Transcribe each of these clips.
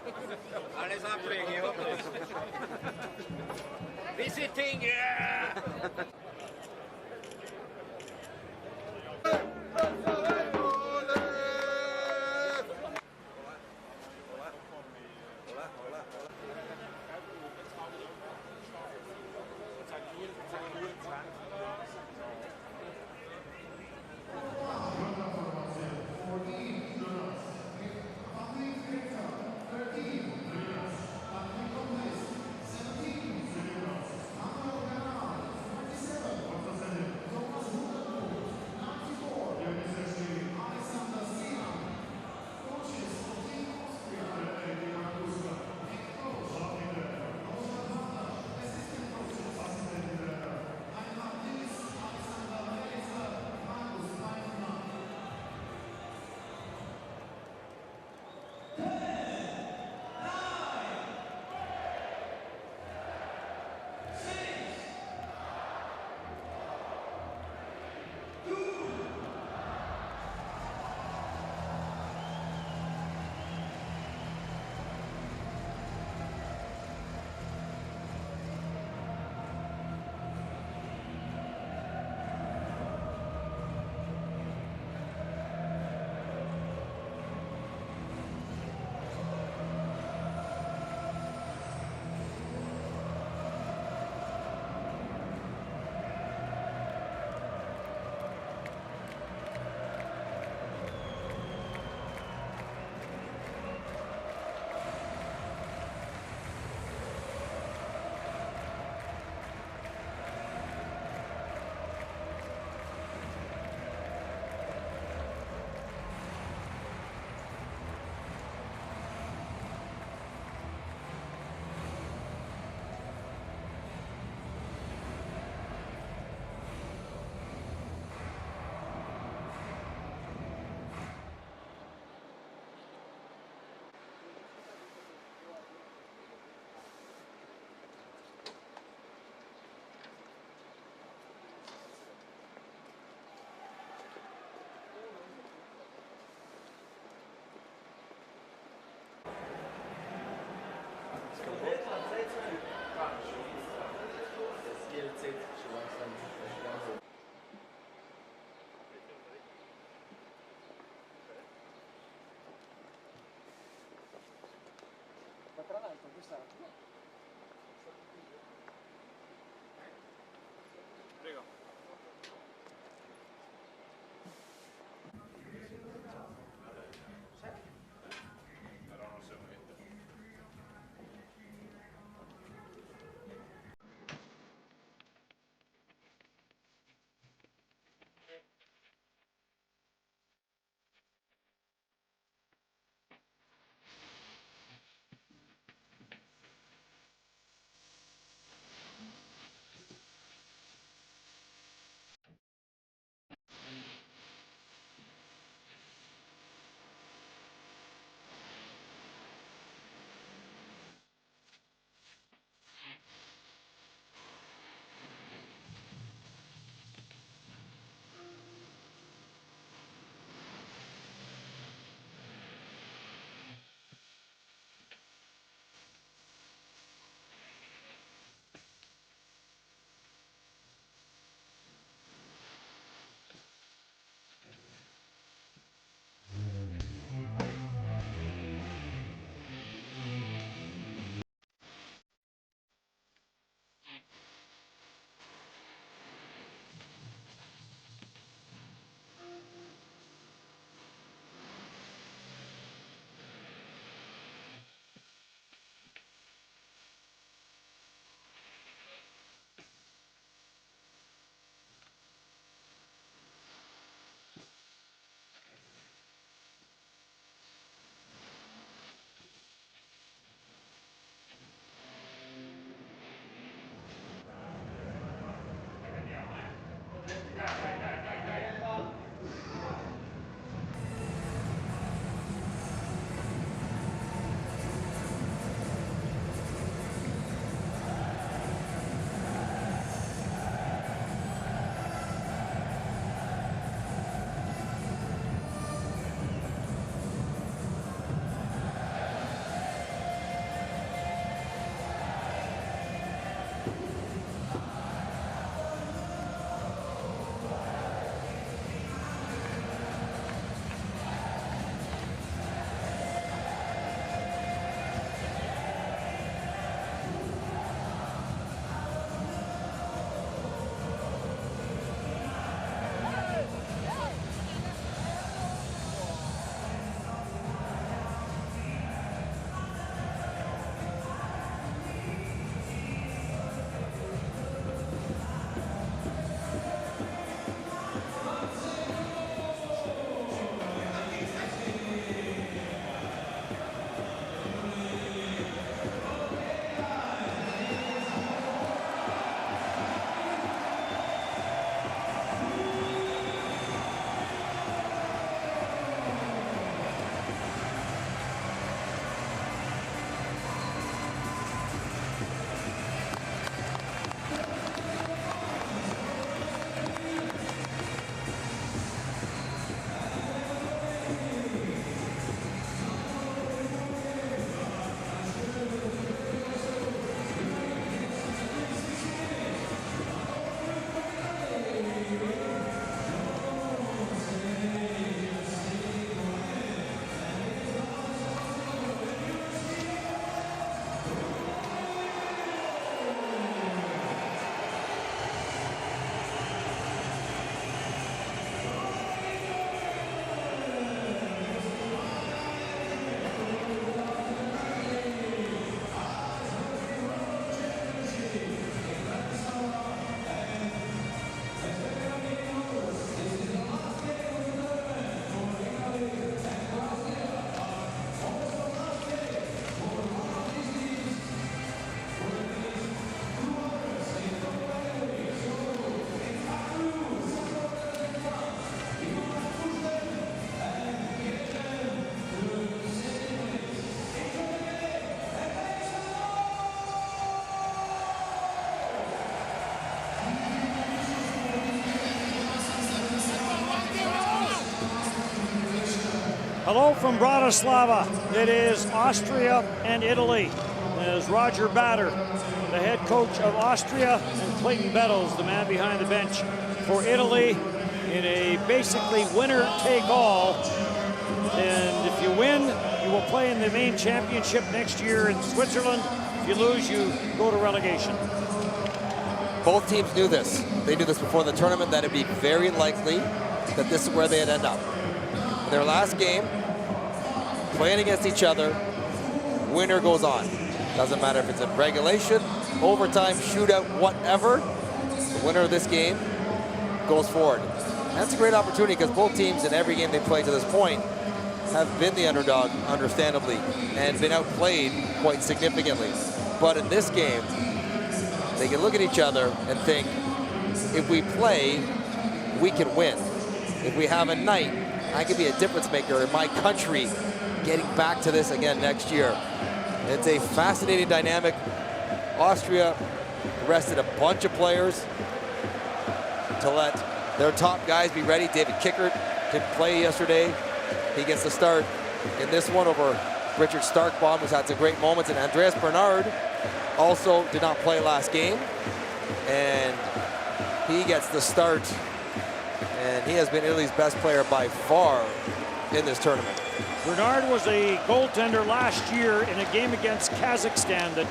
Ale zapriegi, opet. Visiting, yeah! Ma tra l'altro questa... Prego. Però non se lo mette. Hello from Bratislava. It is Austria and Italy. As Roger Bader, the head coach of Austria, and Clayton Bettles, the man behind the bench for Italy, in a basically winner-take-all. And if you win, you will play in the main championship next year in Switzerland. If you lose, you go to relegation. Both teams knew this. They knew this before the tournament, that it'd be very likely that this is where they'd end up. In their last game, playing against each other, winner goes on. Doesn't matter if it's in regulation, overtime, shootout, whatever. The winner of this game goes forward. And that's a great opportunity because both teams in every game they played to this point have been the underdog, understandably, and been outplayed quite significantly. But in this game, they can look at each other and think, if we play, we can win. If we have a night, I can be a difference maker in my country getting back to this again next year. It's a fascinating dynamic. Austria rested a bunch of players to let their top guys be ready. David Kickert didn't play yesterday. He gets the start in this one over Richard Starkbaum, who's had some great moments, and Andreas Bernard also did not play last game, and he gets the start, and he has been Italy's best player by far in this tournament. Bernard was a goaltender last year in a game against Kazakhstan that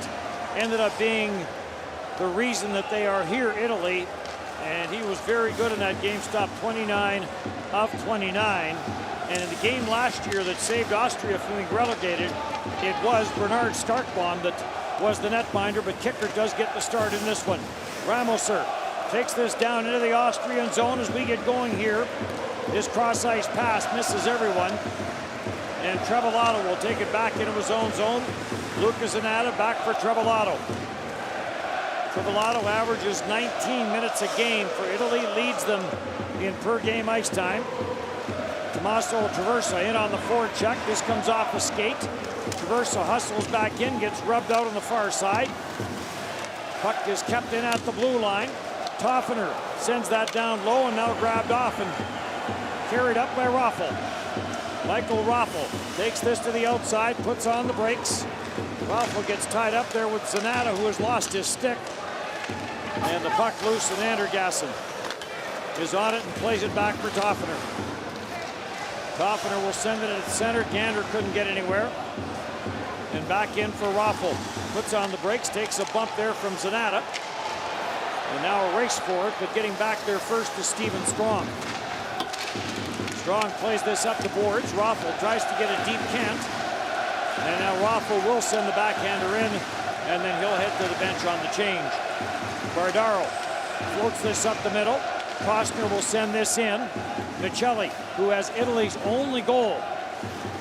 ended up being the reason that they are here, Italy, and he was very good in that game, stopped 29 of 29. And in the game last year that saved Austria from being relegated, it was Bernard Starkbaum that was the netminder, but Kickert does get the start in this one. Ramoser takes this down into the Austrian zone as we get going here. His cross-ice pass misses everyone, and Trevillato will take it back into his own zone. Lucas Zanata back for Trevillato. Trevillato averages 19 minutes a game for Italy, leads them in per-game ice time. Tommaso Traversa in on the forward check. This comes off a skate. Traversa hustles back in, gets rubbed out on the far side. Puck is kept in at the blue line. Toffener sends that down low and now grabbed off and carried up by Raffel. Michael Raffel takes this to the outside, puts on the brakes. Raffel gets tied up there with Zanata, who has lost his stick. And the puck loose, and Andergassen is on it and plays it back for Toffener. Toffener will send it at center. Gander couldn't get anywhere. And back in for Raffel. Puts on the brakes, takes a bump there from Zanata. And now a race for it, but getting back there first is Stephen Strong. Strong plays this up the boards. Raffel tries to get a deep cant. And now Raffel will send the backhander in, and then he'll head to the bench on the change. Bardaro floats this up the middle. Costner will send this in. Michelli, who has Italy's only goal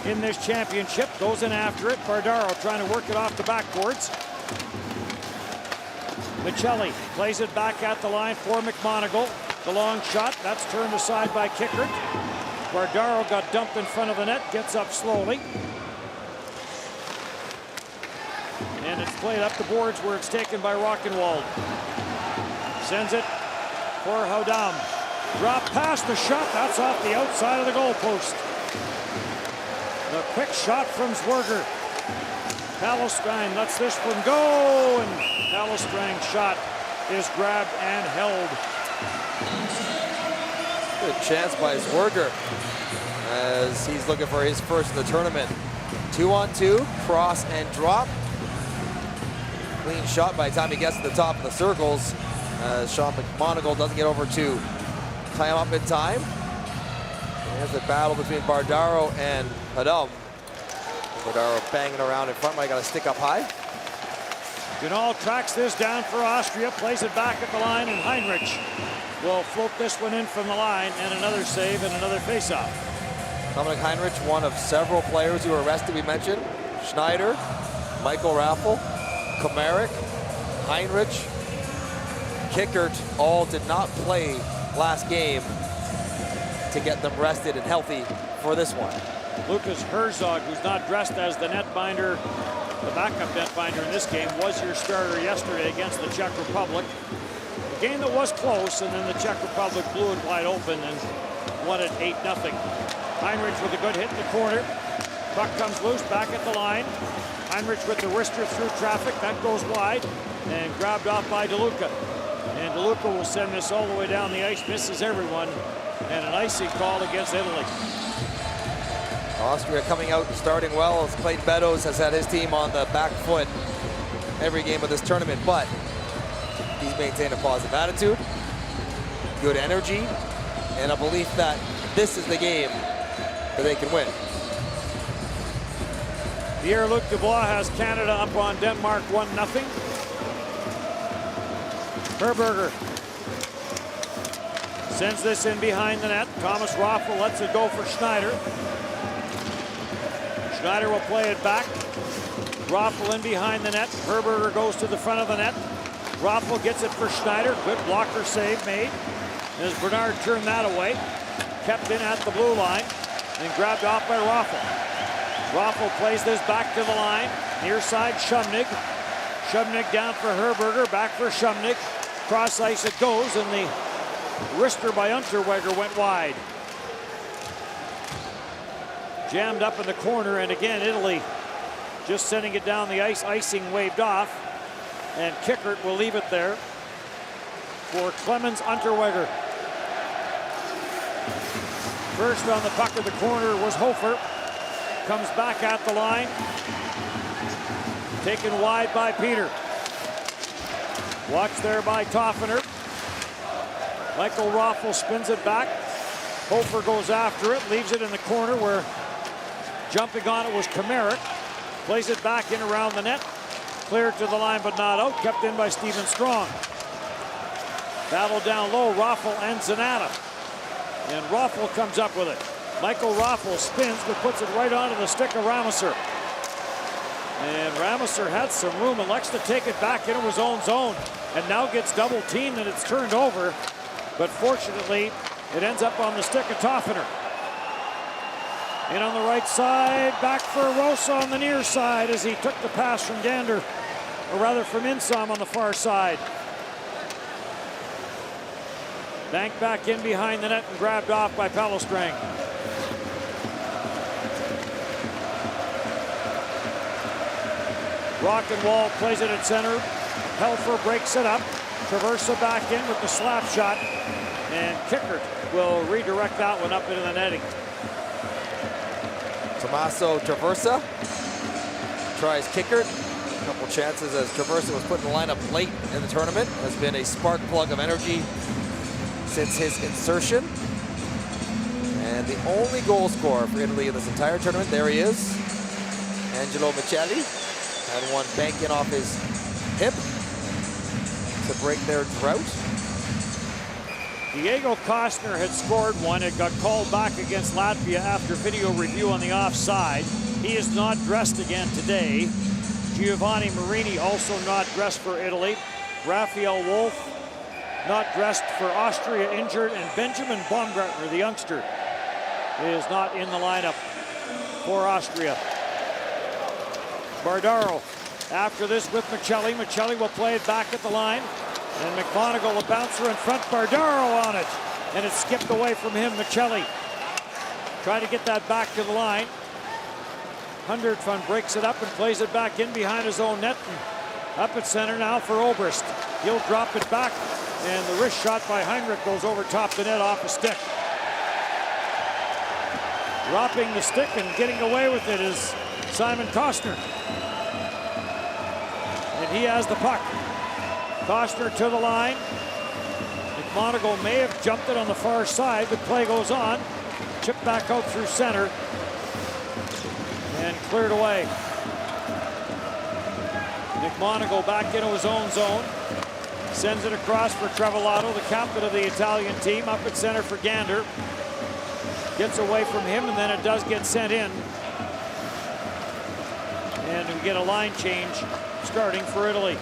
in this championship, goes in after it. Bardaro trying to work it off the backboards. Michelli plays it back at the line for McMonagle. The long shot, that's turned aside by Kickert. Bardaro got dumped in front of the net, gets up slowly. And it's played up the boards where it's taken by Rockenwald. Sends it for Haudam. Drop past the shot, that's off the outside of the goalpost. The quick shot from Zwerger. Palestine lets this one go, and Palestrine's shot is grabbed and held. Good chance by Zwerger as he's looking for his first in the tournament. 2-on-2, cross and drop. Clean shot by the time he gets to the top of the circles. Sean McMonagle doesn't get over to tie him up in time. There's the battle between Bardaro and Haudam. Bardaro banging around in front, but he got to stick up high. Gunal tracks this down for Austria, plays it back at the line, and Heinrich will float this one in from the line, and another save and another faceoff. Dominic Heinrich, one of several players who were arrested, we mentioned. Schneider, Michael Raffel, Komaric, Heinrich, Kickert all did not play last game to get them rested and healthy for this one. Lucas Herzog, who's not dressed as the netminder, the backup netminder in this game, was your starter yesterday against the Czech Republic. A game that was close, and then the Czech Republic blew it wide open and won it 8-0. Heinrich with a good hit in the corner. Puck comes loose back at the line. Heinrich with the wrister through traffic. That goes wide and grabbed off by DeLuca. And DeLuca will send this all the way down the ice. Misses everyone. And an icing call against Italy. Austria coming out and starting well. As Clayton Meadows has had his team on the back foot every game of this tournament, but he's maintained a positive attitude, good energy, and a belief that this is the game that they can win. Pierre-Luc Dubois has Canada up on Denmark 1-0. Herberger sends this in behind the net. Thomas Raffel lets it go for Schneider. Schneider will play it back. Raffel in behind the net. Herberger goes to the front of the net. Raffel gets it for Schneider. Good blocker save made. As Bernard turned that away. Kept in at the blue line and grabbed off by Raffel. Raffel plays this back to the line. Near side, Shumnik. Shumnik down for Herberger. Back for Shumnik. Cross ice it goes, and the wrister by Unterweger went wide. Jammed up in the corner, and again, Italy just sending it down the ice. Icing waved off, and Kickert will leave it there for Clemens Unterweger. First on the puck of the corner was Hofer. Comes back at the line. Taken wide by Peter. Watched there by Toffener. Michael Raffel spins it back. Hofer goes after it, leaves it in the corner where jumping on it was Kameric. Plays it back in around the net. Cleared to the line but not out. Kept in by Stephen Strong. Battle down low, Raffel and Zanata. And Raffel comes up with it. Michael Raffel spins but puts it right onto the stick of Rameser. And Rameser had some room and likes to take it back into his own zone. And now gets double teamed and it's turned over. But fortunately, it ends up on the stick of Toffener. In on the right side, back for Rosa on the near side as he took the pass from Gander, or rather from Insom on the far side. Banked back in behind the net and grabbed off by Palostrang. Rockenwall plays it at center. Helfer breaks it up. Traversa back in with the slap shot. And Kickert will redirect that one up into the netting. Tommaso Traversa tries Kickert. A couple chances as Traversa was put in the lineup late in the tournament. Has been a spark plug of energy since his insertion. And the only goal scorer for Italy in this entire tournament, there he is, Angelo Michelli. Had one banking off his hip to break their drought. Diego Kostner had scored one. It got called back against Latvia after video review on the offside. He is not dressed again today. Giovanni Marini also not dressed for Italy. Raphael Wolf not dressed for Austria, injured. And Benjamin Baumgartner, the youngster, is not in the lineup for Austria. Bardaro after this with Michelli. Michelli will play it back at the line. And McMonagle, a bouncer in front. Bardaro on it. And it skipped away from him. Michelli tried to get that back to the line. Hundertfund breaks it up and plays it back in behind his own net. And up at center now for Oberst. He'll drop it back. And the wrist shot by Heinrich goes over top the net off a stick. Dropping the stick and getting away with it is Simon Kostner. And he has the puck. Kostner to the line. McMonagle may have jumped it on the far side, but play goes on. Chip back out through center. And cleared away. McMonagle back into his own zone. Sends it across for Trevillato, the captain of the Italian team, up at center for Gander. Gets away from him, and then it does get sent in. And we get a line change starting for Italy.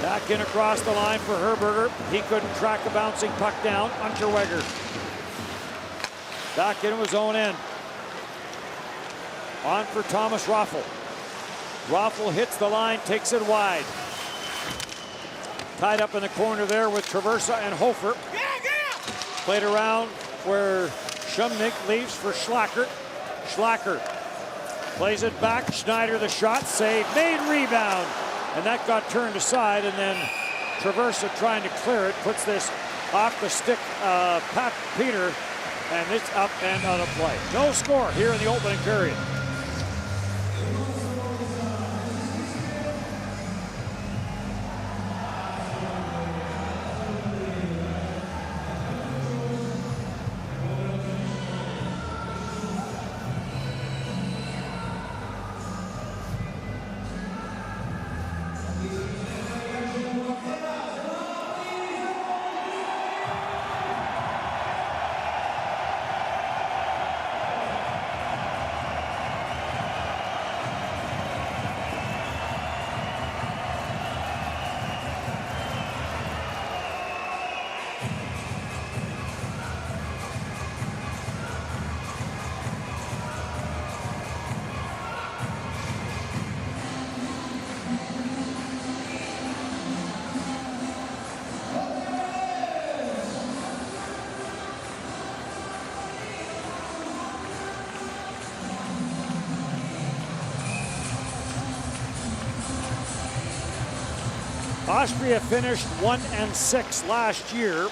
Back in across the line for Herberger. He couldn't track a bouncing puck down. Unterweger back into his own end. On for Thomas Raffel. Raffel hits the line, takes it wide. Tied up in the corner there with Traversa and Hofer. Played around where Shumnik leaves for Schlacker. Schlacker plays it back. Schneider the shot, save, made, rebound. And that got turned aside, and then Traversa trying to clear it, puts this off the stick, Pat Peter, and it's up and out of play. No score here in the opening period. Austria finished 1-6 last year.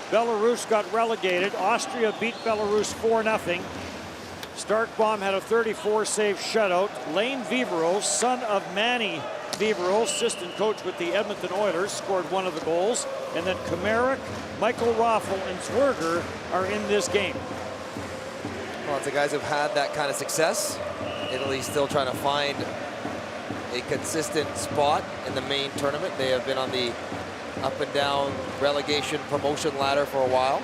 Belarus got relegated. Austria beat Belarus 4-0. Starkbaum had a 34-save shutout. Lane Viveros, son of Manny Viveros, assistant coach with the Edmonton Oilers, scored one of the goals. And then Kamaric, Michael Raffel, and Zwerger are in this game. Lots of guys have had that kind of success. Italy's still trying to find a consistent spot in the main tournament. They have been on the up and down relegation promotion ladder for a while.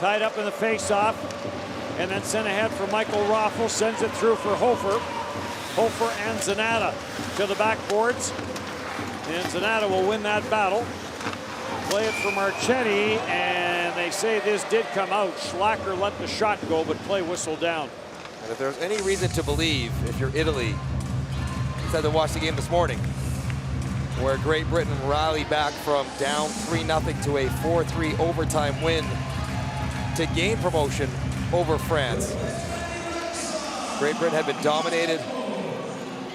Tied up in the face-off, and then sent ahead for Michael Raffel, sends it through for Hofer. Hofer and Zanata to the backboards, and Zanata will win that battle. Play it for Marchetti, and they say this did come out. Schlacker let the shot go, but play whistled down. And if there's any reason to believe, if you're Italy, instead to watch the game this morning, where Great Britain rallied back from down 3-0 to a 4-3 overtime win to gain promotion over France. Great Britain had been dominated,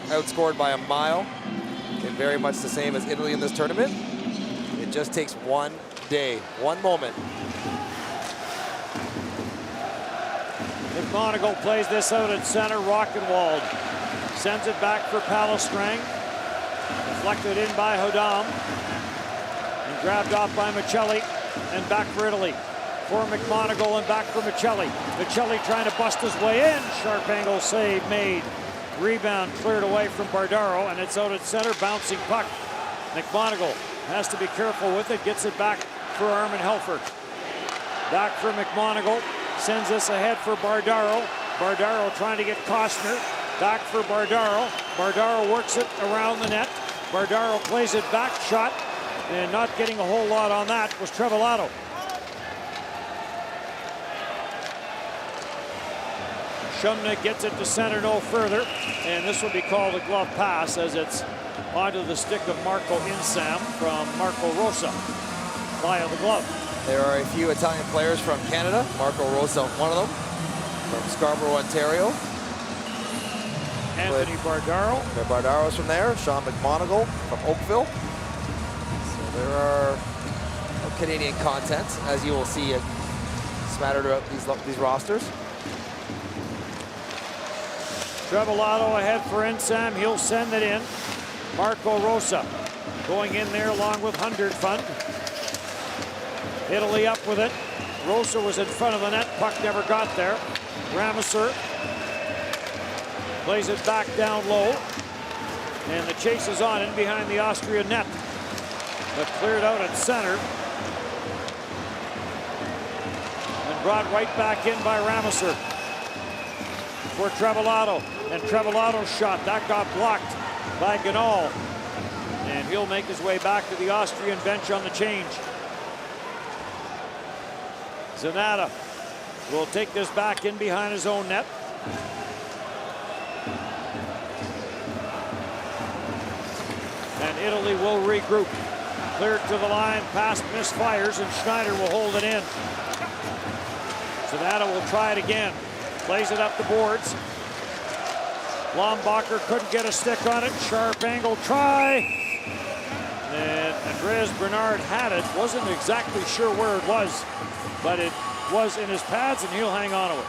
outscored by a mile, and very much the same as Italy in this tournament. It just takes one day, one moment. McMonagle plays this out at center. Rockenwald sends it back for Palestrang. Deflected in by Hodam. And grabbed off by Michelli. And back for Italy. For McMonagle and back for Michelli. Michelli trying to bust his way in. Sharp angle save made. Rebound cleared away from Bardaro. And it's out at center. Bouncing puck. McMonagle has to be careful with it. Gets it back for Armin Helfer. Back for McMonagle. Sends this ahead for Bardaro. Bardaro trying to get Costner. Back for Bardaro. Bardaro works it around the net. Bardaro plays it back, shot, and not getting a whole lot on that was Trevillato. Shumnik gets it to center no further, and this will be called a glove pass as it's onto the stick of Marco Insam from Marco Rosa via the glove. There are a few Italian players from Canada. Marco Rosa, one of them, from Scarborough, Ontario. Anthony Bardaro. Bardaro's from there. Sean McMonagle from Oakville. So there are Canadian content, as you will see smattered throughout these rosters. Trevillato ahead for Insam. He'll send it in. Marco Rosa going in there along with Hundertfund. Italy up with it. Rosa was in front of the net. Puck never got there. Rameser plays it back down low. And the chase is on in behind the Austrian net. But cleared out at center. And brought right back in by Rameser. For Trevillato. And Trevillato's shot. That got blocked by Ganal. And he'll make his way back to the Austrian bench on the change. Zanata will take this back in behind his own net. And Italy will regroup. Cleared to the line, pass misfires, and Schneider will hold it in. Zanata will try it again. Plays it up the boards. Lombacher couldn't get a stick on it. Sharp angle try. And Andreas Bernard had it. Wasn't exactly sure where it was, but it was in his pads, and he'll hang on to it.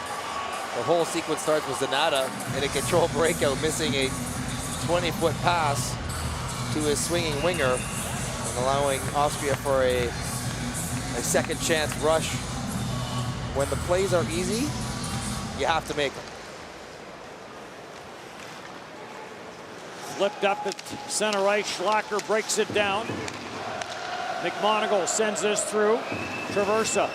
The whole sequence starts with Zanata in a control breakout, missing a 20-foot pass to his swinging winger and allowing Austria for a second chance rush. When the plays are easy, you have to make them. Flipped up at center right. Schlacker breaks it down. McMonagle sends this through. Traversa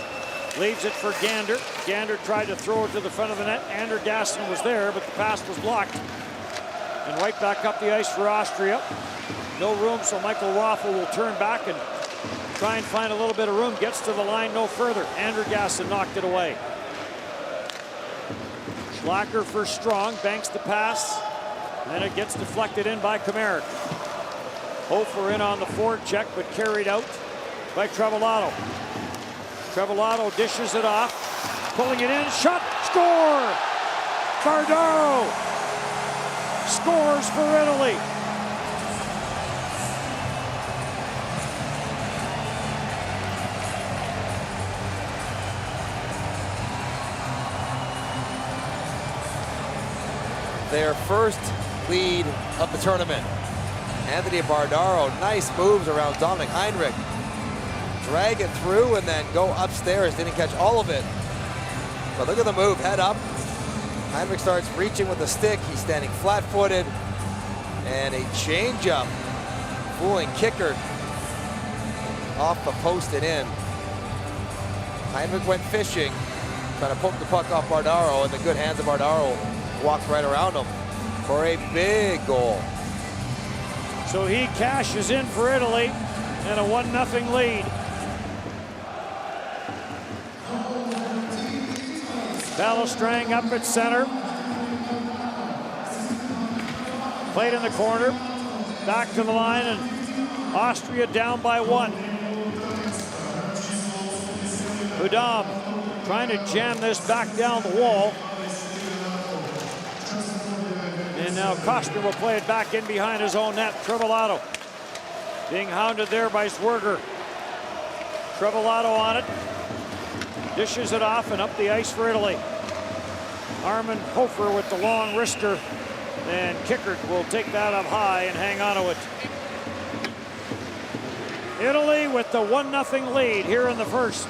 leaves it for Gander. Gander tried to throw it to the front of the net. Andergassen was there, but the pass was blocked. And right back up the ice for Austria. No room, so Michael Raffel will turn back and try and find a little bit of room. Gets to the line no further. Andergassen knocked it away. Schlacker for Strong, banks the pass. And then it gets deflected in by Kameric. Hofer in on the forecheck, but carried out by Trevillato. Trevillato dishes it off, pulling it in, shot, score! Bardaro scores for Italy. Their first lead of the tournament. Anthony Bardaro, nice moves around Dominic Heinrich. Drag it through and then go upstairs. Didn't catch all of it. But look at the move, head up. Heinrich starts reaching with the stick. He's standing flat-footed. And a changeup, fooling kicker off the post and in. Heinrich went fishing, trying to poke the puck off Bardaro, and the good hands of Bardaro walked right around him for a big goal. So he cashes in for Italy and a 1-0 lead. Balistrang up at center. Played in the corner. Back to the line, and Austria down by 1. Hudam trying to jam this back down the wall. And now Costner will play it back in behind his own net. Trevillato being hounded there by Zwerger. Trevillato on it. Dishes it off and up the ice for Italy. Armin Hofer with the long wrister. And Kickert will take that up high and hang on to it. Italy with the 1-0 lead here in the first.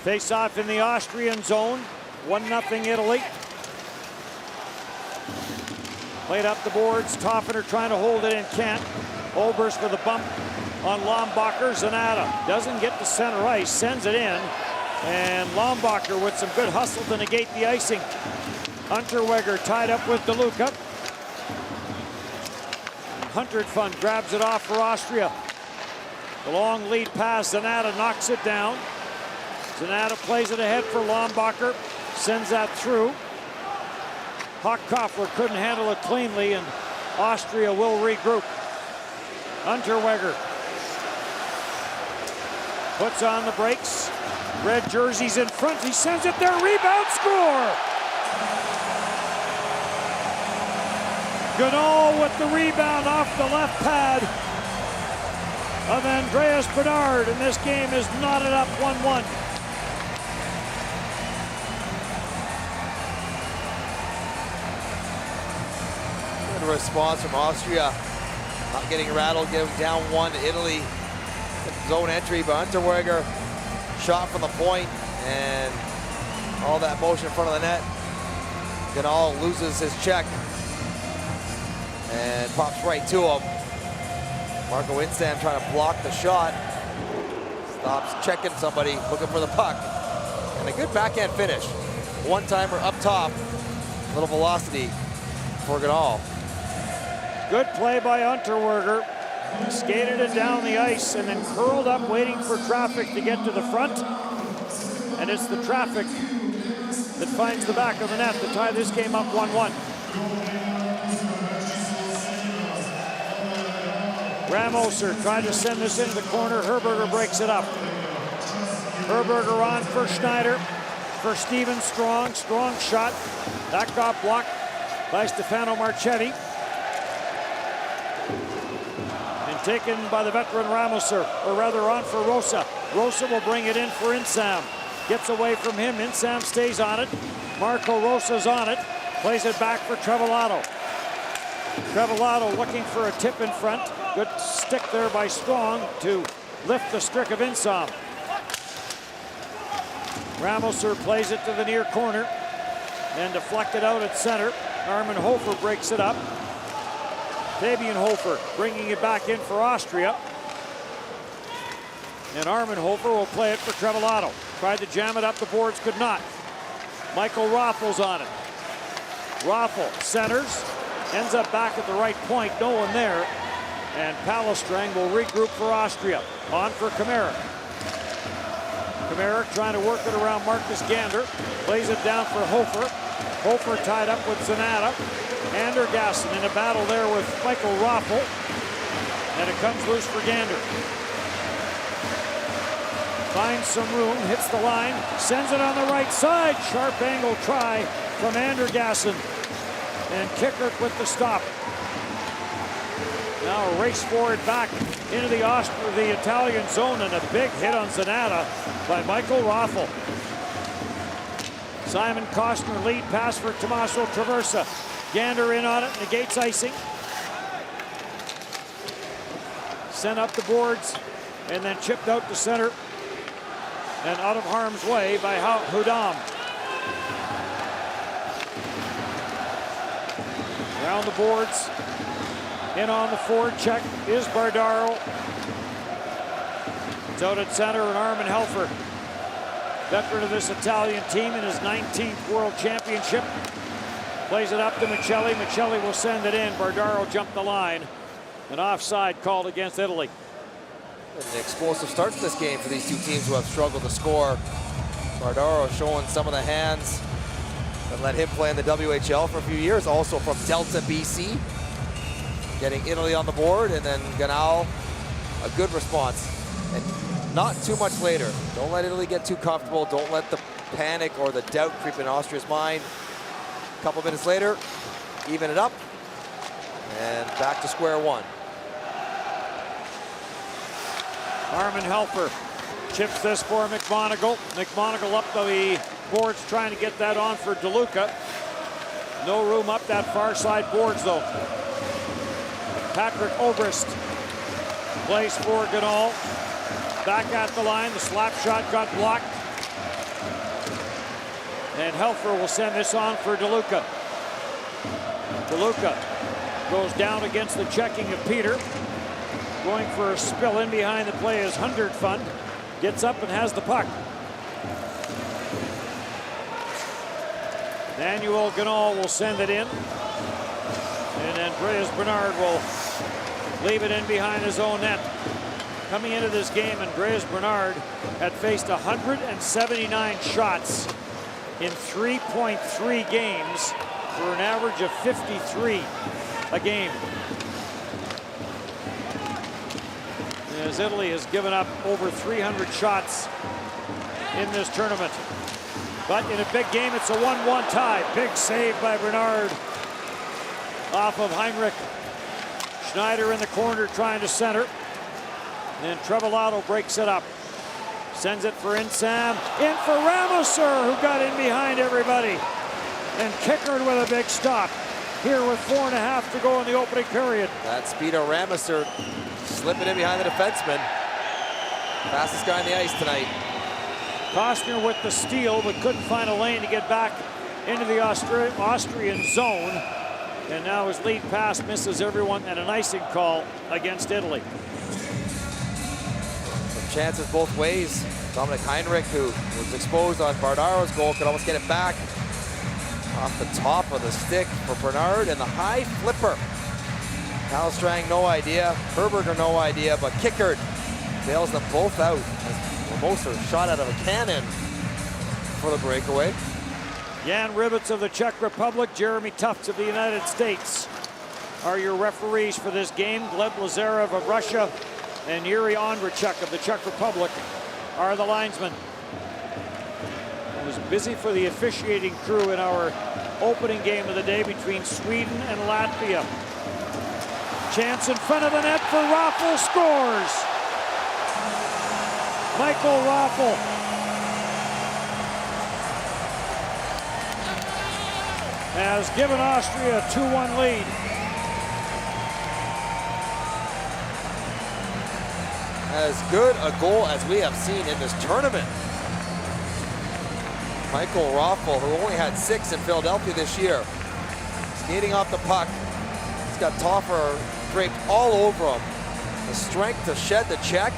Face off in the Austrian zone. 1-0 Italy. Played up the boards. Toffener trying to hold it in. Can't. Oberst with a bump on Lombacher. Zanata doesn't get to center ice. Sends it in. And Lombacher with some good hustle to negate the icing. Unterweger tied up with DeLuca. Huntertfund grabs it off for Austria. The long lead pass. Zanata knocks it down. Zanata plays it ahead for Lombacher, sends that through. Hochkofler couldn't handle it cleanly, and Austria will regroup. Unterweger puts on the brakes. Red jersey's in front, he sends it there, rebound, score! Ganol with the rebound off the left pad of Andreas Bernard, and this game is knotted up 1-1. Good response from Austria. Not getting rattled, getting down one to Italy. Zone entry by Unterweger. Shot from the point, and all that motion in front of the net. Ganol loses his check and pops right to him. Marco Insam trying to block the shot. Stops checking somebody, looking for the puck. And a good backhand finish. One-timer up top. A little velocity for Ganol. Good play by Unterweger. Skated it down the ice and then curled up waiting for traffic to get to the front. And it's the traffic that finds the back of the net to tie this game up 1-1. Ramoser tried to send this into the corner. Herberger breaks it up. Herberger on for Schneider. For Steven Strong. Strong shot. That got blocked by Stefano Marchetti. And taken by the veteran Ramoser, or rather on for Rosa. Rosa will bring it in for Insam. Gets away from him. Insam stays on it. Marco Rosa's on it. Plays it back for Trevillato. Trevillato looking for a tip in front. Good stick there by Strong to lift the stick of Insam. Ramoser plays it to the near corner. Then deflected out at center. Armin Hofer breaks it up. Fabian Hofer bringing it back in for Austria. And Armin Hofer will play it for Trevillato. Tried to jam it up the boards, could not. Michael Raffel's on it. Raffel centers, ends up back at the right point, no one there. And Palestrang will regroup for Austria. On for Kamara. Kamara trying to work it around Marcus Gander. Plays it down for Hofer. Hofer tied up with Zanata. Andergassen in a battle there with Michael Raffel. And it comes loose for Gander. Finds some room, hits the line, sends it on the right side. Sharp angle try from Andergassen. And Kickert with the stop. Now a race forward back into the Italian zone, and a big hit on Zanata by Michael Raffel. Simon Costner lead pass for Tommaso Traversa. Gander in on it, negates icing. Sent up the boards and then chipped out to center and out of harm's way by Hudam. Around the boards, in on the forward check is Bardaro. It's out at center, and Armin Helfer, veteran of this Italian team in his 19th World Championship, plays it up to Michelli. Michelli will send it in. Bardaro jumped the line. An offside called against Italy. An explosive start to this game for these two teams who have struggled to score. Bardaro showing some of the hands that let him play in the WHL for a few years, also from Delta, BC. Getting Italy on the board, and then Ganol, a good response. And not too much later. Don't let Italy get too comfortable. Don't let the panic or the doubt creep in Austria's mind. A couple minutes later, even it up, and back to square one. Armin Helfer chips this for McMonagle. McMonagle up the boards trying to get that on for DeLuca. No room up that far side boards though. Patrick Obrist plays for Ganol. Back at the line, the slap shot got blocked. And Helfer will send this on for DeLuca. DeLuca goes down against the checking of Peter. Going for a spill in behind the play is Hundertfund. Gets up and has the puck. Manuel Ganol will send it in. And Andreas Bernard will leave it in behind his own net. Coming into this game, Andreas Bernard had faced 179 shots in 3.3 games for an average of 53 a game. As Italy has given up over 300 shots in this tournament. But in a big game, it's a 1-1 tie. Big save by Bernard. off of Heinrich. Schneider in the corner trying to center. And Trevillato breaks it up. Sends it for Insam. In for Ramoser, who got in behind everybody. And Kickard with a big stop. Here with 4.5 to go in the opening period. That speed of Ramoser slipping in behind the defenseman. Fastest guy on the ice tonight. Costner with the steal, but couldn't find a lane to get back into the Austrian zone. And now his lead pass misses everyone, and an icing call against Italy. Some chances both ways. Dominic Heinrich, who was exposed on Bardaro's goal, could almost get it back. Off the top of the stick for Bernard, and the high flipper. Kalstrang, no idea. Herberger, no idea, but Kickard bails them both out. Ramoser shot out of a cannon for the breakaway. Jan Ribitz of the Czech Republic, Jeremy Tufts of the United States are your referees for this game. Gleb Lazarev of Russia and Yuri Ondrechek of the Czech Republic are the linesmen. It was busy for the officiating crew in our opening game of the day between Sweden and Latvia. Chance in front of the net for Raffel, scores! Michael Raffel. Has given Austria a 2-1 lead. As good a goal as we have seen in this tournament. Michael Raffel, who only had 6 in Philadelphia this year, skating off the puck. He's got Toffer draped all over him. The strength to shed the check,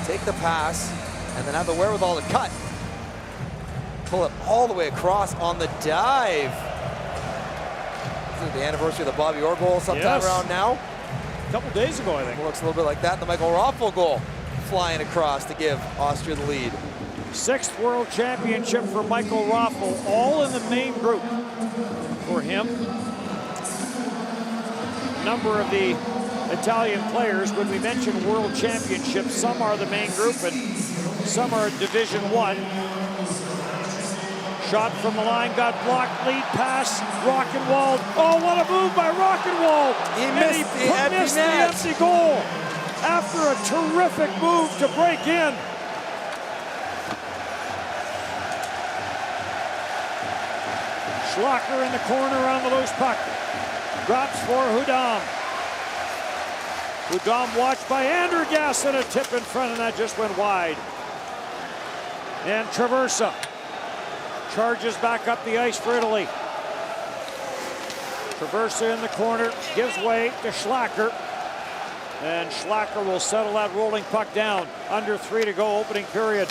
take the pass, and then have the wherewithal to cut. Pull it all the way across on the dive. This is the anniversary of the Bobby Orr goal sometime around now. A couple days ago, I think. Looks a little bit like that. The Michael Raffel goal flying across to give Austria the lead. 6th World Championship for Michael Raffel, all in the main group for him. Number of the Italian players, when we mention World Championships, some are the main group and some are Division 1. Shot from the line, got blocked, lead pass, Rockenwald. Oh, what a move by Rockenwald! He missed the empty goal after a terrific move to break in. Schlacker in the corner on the loose puck. Drops for Hudam. Hudam watched by Andergas, and a tip in front, and that just went wide. And Traversa charges back up the ice for Italy. Traversa in the corner, gives way to Schlacker. And Schlacker will settle that rolling puck down. Under 3 to go, opening period.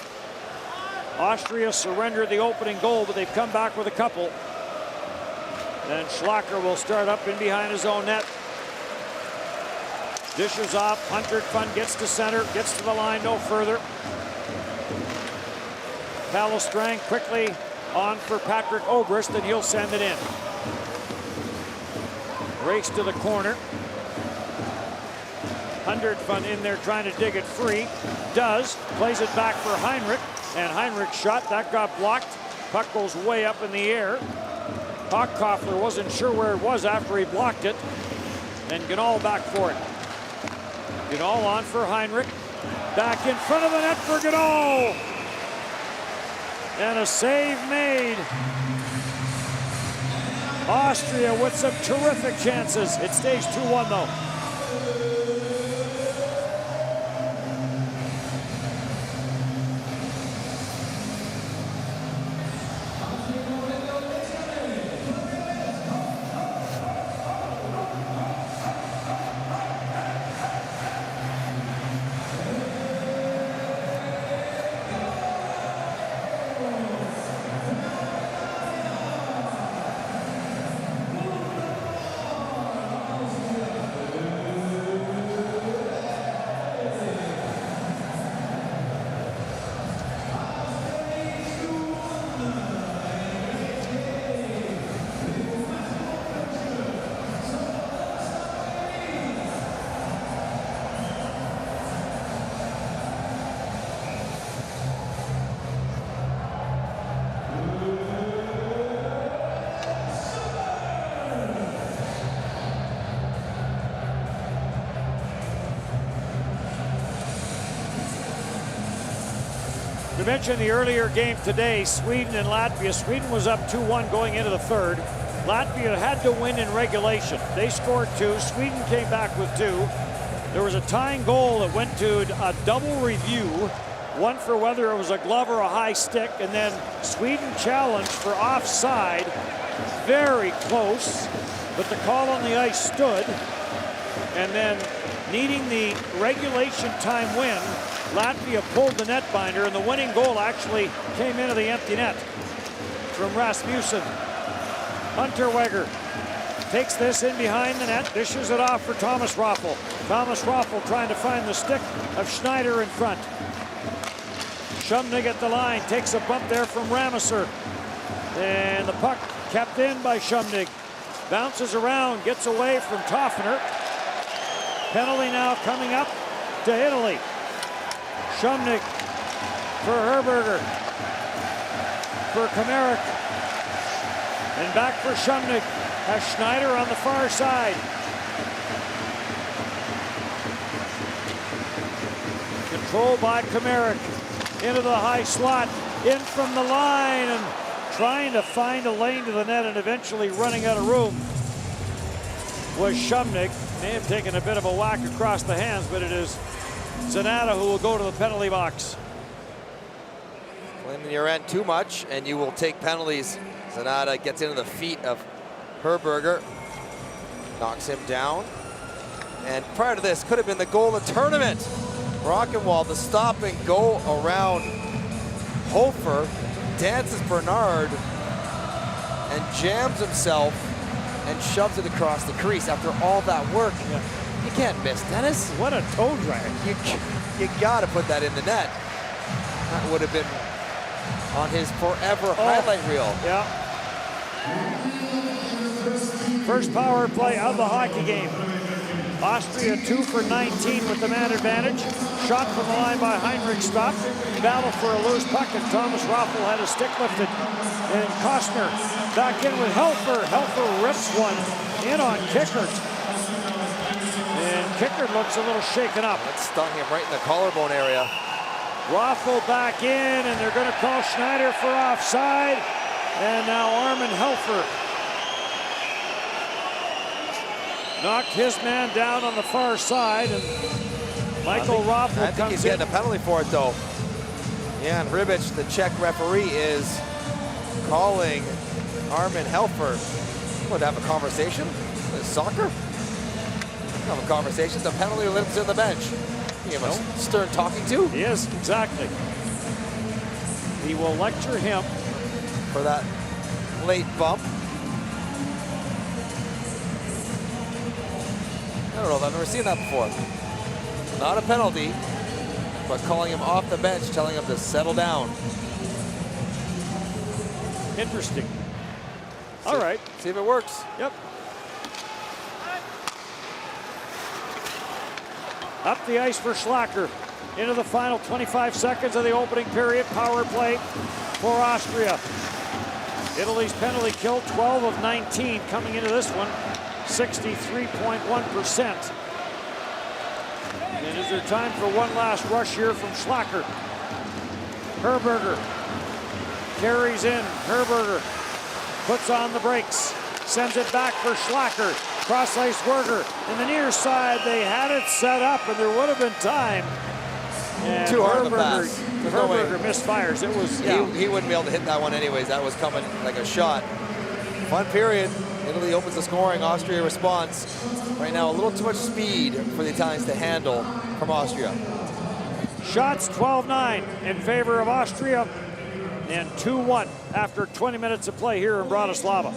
Austria surrendered the opening goal, but they've come back with a couple. And Schlacker will start up in behind his own net. Dishes off, Hunter Fun gets to center, gets to the line, no further. Palestrang quickly on for Patrick Obrist, and he'll send it in. Race to the corner. Fun in there trying to dig it free. Does, plays it back for Heinrich, and Heinrich's shot, that got blocked. Puck goes way up in the air. Hochkofler wasn't sure where it was after he blocked it. And Ganal back for it. Ganal on for Heinrich. Back in front of the net for Ganal. And a save made. Austria with some terrific chances. It stays 2-1 though. We mentioned the earlier game today, Sweden and Latvia. Sweden was up 2-1 going into the third. Latvia had to win in regulation. They scored 2. Sweden came back with 2. There was a tying goal that went to a double review, one for whether it was a glove or a high stick, and then Sweden challenged for offside. Very close, but the call on the ice stood. And then, needing the regulation time win, Latvia pulled the netbinder, and the winning goal actually came into the empty net from Rasmussen. Unterweger takes this in behind the net, dishes it off for Thomas Raffel. Thomas Raffel trying to find the stick of Schneider in front. Shumnig at the line, takes a bump there from Rameser. And the puck kept in by Shumnig. Bounces around, gets away from Toffener. Penalty now coming up to Italy. Shumnig for Herberger. For Kameric. And back for Shumnig. Has Schneider on the far side. Controlled by Kameric. Into the high slot. In from the line. And trying to find a lane to the net and eventually running out of room was Shumnig. May have taken a bit of a whack across the hands, but it is Zanata who will go to the penalty box. Playing in your end too much, and you will take penalties. Zanata gets into the feet of Herberger, knocks him down. And prior to this, could have been the goal of the tournament. Rockenwald, the stop and go around Hofer, dances Bernard, and jams himself and shoves it across the crease after all that work. Yeah. You can't miss, Dennis. What a toe drag. You gotta put that in the net. That would have been on his forever highlight reel. Yeah. First power play of the hockey game. Austria 2 for 19 with the man advantage. Shot from the line by Heinrich stopped. Battle for a loose puck, and Thomas Raffel had his stick lifted. And Kostner back in with Helfer. Helfer rips one in on Kickert. And Kickert looks a little shaken up. That stung him right in the collarbone area. Raffel back in, and they're going to call Schneider for offside. And now Armin Helfer knocked his man down on the far side, and Michael Raffel I think he's getting a penalty for it, though. Jan Ribic, the Czech referee, is calling Armin Helfer. Would have a conversation? Soccer? Have a conversation. It's a penalty lives in the bench. You have a stern talking to? He is, exactly. He will lecture him for that late bump. I don't know, I've never seen that before. Not a penalty, but calling him off the bench, telling him to settle down. Interesting. All right. See if it works. Yep. Up the ice for Schlacker. Into the final 25 seconds of the opening period. Power play for Austria. Italy's penalty kill, 12 of 19 coming into this one. 63.1%. And is there time for one last rush here from Schlacker? Herberger carries in. Herberger puts on the brakes, sends it back for Schlacker. Cross-ice Werger in the near side. They had it set up, and there would have been time. And too hard of a pass. Herberger misfires. It was, he wouldn't be able to hit that one anyways. That was coming like a shot. Fun period. Italy opens the scoring. Austria responds. Right now, a little too much speed for the Italians to handle from Austria. Shots 12-9 in favor of Austria, and 2-1 after 20 minutes of play here in Bratislava.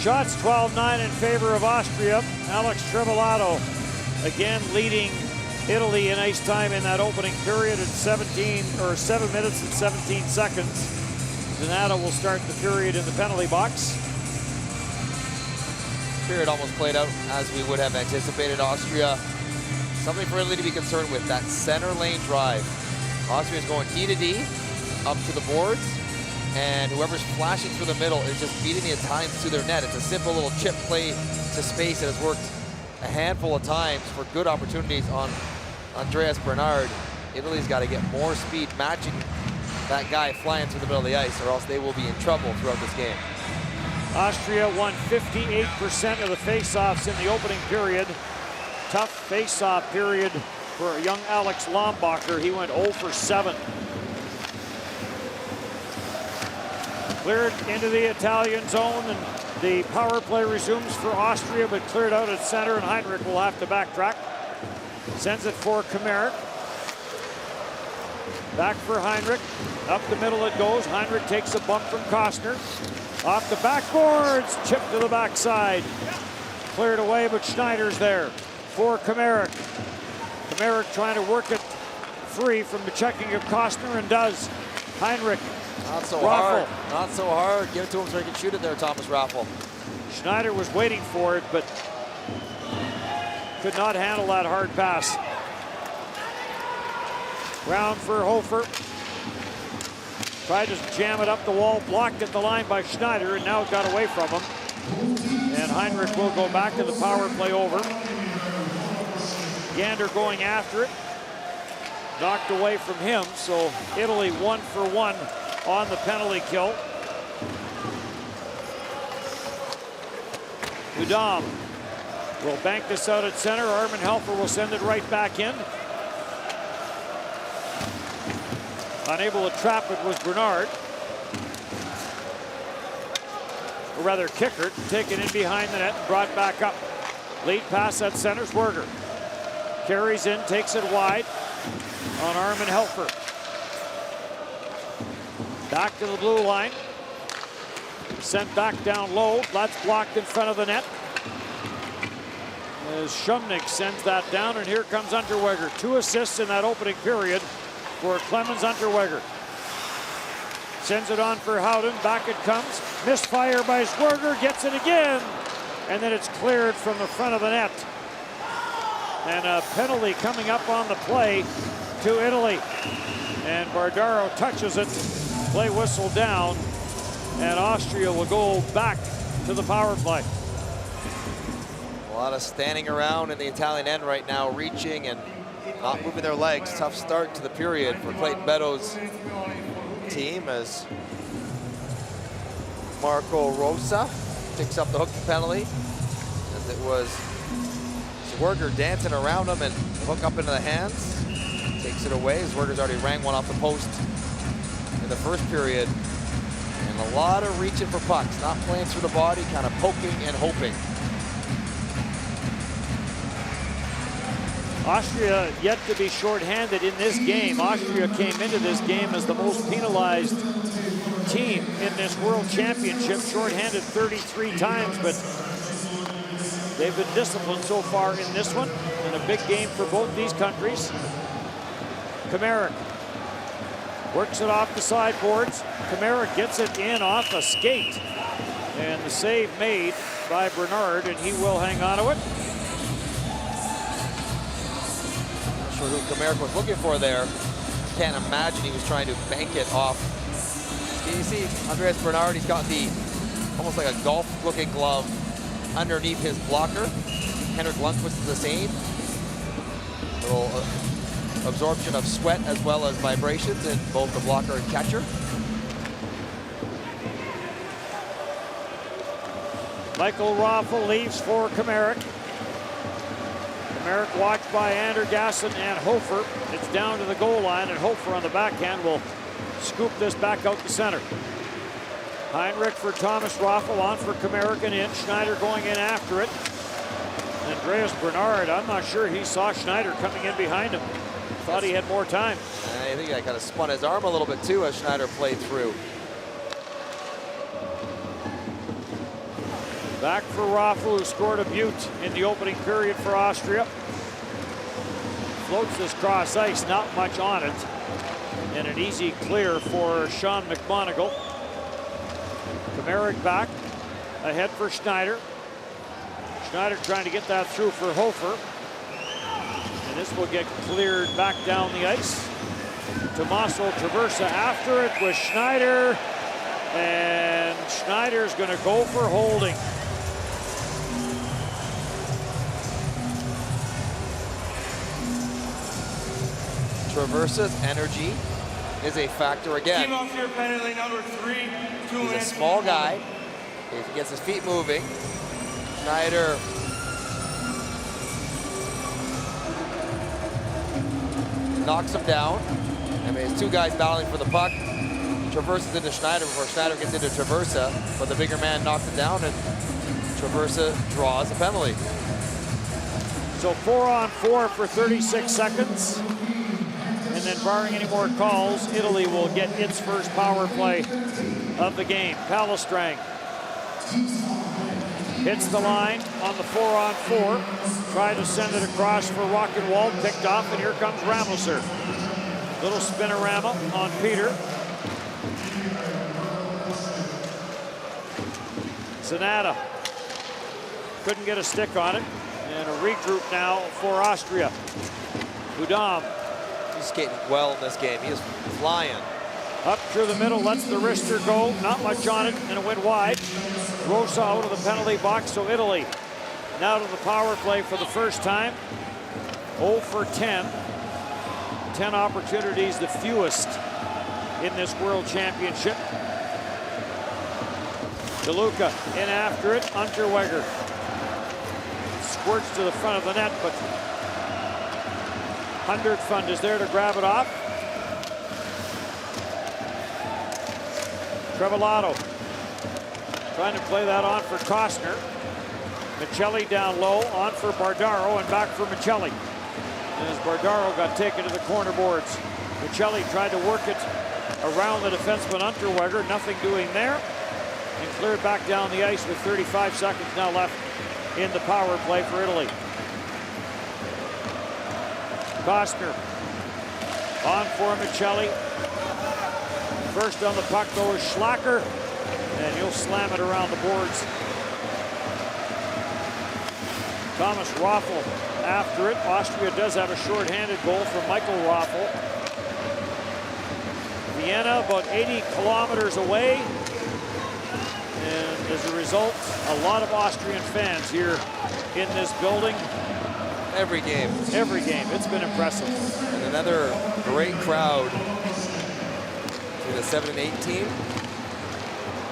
Shots 12-9 in favor of Austria. Alex Trivelato again leading Italy in ice time in that opening period at 7 minutes and 17 seconds. Donato will start the period in the penalty box. Period almost played out as we would have anticipated. Austria, something for Italy to be concerned with, that center lane drive. Austria's going D to D up to the boards, and whoever's flashing through the middle is just beating the Italians to their net. It's a simple little chip play to space that has worked a handful of times for good opportunities on Andreas Bernard. Italy's got to get more speed matching that guy flying through the middle of the ice, or else they will be in trouble throughout this game. Austria won 58% of the faceoffs in the opening period. Tough faceoff period for young Alex Lombacher. He went 0 for 7. Cleared into the Italian zone, and the power play resumes for Austria, but cleared out at center, and Heinrich will have to backtrack. Sends it for Kameric. Back for Heinrich. Up the middle it goes. Heinrich takes a bump from Costner. Off the backboards. Chip to the backside. Cleared away, but Schneider's there for Kameric. Kameric trying to work it free from the checking of Costner, and does. Heinrich. Not so Raffel. hard. Not so hard. Give it to him so he can shoot it there, Thomas Raffel. Schneider was waiting for it, but could not handle that hard pass. Round for Hofer. Tried to jam it up the wall, blocked at the line by Schneider, and now it got away from him. And Heinrich will go back to the power play over. Gander going after it. Knocked away from him, so Italy 1 for 1 on the penalty kill. Udam will bank this out at center. Armin Helfer will send it right back in. Unable to trap it was Bernard. Or rather, Kickert, taken in behind the net and brought back up. Lead pass at center, Zwerger. Carries in, takes it wide on Armin Helfer. Back to the blue line. Sent back down low. That's blocked in front of the net. As Shumnik sends that down, and here comes Unterweger. 2 assists in that opening period for Clemens Unterweger. Sends it on for Howden. Back it comes. Misfire by Zwerger. Gets it again. And then it's cleared from the front of the net. And a penalty coming up on the play to Italy. And Bardaro touches it. Play whistle down. And Austria will go back to the power play. A lot of standing around in the Italian end right now, reaching and not moving their legs. Tough start to the period for Clayton Beddoes' team as Marco Rosa picks up the hook penalty. As it was Zwerger dancing around him and the hook up into the hands. Takes it away. Zwerger's already rang one off the post in the first period. And a lot of reaching for pucks, not playing through the body, kind of poking and hoping. Austria yet to be shorthanded in this game. Austria came into this game as the most penalized team in this World Championship, shorthanded 33 times, but they've been disciplined so far in this one, and a big game for both these countries. Kameric works it off the sideboards. Kameric gets it in off a skate, and the save made by Bernard, and he will hang on to it. Not sure who Kameric was looking for there. Can't imagine he was trying to bank it off. You see Andreas Bernard, he's got the almost like a golf-looking glove underneath his blocker. Henrik Lundqvist is the same. Little absorption of sweat as well as vibrations in both the blocker and catcher. Michael Raffel leaves for Kameric. Kameric watched by Andergassen and Hofer. It's down to the goal line, and Hofer on the backhand will scoop this back out the center. Heinrich for Thomas Raffel, on for Kameric and in. Schneider going in after it. Andreas Bernard, I'm not sure he saw Schneider coming in behind him. Thought he had more time. I think I kind of spun his arm a little bit too as Schneider played through. Back for Raffel, who scored a beaut in the opening period for Austria. Floats this cross ice, not much on it. And an easy clear for Sean McMonagle. Kameric back, ahead for Schneider. Schneider trying to get that through for Hofer. And this will get cleared back down the ice. Tommaso Traversa after it with Schneider. And Schneider's going to go for holding. Traversa's energy is a factor again. Team off here, penalty number 3. He's a small guy. If he gets his feet moving, Schneider knocks him down. I mean, it's two guys battling for the puck. Traverses into Schneider before Schneider gets into Traversa, but the bigger man knocks it down, and Traversa draws a penalty. So 4-on-4 for 36 seconds. And then barring any more calls, Italy will get its first power play of the game. Palestrang hits the line on the 4-on-4. Tried to send it across for Rockenwald, picked off, and here comes Ramoser. Little spinorama on Peter. Zanata couldn't get a stick on it. And a regroup now for Austria. Udam. He's skating well in this game. He is flying. Up through the middle, lets the wrister go. Not much on it, and it went wide. Rosa out of the penalty box, so Italy now to the power play for the first time. 0 for 10. 10 opportunities, the fewest in this World Championship. DeLuca in after it. Unterweger squirts to the front of the net, but Hundertfund is there to grab it off. Trevillato trying to play that on for Costner. Michelli down low, on for Bardaro, and back for Michelli. As Bardaro got taken to the corner boards. Michelli tried to work it around the defenseman Unterweger, nothing doing there. And cleared back down the ice with 35 seconds now left in the power play for Italy. Costner on for Michelli. First on the puck though is Schlacker, and he'll slam it around the boards. Thomas Raffel after it. Austria does have a short-handed goal from Michael Raffel. Vienna about 80 kilometers away. And as a result, a lot of Austrian fans here in this building. Every game. Every game. It's been impressive. And another great crowd to the 7 and 8 team.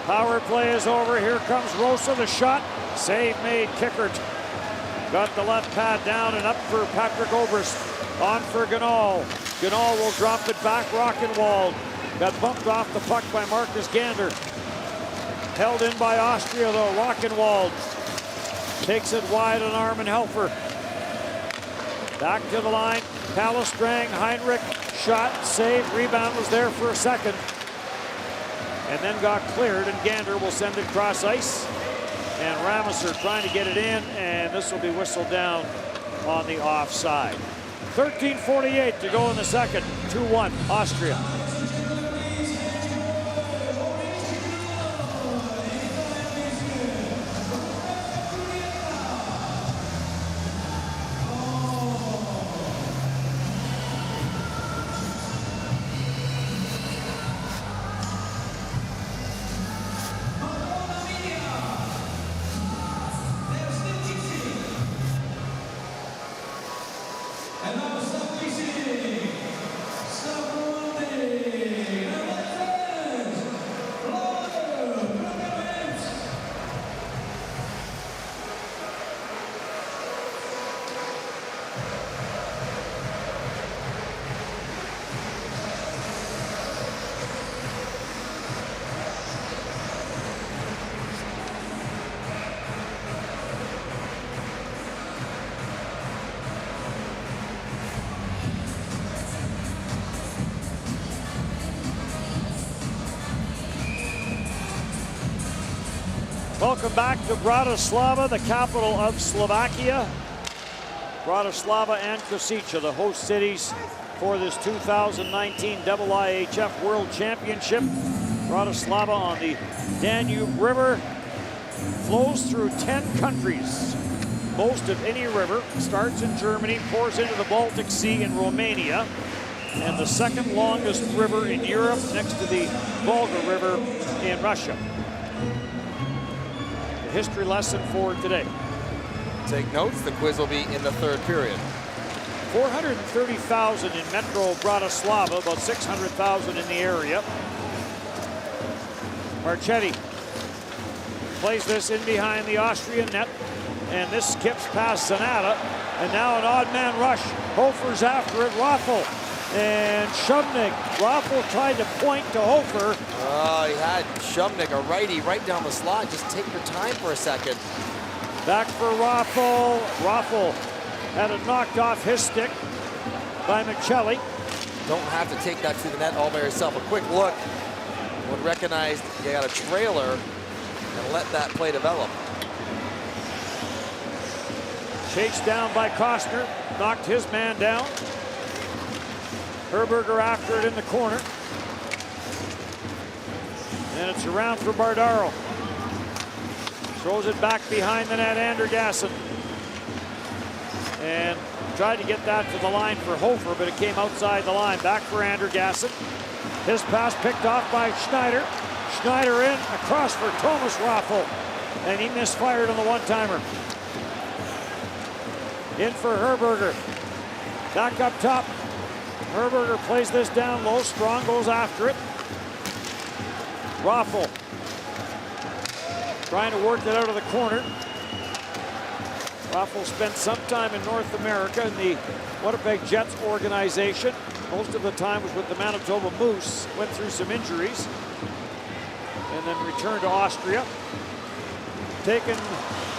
Power play is over. Here comes Rosa, the shot. Save made. Kickert got the left pad down and up for Patrick Obrist. On for Ganal. Ganal will drop it back. Rockenwald got bumped off the puck by Marcus Gander. Held in by Austria though. Rockenwald takes it wide on Armin Helfer. Back to the line. Palestrang, Heinrich, shot, save, rebound was there for a second. And then got cleared, and Gander will send it cross ice. And Rameser trying to get it in, and this will be whistled down on the offside. 13:48 to go in the second. 2-1, Austria. Welcome back to Bratislava, the capital of Slovakia. Bratislava and Košice, the host cities for this 2019 IIHF World Championship. Bratislava on the Danube River flows through 10 countries. Most of any river starts in Germany, pours into the Baltic Sea in Romania, and the second longest river in Europe next to the Volga River in Russia. History lesson for today. Take notes, the quiz will be in the third period. 430,000 in Metro Bratislava, about 600,000 in the area. Marchetti plays this in behind the Austrian net, and this skips past Zanata, and now an odd man rush. Hofer's after it, Raffel and Shumnik. Raffel tried to point to Hofer. Oh, he had Shumnik, a righty, right down the slot. Just take your time for a second. Back for Raffel. Raffel had it knocked off his stick by Michelli. Don't have to take that to the net all by yourself. A quick look would recognize you got a trailer and let that play develop. Chased down by Costner, knocked his man down. Herberger after it in the corner. And it's around for Bardaro. Throws it back behind the net, Andergassen. And tried to get that to the line for Hofer, but it came outside the line. Back for Andergassen. His pass picked off by Schneider. Schneider in, across for Thomas Raffel. And he misfired on the one-timer. In for Herberger. Back up top. Herberger plays this down low. Strong goes after it. Raffel trying to work it out of the corner. Raffel spent some time in North America in the Winnipeg Jets organization. Most of the time was with the Manitoba Moose. Went through some injuries and then returned to Austria. Taken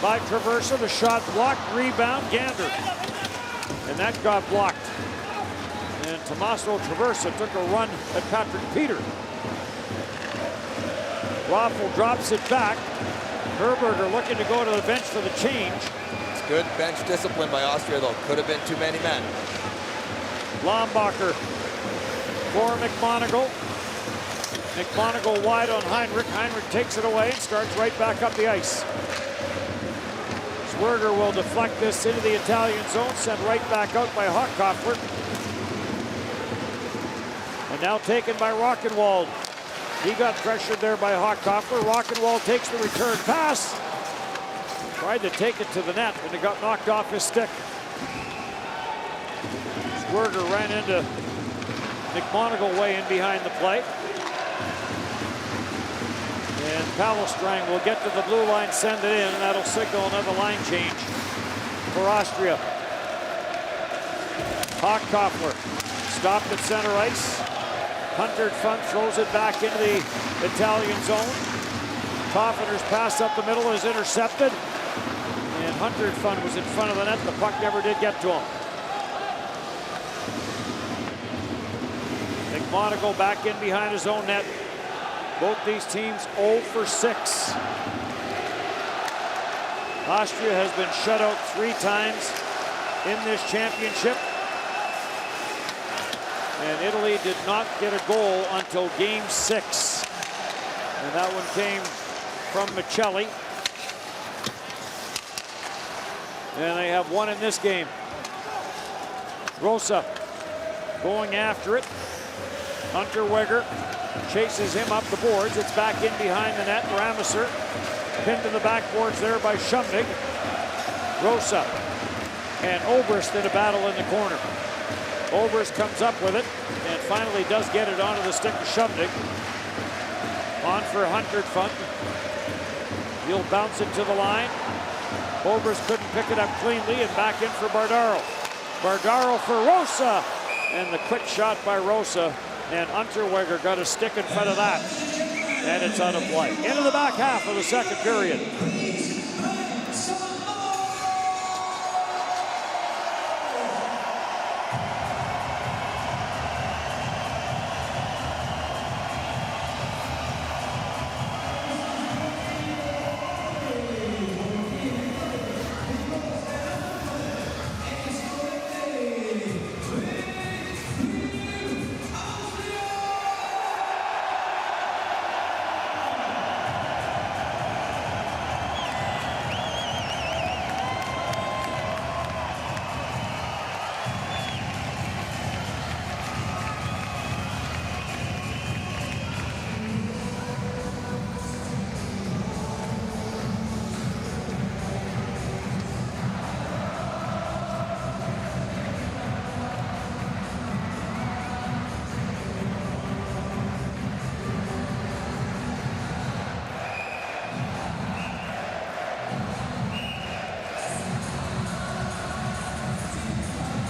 by Traversa, the shot blocked, rebound, Gander. And that got blocked. And Tommaso Traversa took a run at Patrick Peter. Raffel drops it back. Herberger looking to go to the bench for the change. It's good bench discipline by Austria, though. Could have been too many men. Lombacher for McMonagle. McMonagle wide on Heinrich. Heinrich takes it away and starts right back up the ice. Zwerger will deflect this into the Italian zone, sent right back out by Hochkofler. And now taken by Rockenwald. He got pressured there by Hochkofler. Rockenwald takes the return pass. Tried to take it to the net, and it got knocked off his stick. Zwerger ran into McMonagle way in behind the play. And Palestrang will get to the blue line, send it in, and that'll signal another line change for Austria. Hochkofler stopped at center ice. Hunter Fun throws it back into the Italian zone. Toffener's pass up the middle is intercepted. And Hunter Fun was in front of the net. The puck never did get to him. McMonagle back in behind his own net. Both these teams 0 for 6. Austria has been shut out 3 times in this championship. And Italy did not get a goal until game 6. And that one came from Michelli. And they have one in this game. Rosa going after it. Unterweger chases him up the boards. It's back in behind the net. Rameser pinned to the backboards there by Shumdig. Rosa and Oberst did a battle in the corner. Oberst comes up with it and finally does get it onto the stick of Shumdig. On for Huntertfunk. He'll bounce it to the line. Oberst couldn't pick it up cleanly and back in for Bardaro. Bardaro for Rosa. And the quick shot by Rosa. And Unterweger got a stick in front of that. And it's out of play. Into the back half of the second period.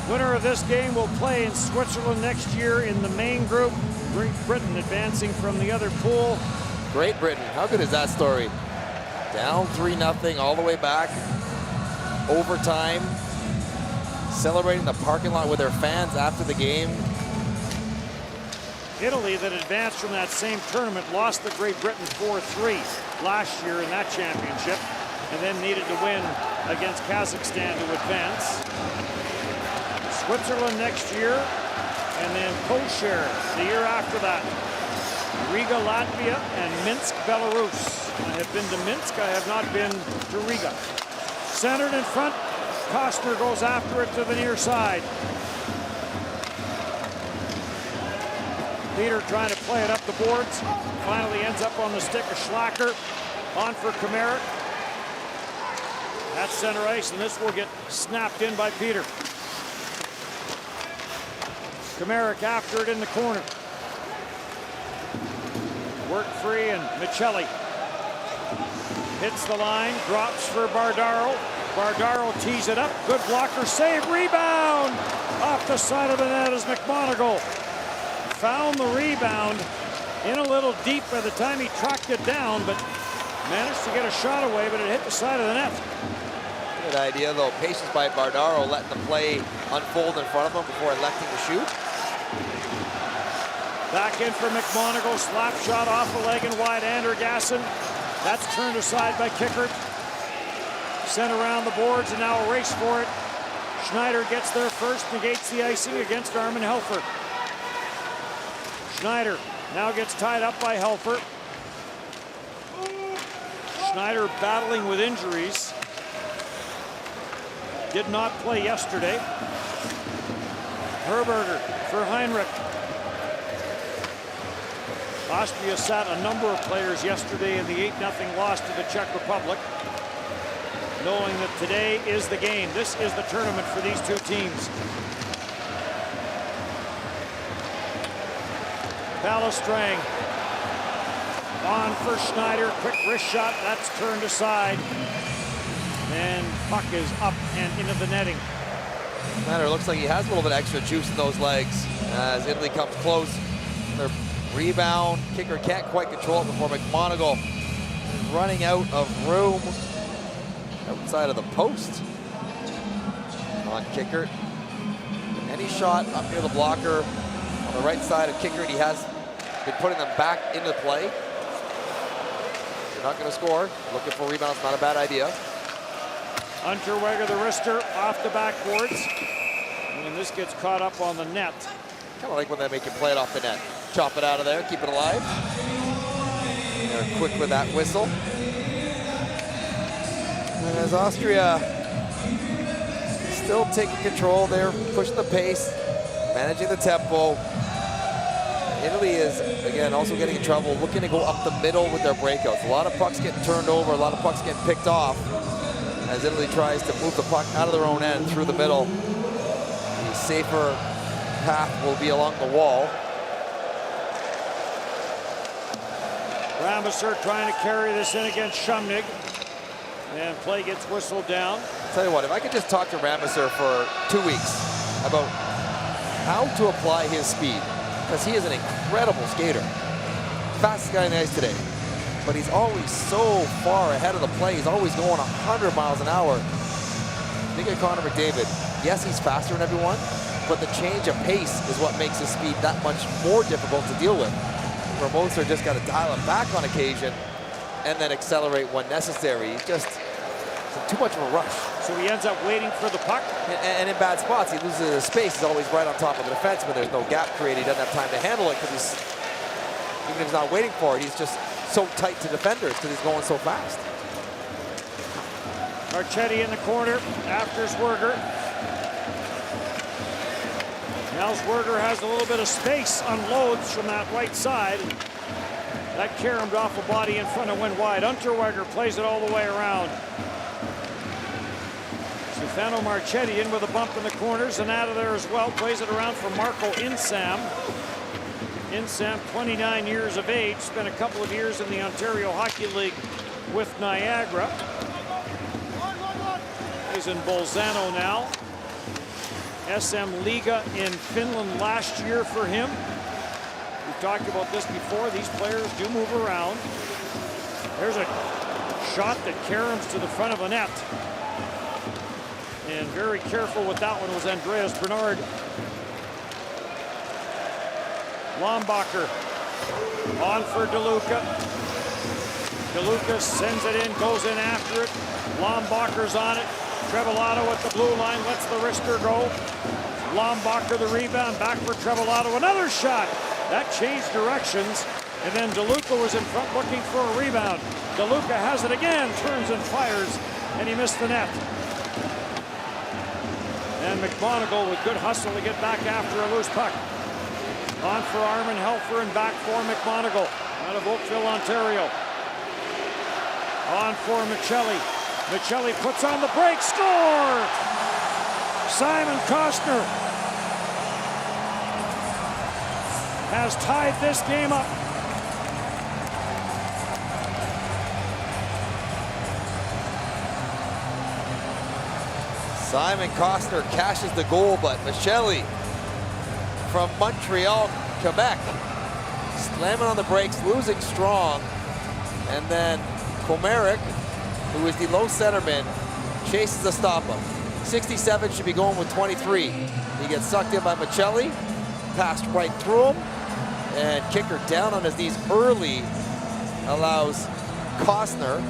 Winner of this game will play in Switzerland next year in the main group. Great Britain advancing from the other pool. Great Britain, how good is that story? Down 3-0 all the way back. Overtime. Celebrating the parking lot with their fans after the game. Italy, that advanced from that same tournament, lost to Great Britain 4-3 last year in that championship, and then needed to win against Kazakhstan to advance. Switzerland next year, and then co-share the year after that. Riga, Latvia, and Minsk, Belarus. I have been to Minsk, I have not been to Riga. Centered in front, Costner goes after it to the near side. Peter trying to play it up the boards. Finally ends up on the stick of Schlacker. On for Kameric. That's center ice, and this will get snapped in by Peter. Kameric after it in the corner. Work free, and Michelli hits the line, drops for Bardaro. Bardaro tees it up. Good blocker save. Rebound off the side of the net as McMonagle found the rebound in a little deep by the time he tracked it down, but managed to get a shot away, but it hit the side of the net. Good idea, though. Patience by Bardaro, letting the play unfold in front of him before electing to shoot. Back in for McMonagle. Slap shot off the leg and wide. Andergasson. That's turned aside by Kickert. Sent around the boards, and now a race for it. Schneider gets there first, negates the icing against Armin Helfer. Schneider now gets tied up by Helfer. Schneider battling with injuries. Did not play yesterday. Herberger for Heinrich. Austria sat a number of players yesterday in the 8-0 loss to the Czech Republic, knowing that today is the game. This is the tournament for these two teams. Balistrang on for Schneider. Quick wrist shot. That's turned aside. And puck is up and into the netting. Schneider looks like he has a little bit extra juice in those legs as Italy comes close. Their rebound. Kicker can't quite control it before McMonagle is running out of room outside of the post. On Kicker. Any shot up near the blocker on the right side of kicker, and he has been putting them back into play. You're not going to score. Looking for rebounds, not a bad idea. Unterweger, the wrister, off the backboards. And this gets caught up on the net. Kind of like when they make you play it off the net. Chop it out of there, keep it alive. They're quick with that whistle. And as Austria still taking control, they're pushing the pace, managing the tempo. Italy is, again, also getting in trouble, looking to go up the middle with their breakouts. A lot of pucks getting turned over, a lot of pucks getting picked off as Italy tries to move the puck out of their own end through the middle. The safer path will be along the wall. Rambisser trying to carry this in against Shumnig. And play gets whistled down. I'll tell you what, if I could just talk to Rambisser for 2 weeks about how to apply his speed, because he is an incredible skater. Fastest guy in the ice today. But he's always so far ahead of the play. He's always going 100 miles an hour. Think of Connor McDavid. Yes, he's faster than everyone, but the change of pace is what makes his speed that much more difficult to deal with. Where Mozart just got to dial it back on occasion and then accelerate when necessary. He's just too much of a rush. So he ends up waiting for the puck. And in bad spots, he loses his space. He's always right on top of the defenseman. There's no gap created. He doesn't have time to handle it because even if he's not waiting for it, he's just so tight to defenders because he's going so fast. Marchetti in the corner after Zwerger. Now Zwerger has a little bit of space, unloads from that right side. That caromed off a body in front and went wide. Unterweger plays it all the way around. Stefano Marchetti in with a bump in the corners and out of there as well. Plays it around for Marco Insam. Insam, 29 years of age, spent a couple of years in the Ontario Hockey League with Niagara. He's in Bolzano now. SM Liga in Finland last year for him. We've talked about this before. These players do move around. There's a shot that caroms to the front of the net. And very careful with that one was Andreas Bernard. Lombacher on for DeLuca. DeLuca sends it in, goes in after it. Lombacher's on it. Trevillato at the blue line, lets the wrister go. Lombacher the rebound, back for Trevillato. Another shot. That changed directions. And then DeLuca was in front looking for a rebound. DeLuca has it again, turns and fires, and he missed the net. And McMonagle with good hustle to get back after a loose puck. On for Armin Helfer and back for McMonagle out of Oakville, Ontario. On for Michelli. Michelli puts on the break, score! Simon Costner has tied this game up. Simon Costner cashes the goal, but Michelli from Montreal, Quebec, slamming on the brakes, losing strong. And then Komaric, who is the low centerman, chases the stop-up. 67 should be going with 23. He gets sucked in by Michelli, passed right through him, and kicker down on his knees early allows Costner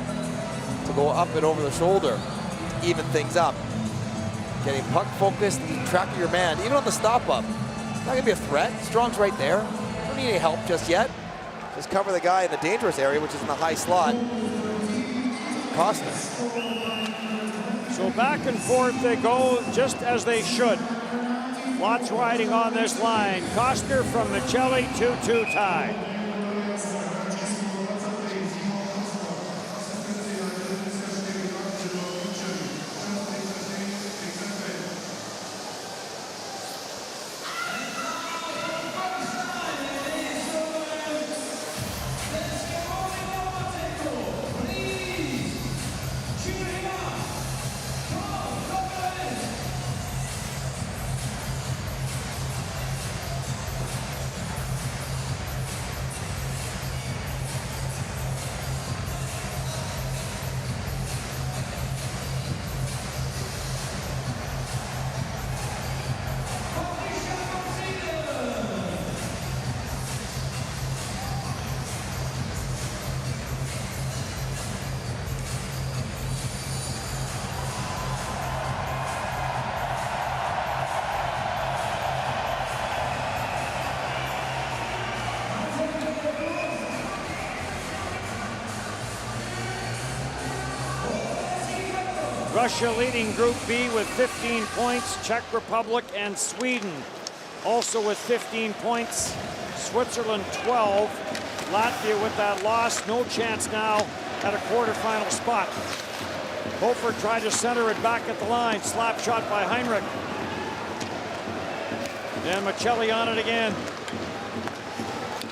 to go up and over the shoulder, even things up. Getting puck focused, track of your man, even on the stop-up. Not gonna be a threat. Strong's right there. Don't need any help just yet. Just cover the guy in the dangerous area, which is in the high slot. Costner. So back and forth they go, just as they should. Lots riding on this line. Costner from Michelli, 2-2 tie. Russia leading Group B with 15 points. Czech Republic and Sweden also with 15 points. Switzerland 12. Latvia with that loss, no chance now at a quarterfinal spot. Hofer tried to center it back at the line. Slap shot by Heinrich. And Michelli on it again.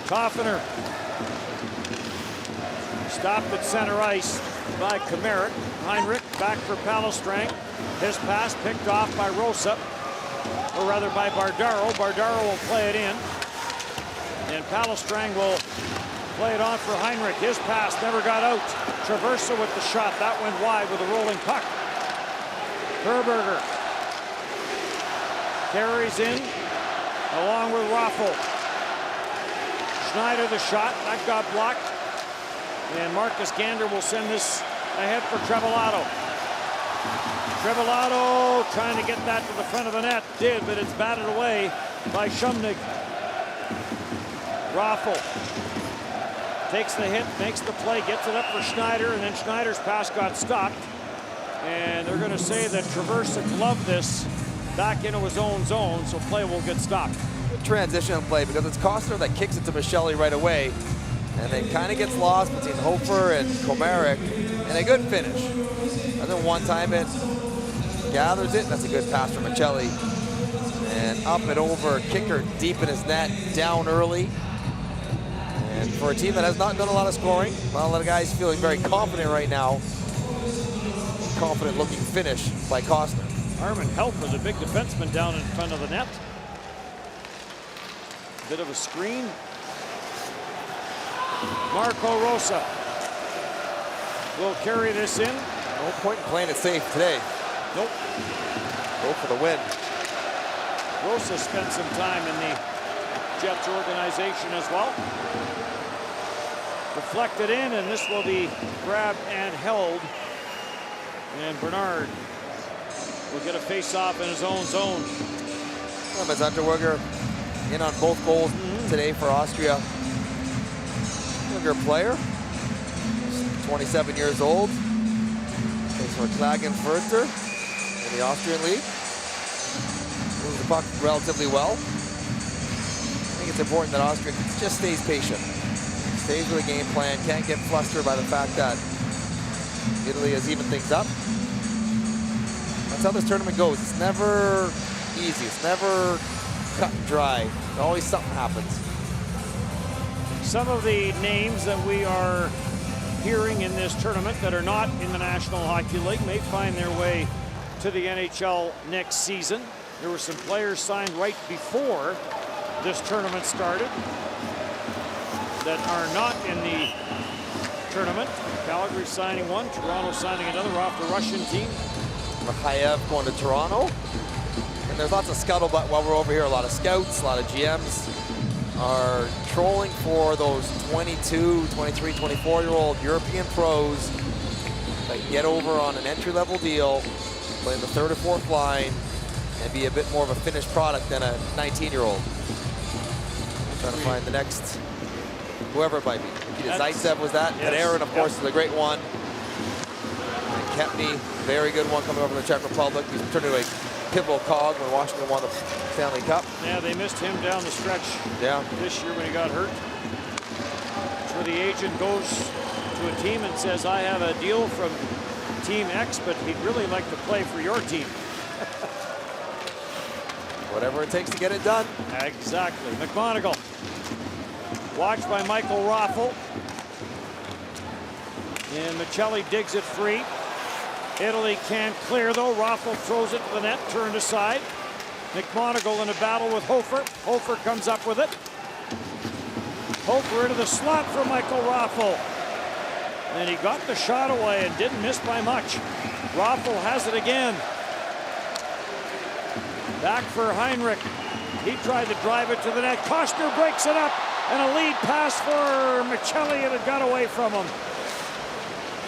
Toffener. Stopped at center ice by Komarek. Heinrich back for Palestrang. His pass picked off by Rosa, or rather by Bardaro. Bardaro will play it in. And Palestrang will play it on for Heinrich. His pass never got out. Traversa with the shot. That went wide with a rolling puck. Herberger carries in along with Raffel. Schneider the shot. That got blocked. And Marcus Gander will send this ahead for Trevillato. Trevillato trying to get that to the front of the net. Did, but it's batted away by Shumnig. Raffel takes the hit, makes the play, gets it up for Schneider, and then Schneider's pass got stopped. And they're going to say that Traversa gloved this back into his own zone, so play will get stopped. Good transition play because it's Costner that kicks it to Michelli right away. And then kind of gets lost between Hofer and Komarek. And a good finish. And then one time it gathers it. That's a good pass from Michelli. And up and over, kicker deep in his net, down early. And for a team that has not done a lot of scoring, well, a lot of guys feeling very confident right now. Confident looking finish by Costner. Armin Helfer, the big defenseman down in front of the net. Bit of a screen. Marco Rosa will carry this in. No point in playing it safe today. Nope. Go for the win. Rosa spent some time in the Jets organization as well. Deflected in, and this will be grabbed and held. And Bernard will get a face-off in his own zone. Well, Unterweger in on both goals today for Austria. Younger player, 27 years old. Plays for Klagenfurter in the Austrian league. Moves the puck relatively well. I think it's important that Austria just stays patient. Stays with a game plan, can't get flustered by the fact that Italy has evened things up. That's how this tournament goes. It's never easy. It's never cut and dry. Always something happens. Some of the names that we are hearing in this tournament that are not in the National Hockey League may find their way to the NHL next season. There were some players signed right before this tournament started that are not in the tournament. Calgary signing one, Toronto signing another off the Russian team. IIHF going to Toronto. And there's lots of scuttlebutt while we're over here. A lot of scouts, a lot of GMs are trolling for those 22, 23, 24-year-old European pros that get over on an entry-level deal, play the third or fourth line, and be a bit more of a finished product than a 19-year-old. Trying to find the next, whoever it might be. Zaitsev was that. Yes. Panarin, of course, is a great one. And Kempny, very good one coming over from the Czech Republic. He's turned into a pivotal cog when Washington won the Stanley Cup. Yeah, they missed him down the stretch this year when he got hurt. It's where the agent goes to a team and says, I have a deal from Team X, but he'd really like to play for your team. Whatever it takes to get it done. Exactly. McMonagle. Watched by Michael Raffel. And Michelli digs it free. Italy can't clear though. Raffel throws it to the net, turned aside. McMonagle in a battle with Hofer. Hofer comes up with it. Hofer into the slot for Michael Raffel. And he got the shot away and didn't miss by much. Raffel has it again. Back for Heinrich. He tried to drive it to the net. Costner breaks it up. And a lead pass for Michelli, and it got away from him.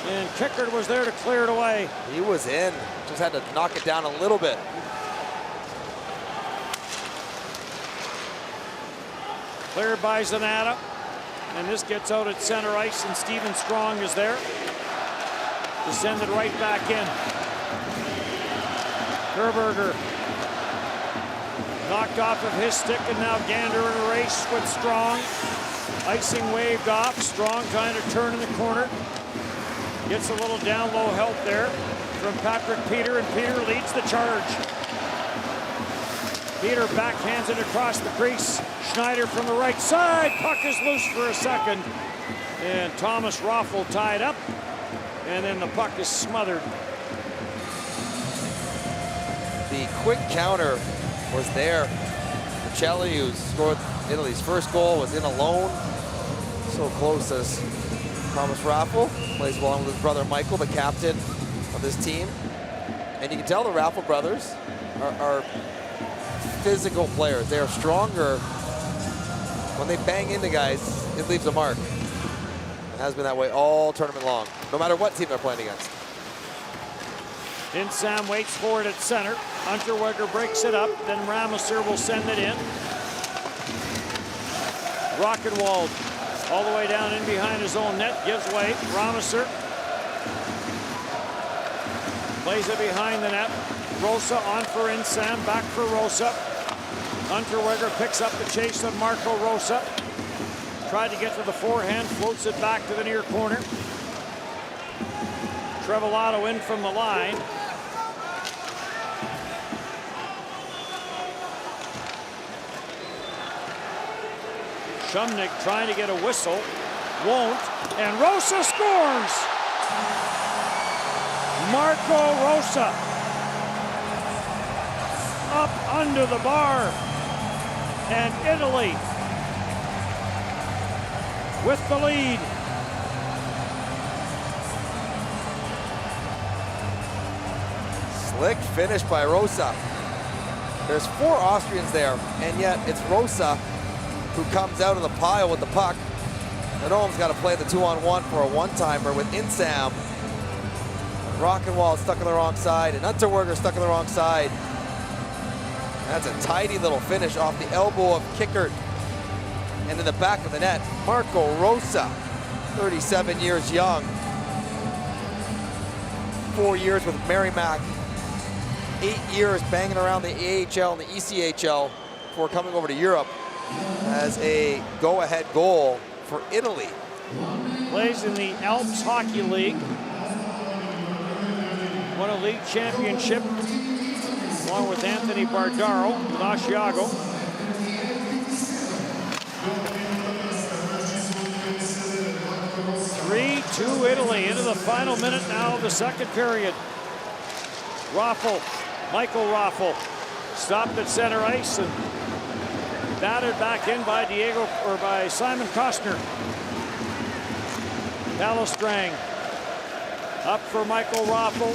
And Kickard was there to clear it away. He was in. Just had to knock it down a little bit. Cleared by Zanata. And this gets out at center ice, and Stephen Strong is there to send it right back in. Kerberger knocked off of his stick, and now Gander in a race with Strong. Icing waved off. Strong trying to turn in the corner. Gets a little down low help there from Patrick Peter, and Peter leads the charge. Peter backhands it across the crease. Schneider from the right side. Puck is loose for a second. And Thomas Raffel tied up. And then the puck is smothered. The quick counter was there. Michelli, who scored Italy's first goal, was in alone. So close as Thomas Raffel. Plays along with his brother Michael, the captain of this team. And you can tell the Raffel brothers are physical players. They are stronger. When they bang into guys, it leaves a mark. It has been that way all tournament long, no matter what team they're playing against. Sam waits for it at center. Unterweger breaks it up, then Rameser will send it in. Rockenwald all the way down in behind his own net, gives way. Rameser plays it behind the net. Rosa on for Sam, back for Rosa. Unterweger picks up the chase of Marco Rosa. Tried to get to the forehand, floats it back to the near corner. Trevillato in from the line. Shumnik trying to get a whistle, won't, and Rosa scores! Marco Rosa up under the bar, and Italy with the lead. Slick finish by Rosa. There's 4 Austrians there, and yet it's Rosa who comes out of the pile with the puck. Nodom's got to play the 2-on-1 for a one-timer with Insam. Rockenwald stuck on the wrong side, and Unterweger stuck on the wrong side. That's a tidy little finish off the elbow of Kickert. And in the back of the net, Marco Rosa, 37 years young. 4 years with Merrimack. 8 years banging around the AHL and the ECHL before coming over to Europe as a go-ahead goal for Italy. Plays in the Alps Hockey League. Won a league championship along with Anthony Bardaro with Asiago. To Italy into the final minute now of the second period. Raffel, Michael Raffel, stopped at center ice and batted back in by by Simon Costner. Palestrang up for Michael Raffel.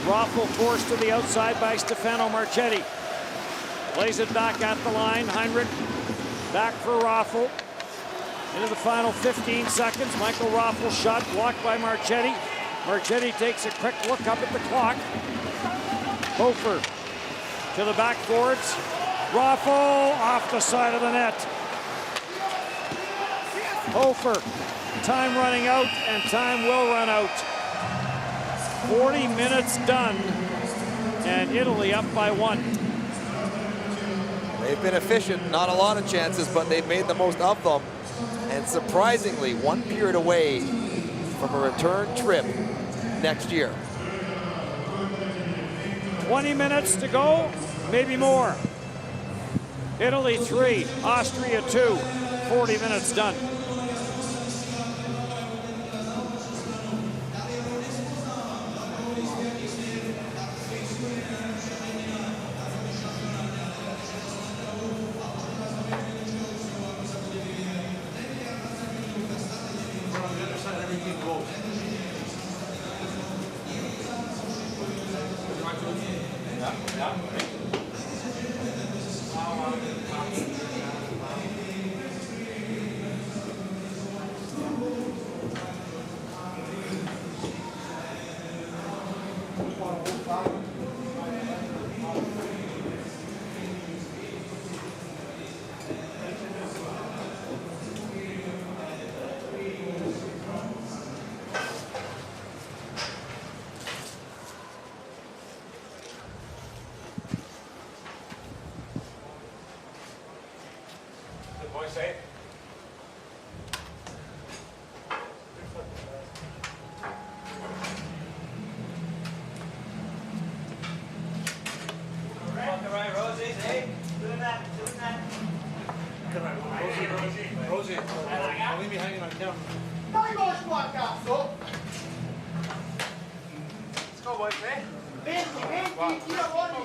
Raffel forced to the outside by Stefano Marchetti. Plays it back at the line. Heinrich back for Raffel. Into the final 15 seconds, Michael Raffel shot blocked by Marchetti. Marchetti takes a quick look up at the clock. Hofer to the backboards. Raffel off the side of the net. Hofer, time running out, and time will run out. 40 minutes done, and Italy up by 1. They've been efficient, not a lot of chances, but they've made the most of them. And surprisingly, 1 period away from a return trip next year. 20 minutes to go, maybe more. Italy 3, Austria 2, 40 minutes done. USA. All right, Rosie, hey. Doing that. Rosie, don't leave me hanging on camera. Dai Cosmo a cazzo! Let's go, boys, eh? 20, tira fuori!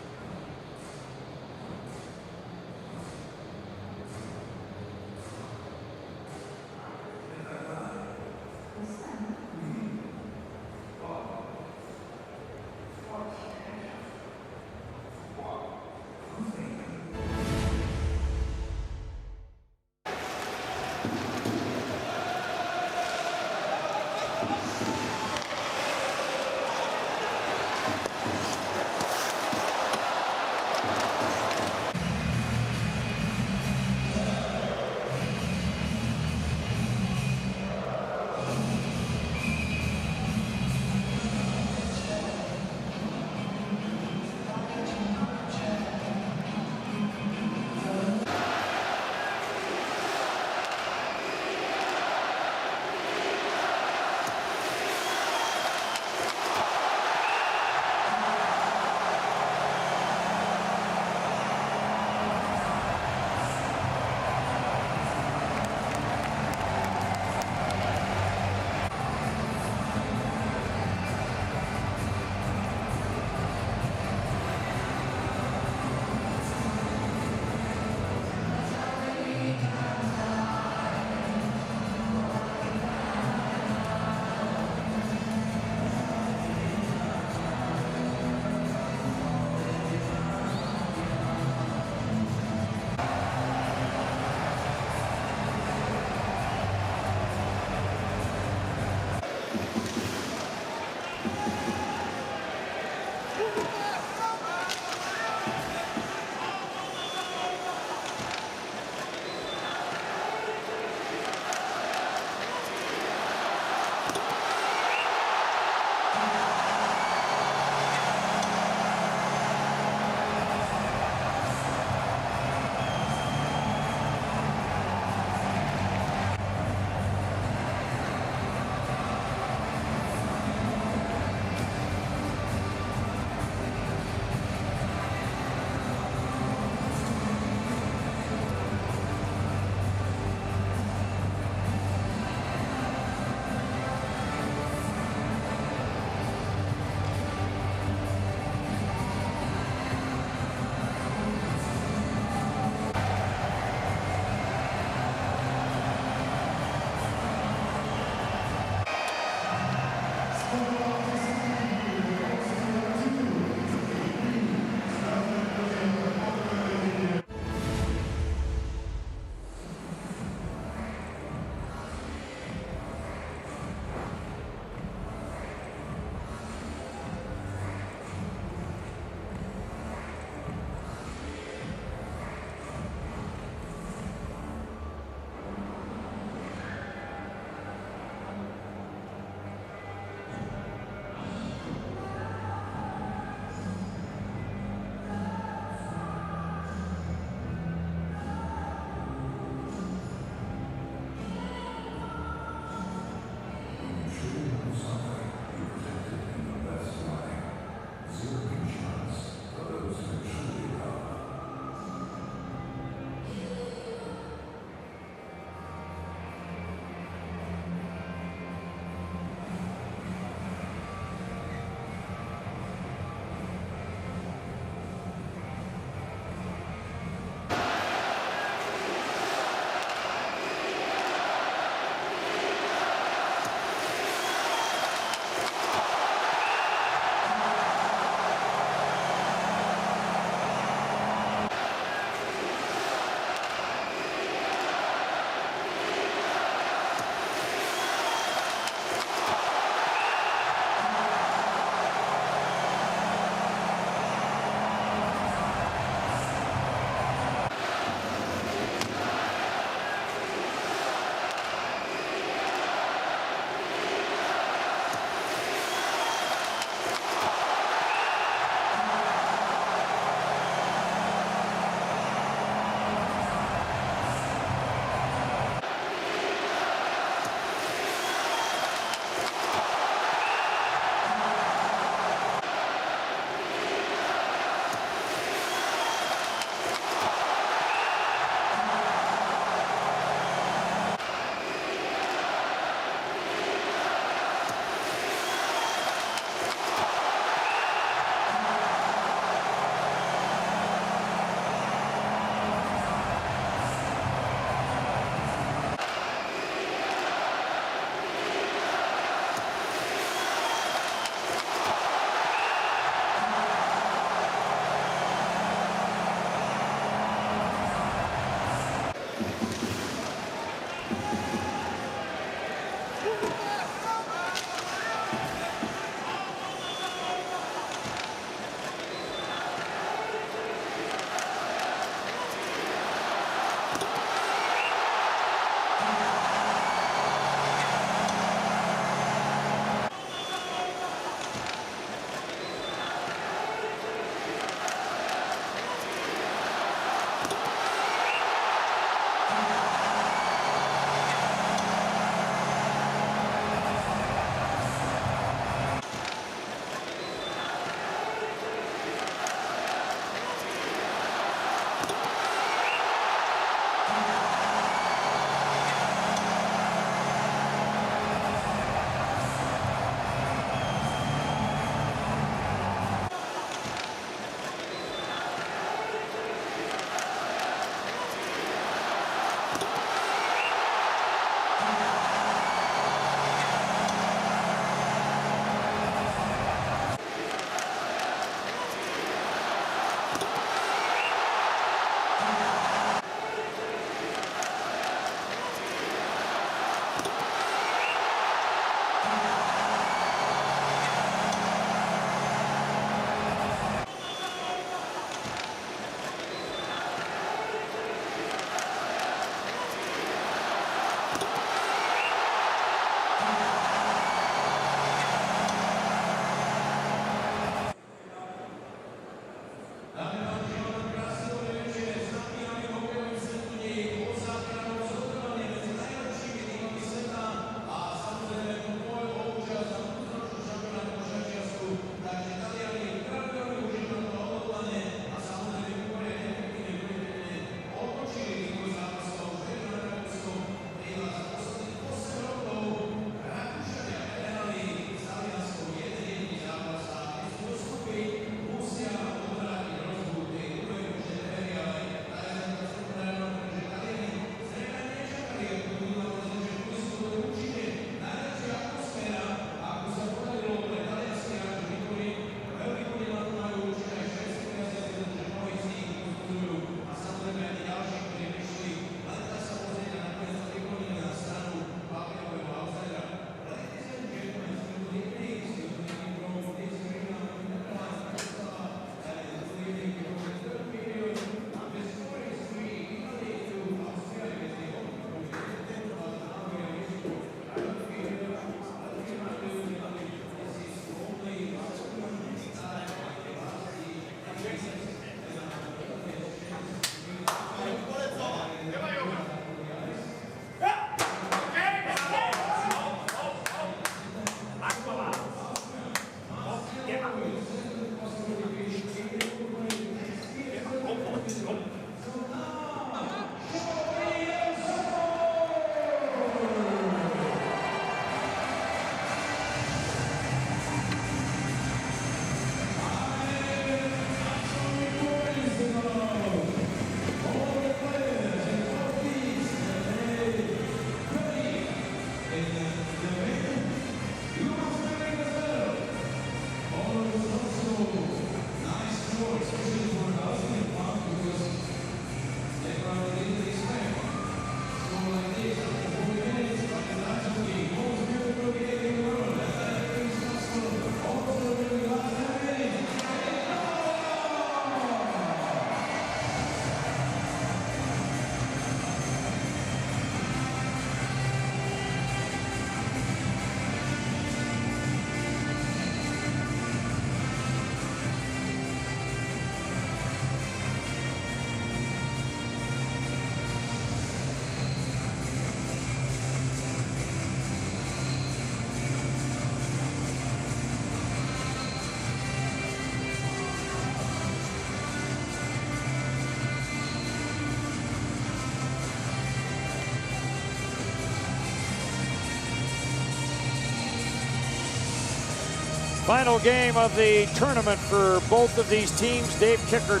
Final game of the tournament for both of these teams. Dave Kickert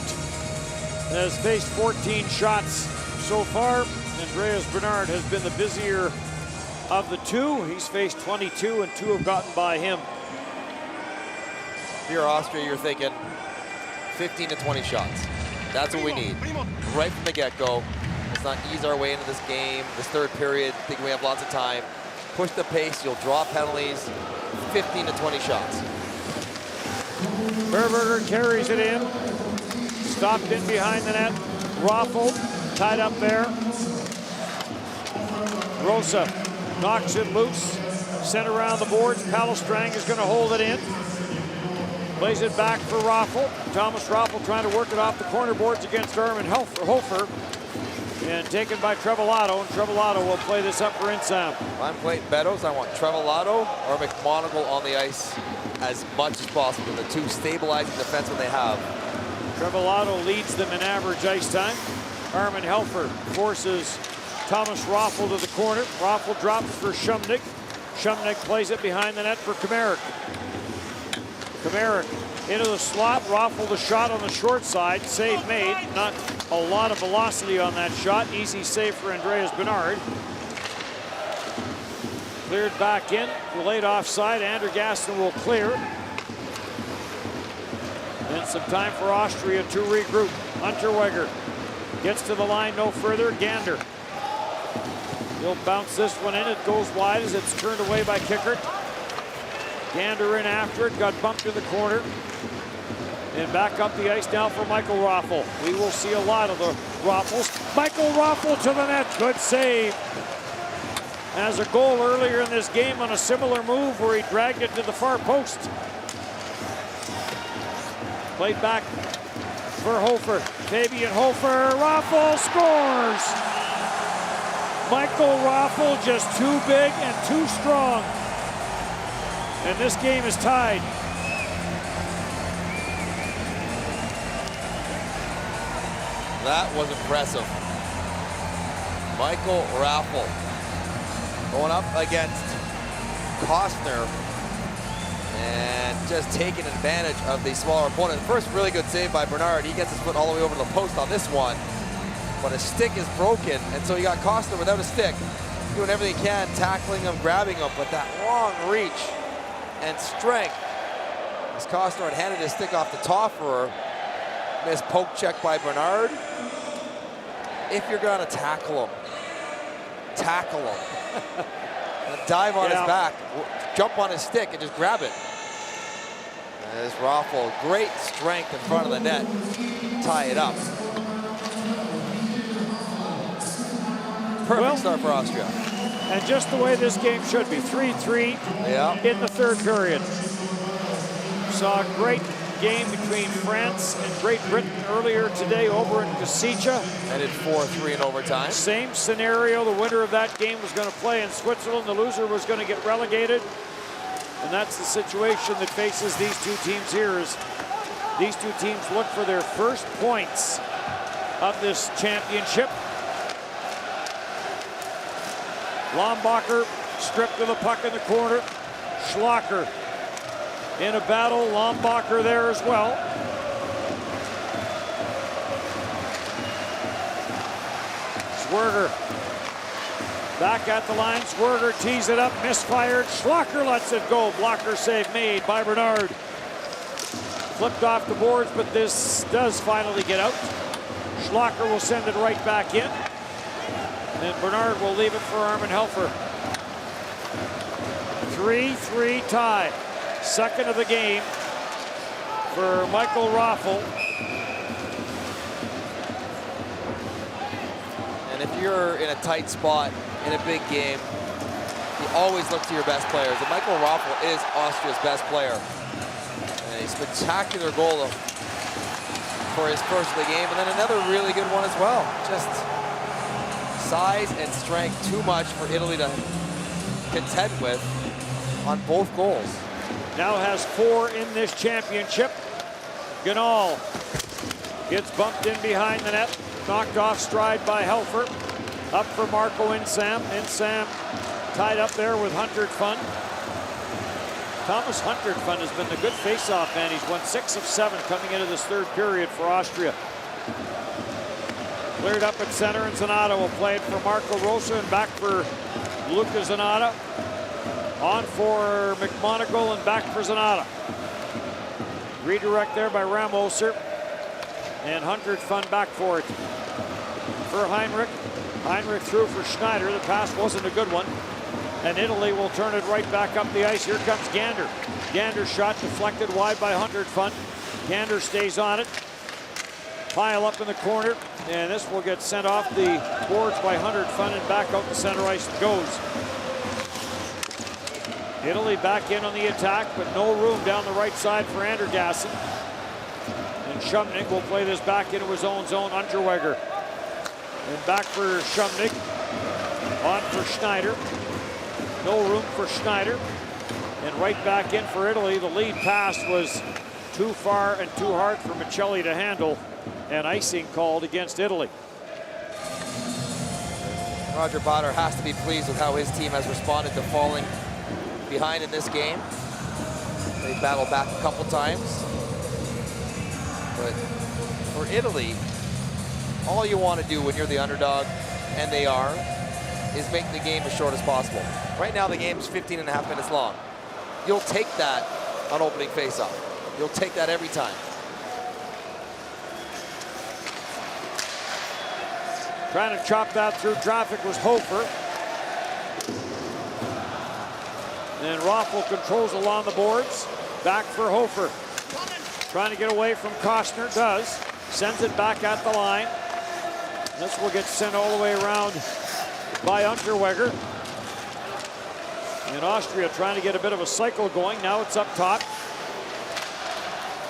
has faced 14 shots so far. Andreas Bernard has been the busier of the two. He's faced 22 and 2 have gotten by him. If you're Austria, you're thinking 15 to 20 shots. That's what we need. Right from the get-go. Let's not ease our way into this game. This third period, I think we have lots of time. Push the pace, you'll draw penalties. 15 to 20 shots. Berberger carries it in. Stopped in behind the net. Raffel tied up there. Rosa knocks it loose. Sent around the boards. Palestrang is going to hold it in. Plays it back for Raffel. Thomas Raffel trying to work it off the corner boards against Armin Hofer. And taken by Trevillato, and Trevillato will play this up for Insam. If I'm playing Meadows, I want Trevillato or McMonagle on the ice as much as possible. The two stabilizing defensemen they have. Trevillato leads them in average ice time. Armin Helfer forces Thomas Raffel to the corner. Raffel drops for Shumnik. Shumnik plays it behind the net for Kamarik. Kamarik into the slot. Raffel the shot on the short side. Save made. Not a lot of velocity on that shot. Easy save for Andreas Bernard. Cleared back in. Delayed offside. Andergaston will clear. And some time for Austria to regroup. Unterweger gets to the line no further. Gander. He'll bounce this one in. It goes wide as it's turned away by Kickert. Gander in after it. Got bumped in the corner. And back up the ice now for Michael Raffel. We will see a lot of the Raffles. Michael Raffel to the net. Good save. Has a goal earlier in this game on a similar move where he dragged it to the far post. Played back for Hofer. Fabian Hofer. Raffel scores. Michael Raffel just too big and too strong. And this game is tied. That was impressive. Michael Raffel going up against Costner and just taking advantage of the smaller opponent. First really good save by Bernard. He gets his foot all the way over the post on this one, but his stick is broken, and so you got Costner without a stick, doing everything he can, tackling him, grabbing him, but that long reach and strength. As Costner had handed his stick off the Tofferer, missed poke check by Bernard. If you're gonna tackle him, tackle him. And dive on his back, jump on his stick and just grab it. And this Raffel, great strength in front of the net, tie it up. Perfect start for Austria. And just the way this game should be, 3-3 in the third period. Saw a great game between France and Great Britain earlier today over in Kosice. Ended 4-3 in overtime. Same scenario. The winner of that game was going to play in Switzerland. The loser was going to get relegated. And that's the situation that faces these two teams here. As these two teams look for their first points of this championship. Lombacher stripped of the puck in the corner. Schlacker in a battle. Lombacher there as well. Zwerger back at the line. Zwerger tees it up, misfired. Schlacker lets it go. Blocker save made by Bernard. Flipped off the boards, but this does finally get out. Schlacker will send it right back in. And Bernard will leave it for Armin Helfer. 3-3 tie. Second of the game for Michael Raffel. And if you're in a tight spot in a big game, you always look to your best players. And Michael Raffel is Austria's best player. And a spectacular goal for his first of the game, and then another really good one as well. Just size and strength too much for Italy to contend with on both goals. Now has 4 in this championship. Ganal gets bumped in behind the net, knocked off stride by Helfer. Up for Marco Insam. Insam tied up there with Hunter Fun. Thomas Huntertfund has been the good face-off man. He's won 6 of 7 coming into this third period for Austria. Cleared up at center, and Zanata will play it for Marco Rosa, and back for Luca Zanata. On for McMonagle and back for Zanata. Redirect there by Ramoser. And Huntertfund back for it. For Heinrich. Heinrich threw for Schneider. The pass wasn't a good one. And Italy will turn it right back up the ice. Here comes Gander. Gander's shot deflected wide by Huntertfund. Gander stays on it. Pile up in the corner. And this will get sent off the boards by Huntertfund, and back out the center ice it goes. Italy back in on the attack, but no room down the right side for Andergassen. And Shumnik will play this back into his own zone. Unterweger. And back for Shumnik. On for Schneider. No room for Schneider. And right back in for Italy. The lead pass was too far and too hard for Michelli to handle. And icing called against Italy. Roger Potter has to be pleased with how his team has responded to falling behind in this game. They battled back a couple times. But for Italy, all you want to do when you're the underdog, and they are, is make the game as short as possible. Right now the game's 15.5 minutes long. You'll take that on opening faceoff. You'll take that every time. Trying to chop that through traffic was Hofer. And Roffel controls along the boards. Back for Hofer. Trying to get away from Costner, does. Sends it back at the line. This will get sent all the way around by Unterweger. And Austria trying to get a bit of a cycle going. Now it's up top.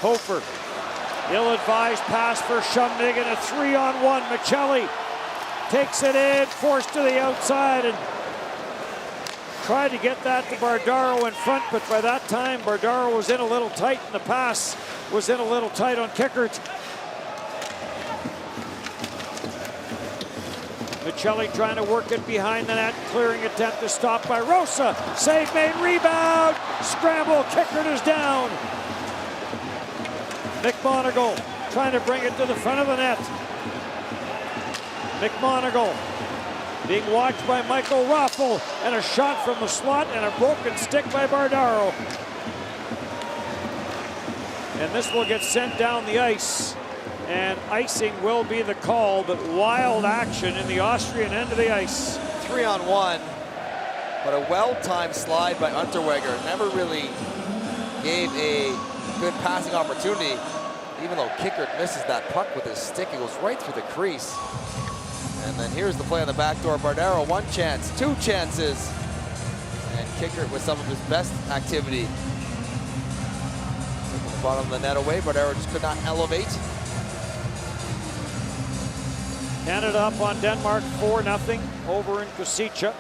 Hofer. Ill-advised pass for Shumnig, and a 3-on-1. Michelli takes it in, forced to the outside, and tried to get that to Bardaro in front, but by that time Bardaro was in a little tight, and the pass was in a little tight on Kickert. Michelli trying to work it behind the net, clearing attempt to stop by Rosa. Save made, rebound, scramble, Kickert is down. McMonagle trying to bring it to the front of the net. McMonagle being watched by Michael Roffel, and a shot from the slot and a broken stick by Bardaro. And this will get sent down the ice, and icing will be the call, but wild action in the Austrian end of the ice. 3-on-1, but a well-timed slide by Unterweger. Never really gave a good passing opportunity, even though Kickert misses that puck with his stick. It goes right through the crease. And then here's the play on the back door. Bardaro, 1 chance, 2 chances. And Kickert with some of his best activity. Taking the bottom of the net away. Bardaro just could not elevate. Canada up on Denmark 4-0 over in Kosice.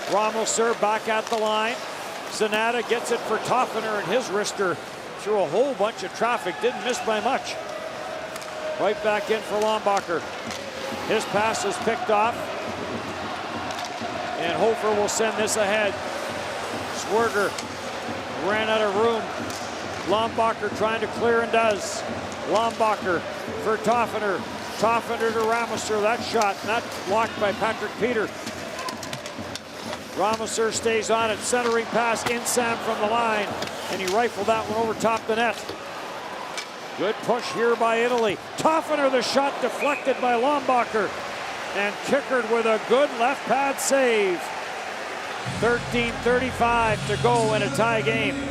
Ramoser back at the line. Zanata gets it for Toffener, and his wrister through a whole bunch of traffic. Didn't miss by much. Right back in for Lombacher. His pass is picked off. And Hofer will send this ahead. Swerger ran out of room. Lombacher trying to clear, and does. Lombacher for Toffener. Toffener to Ramoser. That shot not blocked by Patrick Peter. Ramoser stays on it. Centering pass, Insam from the line. And he rifled that one over top the net. Good push here by Italy. Toffener, the shot deflected by Lombacher. And Kickert with a good left pad save. 13:35 to go in a tie game.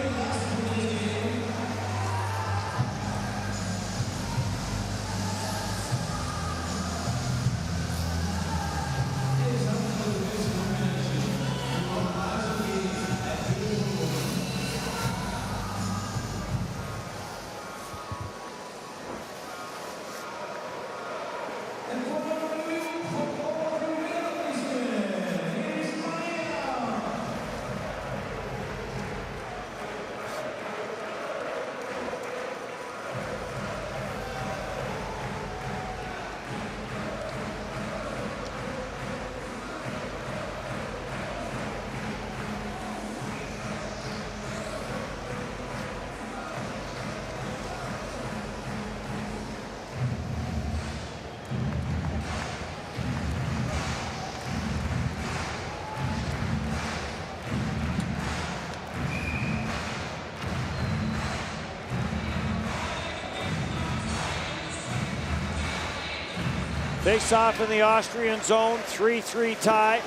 Face off in the Austrian zone, 3-3 tie.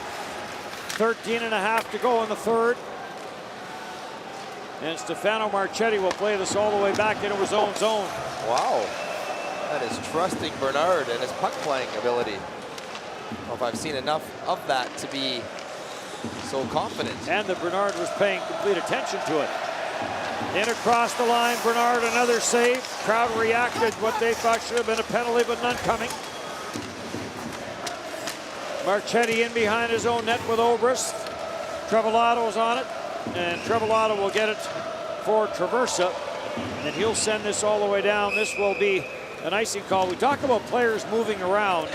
13.5 to go in the third. And Stefano Marchetti will play this all the way back into his own zone. Wow. That is trusting Bernard and his puck playing ability. I don't know if I've seen enough of that to be so confident. And that Bernard was paying complete attention to it. In across the line, Bernard, another save. Crowd reacted what they thought should have been a penalty, but none coming. Marchetti in behind his own net with Obrist. Trevelato's on it, and Trevelato will get it for Traversa, and he'll send this all the way down. This will be an icing call. We talk about players moving around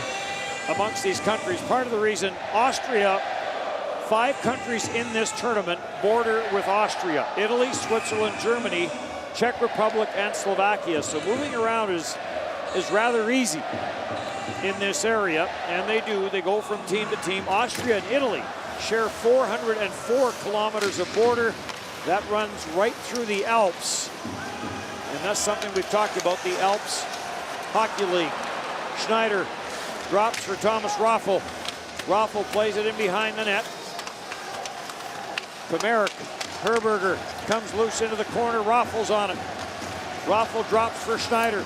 amongst these countries. Part of the reason Austria, 5 countries in this tournament border with Austria: Italy, Switzerland, Germany, Czech Republic, and Slovakia. So moving around is rather easy in this area, and they go from team to team. Austria and Italy share 404 kilometers of border that runs right through the Alps, and that's something we've talked about, the Alps Hockey League. Schneider drops for Thomas Raffel. Raffel plays it in behind the net. Kamerick, Herberger comes loose into the corner. Raffel's on it. Raffel drops for Schneider.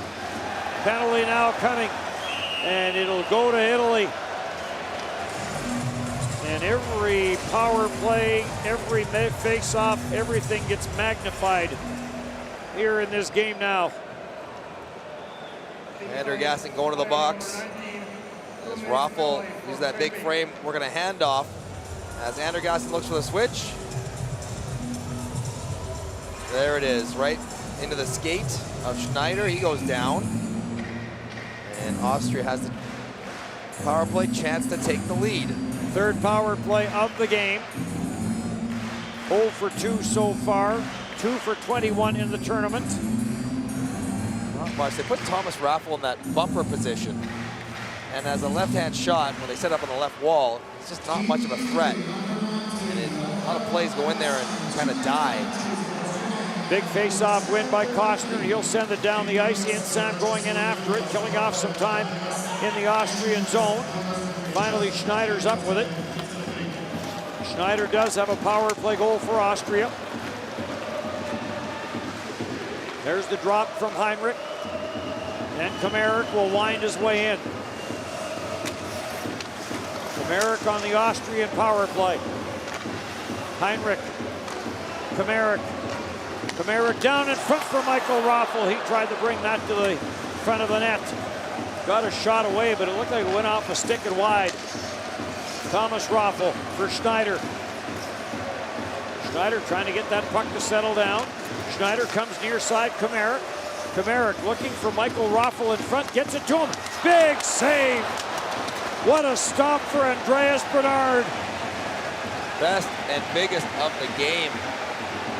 Penalty now coming, and it'll go to Italy. And every power play, every face-off, everything gets magnified here in this game now. Andergasson going to the box. As Raffel uses that big frame, we're going to hand off as Andergasson looks for the switch. There it is, right into the skate of Schneider. He goes down. And Austria has the power play chance to take the lead. Third power play of the game. 0 for 2 so far. 2 for 21 in the tournament. Not much. They put Thomas Raffel in that bumper position. And as a left-hand shot, when they set up on the left wall, it's just not much of a threat. And a lot of plays go in there and kind of die. Big face-off win by Costner. He'll send it down the ice. Insam going in after it, killing off some time in the Austrian zone. Finally, Schneider's up with it. Schneider does have a power play goal for Austria. There's the drop from Heinrich. And Kamerick will wind his way in. Kamerick on the Austrian power play. Heinrich. Kamerick. Kamerick down in front for Michael Raffel. He tried to bring that to the front of the net. Got a shot away, but it looked like it went off a stick and wide. Thomas Raffel for Schneider. Schneider trying to get that puck to settle down. Schneider comes near side, Kamerick. Kamerick looking for Michael Raffel in front, gets it to him. Big save! What a stop for Andreas Bernard. Best and biggest of the game.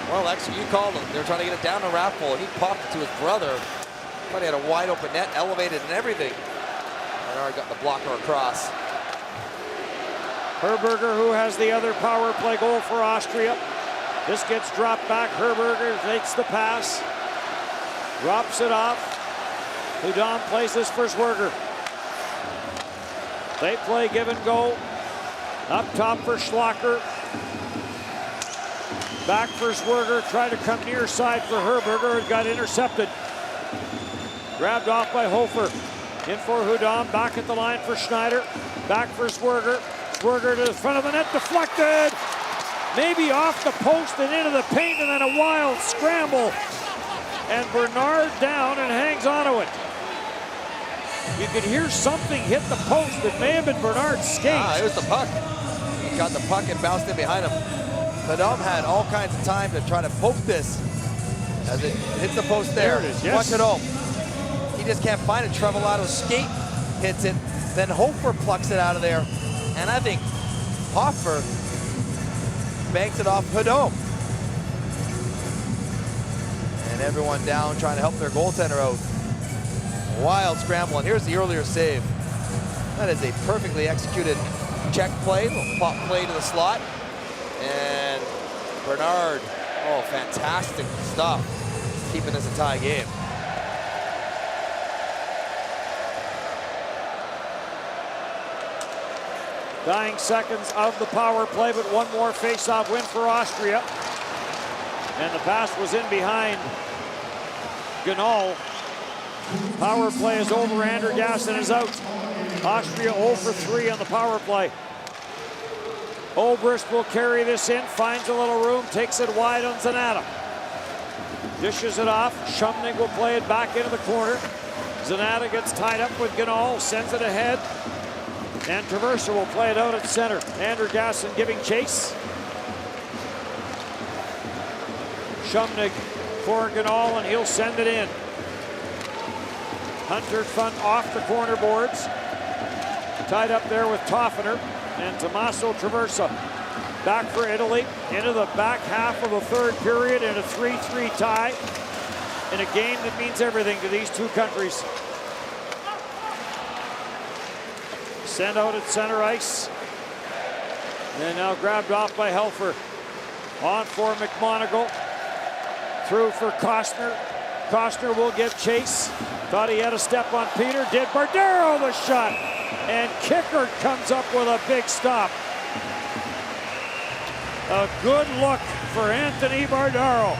Well, actually, you called him. They were trying to get it down to Raffel, and he popped it to his brother. But he had a wide open net, elevated and everything. Bernard got the blocker across. Herberger, who has the other power play goal for Austria. This gets dropped back. Herberger takes the pass. Drops it off. Hudon plays this for Zwerger. They play give and go. Up top for Schlacker. Back for Zwerger. Tried to come near side for Herberger. It got intercepted. Grabbed off by Hofer. In for Hudon. Back at the line for Schneider. Back for Zwerger. Zwerger to the front of the net. Deflected. Maybe off the post and into the paint, and then a wild scramble. And Bernard down and hangs onto it. You could hear something hit the post. It may have been Bernard's skate. It was the puck. He got the puck and bounced in behind him. Hudon had all kinds of time to try to poke this as it hits the post there. There it is, yes. Watch it home. He just can't find it. Trevelato's skate hits it. Then Hofer plucks it out of there. And I think Hoffer banks it off Hudon. And everyone down trying to help their goaltender out. Wild scramble, and here's the earlier save. That is a perfectly executed check play, little pop play to the slot. And Bernard, oh, fantastic stuff, keeping this a tie game. Dying seconds of the power play, but one more face-off win for Austria. And the pass was in behind Ganal. Power play is over. Andergassen is out. Austria 0 for 3 on the power play. Obrist will carry this in, finds a little room, takes it wide on Zanata. Dishes it off. Shumnig will play it back into the corner. Zanata gets tied up with Ganal, sends it ahead. And Traversa will play it out at center. Andergassen giving chase. Shumnig for Ganal, and he'll send it in. Hunter Fun off the corner boards. Tied up there with Toffener and Tommaso Traversa. Back for Italy into the back half of the third period in a 3-3 tie in a game that means everything to these two countries. Sent out at center ice. And now grabbed off by Helfer. On for McMonagle. Through for Costner. Costner will give chase. Thought he had a step on Peter. Did Bardaro the shot. And Kicker comes up with a big stop. A good look for Anthony Bardaro.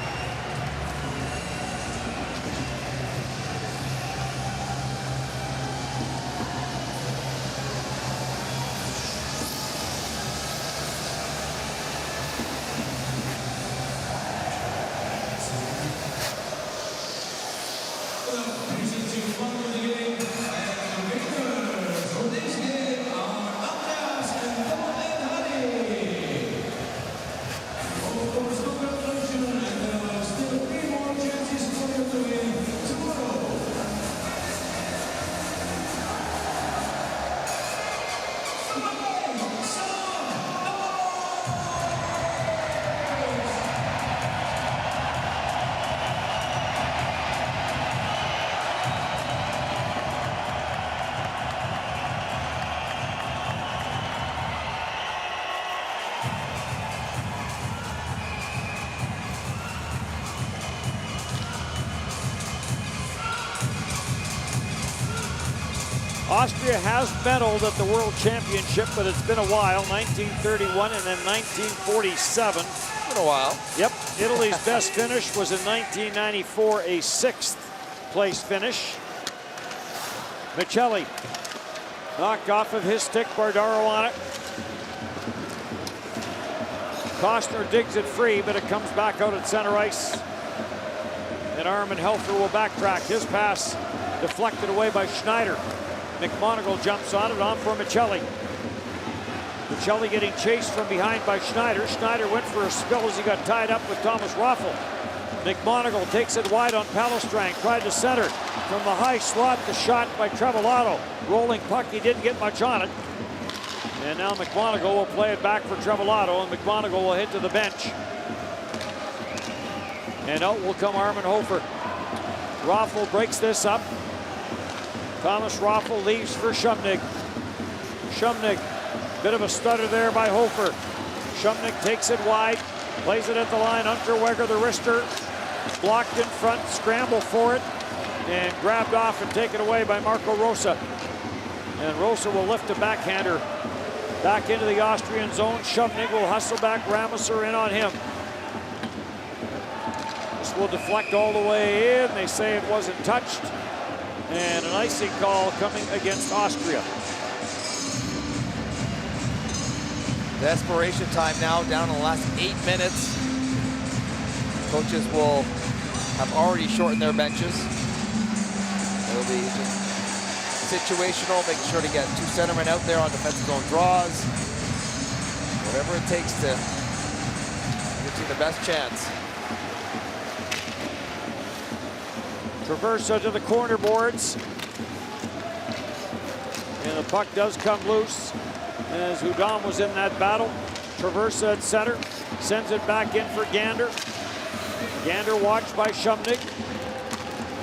Austria has medaled at the World Championship, but it's been a while, 1931 and then 1947. It's been a while. Yep, Italy's best finish was in 1994, a 6th place finish. Michelli knocked off of his stick, Bardaro on it. Costner digs it free, but it comes back out at center ice. And Armin Helfer will backtrack. His pass deflected away by Schneider. McMonagle jumps on it, on for Michelli. Michelli getting chased from behind by Schneider. Schneider went for a spill as he got tied up with Thomas Raffel. McMonagle takes it wide on Palestrang, tried to center. From the high slot, the shot by Trevillato. Rolling puck, he didn't get much on it. And now McMonagle will play it back for Trevillato, and McMonagle will head to the bench. And out will come Armin Hofer. Raffel breaks this up. Thomas Raffel leaves for Shumnig. Shumnig, bit of a stutter there by Hofer. Shumnig takes it wide, plays it at the line. Unterweger, the wrister, blocked in front, scramble for it, and grabbed off and taken away by Marco Rosa. And Rosa will lift a backhander back into the Austrian zone. Shumnig will hustle back, Rameser in on him. This will deflect all the way in. They say it wasn't touched. And an icing call coming against Austria. Desperation time now, down in the last 8 minutes. Coaches will have already shortened their benches. It'll be just situational, making sure to get 2 centermen out there on defensive zone draws. Whatever it takes to give you the best chance. Traversa to the corner boards. And the puck does come loose as Hudon was in that battle. Traversa at center, sends it back in for Gander. Gander watched by Shumnig.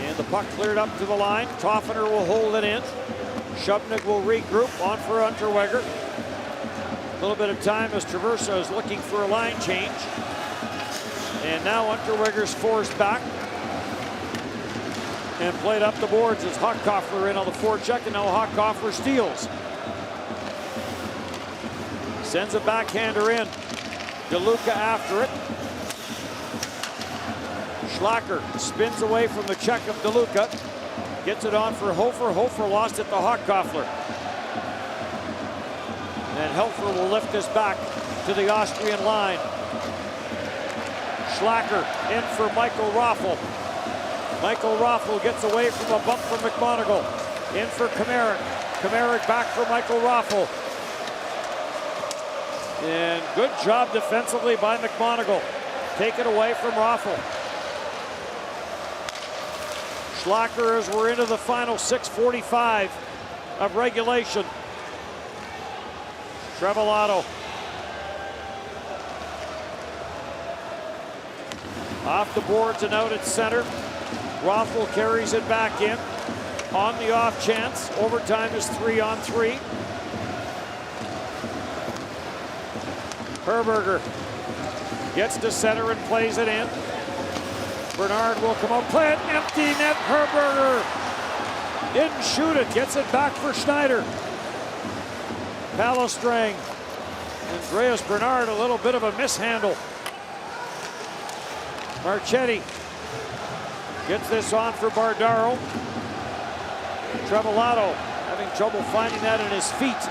And the puck cleared up to the line. Toffener will hold it in. Shumnig will regroup, on for Unterweger. A little bit of time as Traversa is looking for a line change. And now Unterweger's forced back. And played up the boards as Hochkofler in on the forecheck, and now Hochkofler steals. Sends a backhander in. DeLuca after it. Schlacker spins away from the check of DeLuca. Gets it on for Hofer. Hofer lost it to Hochkoffler. And Helfer will lift this back to the Austrian line. Schlacker in for Michael Raffel. Michael Raffel gets away from a bump from McMonagle. In for Kamerick. Kamerick back for Michael Raffel. And good job defensively by McMonagle. Take it away from Raffel. Schlacker as we're into the final 6:45 of regulation. Trevillato. Off the boards and out at center. Raffel carries it back in. On the off chance, overtime is 3-on-3. Herberger gets to center and plays it in. Bernard will come out, play it, empty net. Herberger didn't shoot it, gets it back for Schneider. Palostrang. Andreas Bernard, a little bit of a mishandle. Marchetti gets this on for Bardaro. Trevillato having trouble finding that in his feet.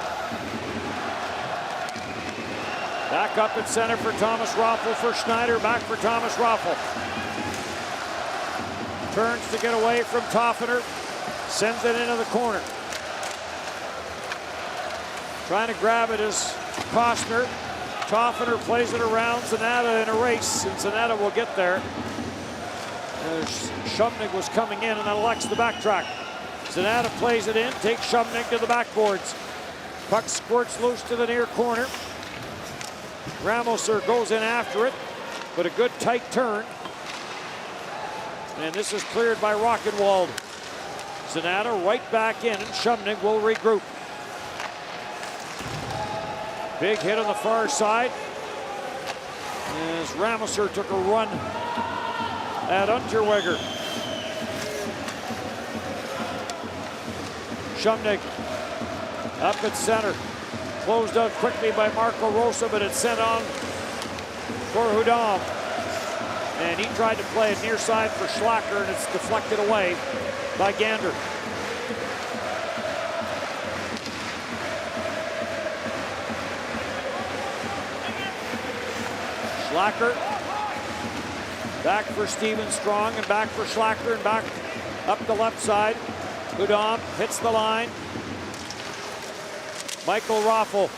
Back up at center for Thomas Raffel for Schneider. Back for Thomas Raffel. Turns to get away from Toffener. Sends it into the corner. Trying to grab it is Costner. Toffener plays it around Zanata in a race, and Zanata will get there. Shumnik was coming in and elects the backtrack. Zanata plays it in, takes Shumnik to the backboards. Puck squirts loose to the near corner. Ramoser goes in after it, but a good tight turn. And this is cleared by Rockenwald. Zanata right back in, and Shumnik will regroup. Big hit on the far side as Ramoser took a run at Unterweger. Shumnik up at center. Closed out quickly by Marco Rosa, but it's sent on for Hudam. And he tried to play it near side for Schlacker, and it's deflected away by Gander. Schlacker back for Steven Strong, and back for Schlacker, and back up the left side. Hudam hits the line. Michael Raffel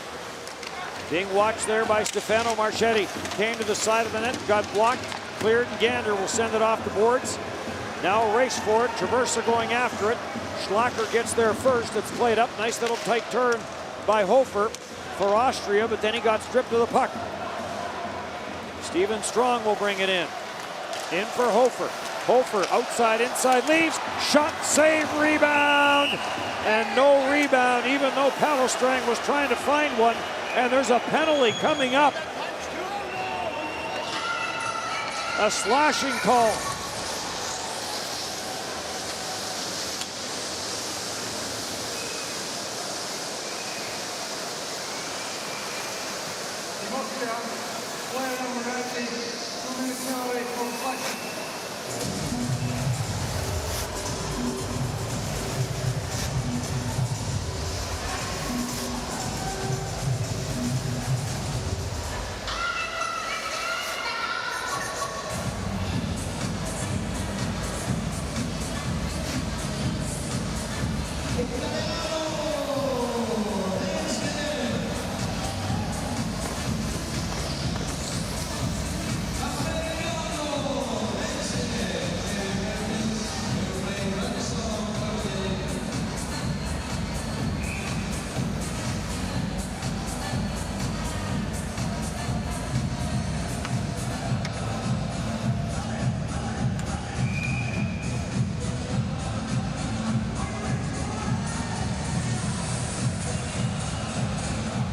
being watched there by Stefano Marchetti. Came to the side of the net, got blocked, cleared, and Gander will send it off the boards. Now a race for it. Traversa going after it. Schlacker gets there first. It's played up. Nice little tight turn by Hofer for Austria, but then he got stripped of the puck. Steven Strong will bring it in. In for Hofer. Hofer outside, inside, leaves. Shot, save, rebound. And no rebound, even though Palostrang was trying to find one. And there's a penalty coming up. A slashing call.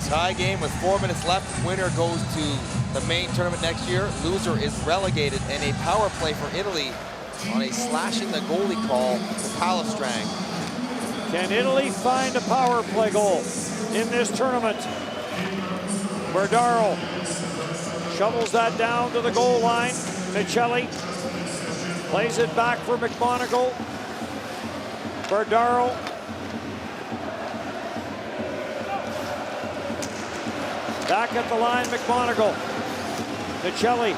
Tie game with 4 minutes left. Winner goes to the main tournament next year. Loser is relegated, and a power play for Italy on a slashing the goalie call to Palostrang. Can Italy find a power play goal in this tournament? Berdaro shovels that down to the goal line. Michelli plays it back for McMonagle. Berdaro. Back at the line, McMonagle. Michelli.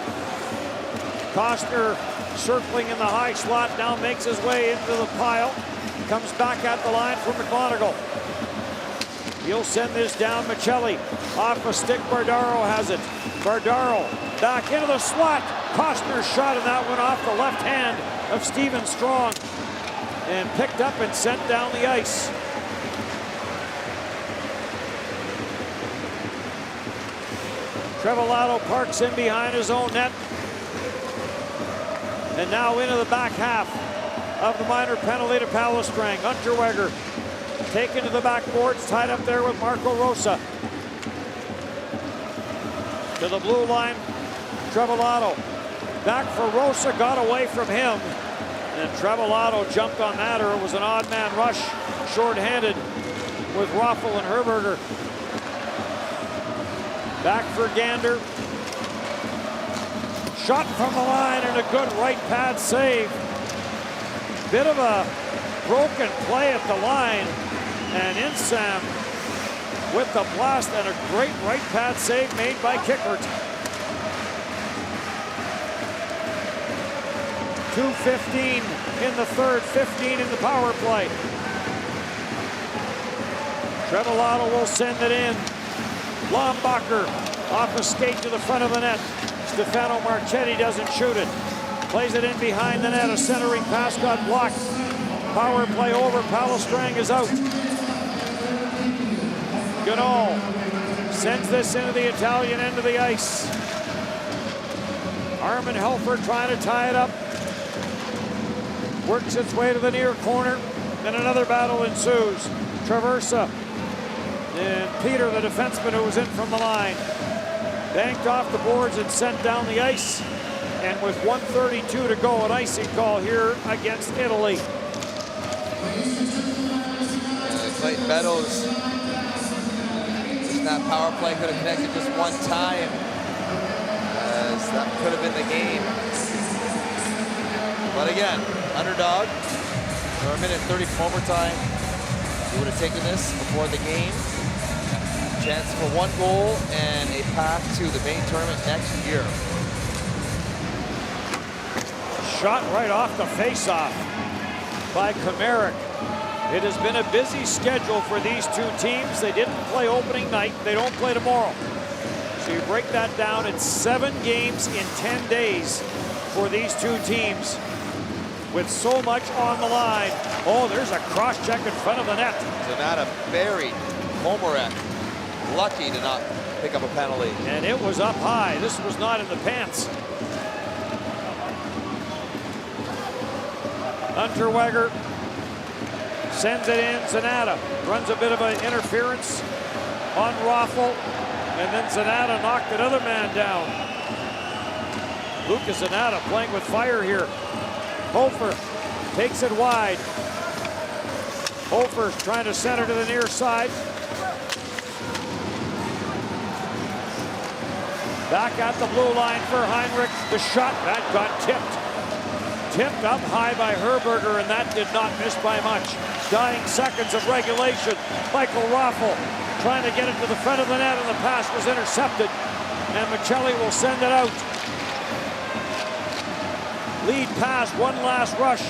Costner circling in the high slot, now makes his way into the pile. Comes back at the line for McMonagle. He'll send this down. Michelli off a stick. Berdaro has it. Berdaro back into the slot. Costner shot, and that went off the left hand of Stephen Strong and picked up and sent down the ice. Trevillato parks in behind his own net. And now into the back half of the minor penalty to Palestrang. Unterweger taken to the backboards, tied up there with Marco Rosa. To the blue line, Trevillato. Back for Rosa, got away from him. And Trevillato jumped on that, or it was an odd man rush, short-handed with Raffel and Herberger. Back for Gander. Shot from the line and a good right pad save. Bit of a broken play at the line. And Insam with the blast and a great right pad save made by Kickert. 2:15 in the third, 15 in the power play. Trevillato will send it in. Lombacher off a skate to the front of the net. Stefano Marchetti doesn't shoot it. Plays it in behind the net. A centering pass got blocked. Power play over. Palestrang is out. Goodall sends this into the Italian end of the ice. Armin Helfer trying to tie it up. Works its way to the near corner. And another battle ensues. Traversa and Peter, the defenseman who was in from the line, banked off the boards and sent down the ice. And with 1:32 to go, an icing call here against Italy. Clayton Meadows, that power play could have connected just one time, as that could have been the game. But again, underdog. For a minute 30 from overtime. He would have taken this before the game. Chance for one goal and a path to the main tournament next year. Shot right off the face-off by Kamerick. It has been a busy schedule for these two teams. They didn't play opening night. They don't play tomorrow. So you break that down, it's 7 games in 10 days for these two teams with so much on the line. Oh, there's a cross-check in front of the net. Zanata buried Komarek. Lucky to not pick up a penalty. And it was up high. This was not in the pants. Unterweger sends it in. Zanata runs a bit of an interference on Raffel, and then Zanata knocked another man down. Lucas Zanata playing with fire here. Hofer takes it wide. Hofer trying to center to the near side. Back at the blue line for Heinrich. The shot, that got tipped. Tipped up high by Herberger, and that did not miss by much. Dying seconds of regulation. Michael Raffel trying to get it to the front of the net, and the pass was intercepted. And Michelli will send it out. Lead pass, one last rush.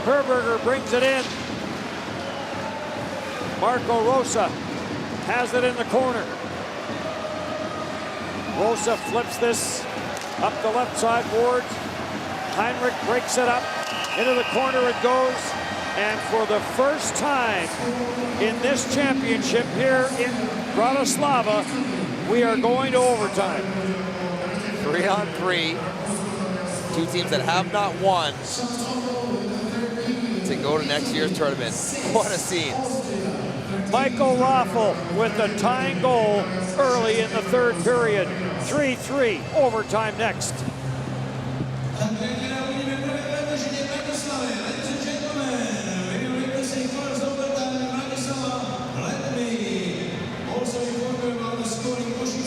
Herberger brings it in. Marco Rosa has it in the corner. Rosa flips this up the left side boards. Heinrich breaks it up. Into the corner it goes. And for the first time in this championship here in Bratislava, we are going to overtime. 3-on-3. Two teams that have not won to go to next year's tournament. What a scene. Michael Raffel with the tying goal early in the third period. 3-3, overtime next. Also informed about the scoring pushing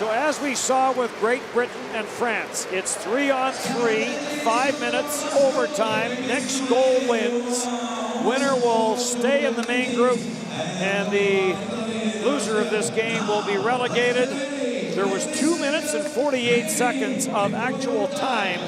So as we saw with Great Britain and France, it's 3-on-3, 5 minutes overtime. Next goal wins. Winner will stay in the main group, and the loser of this game will be relegated. There was 2 minutes and 48 seconds of actual time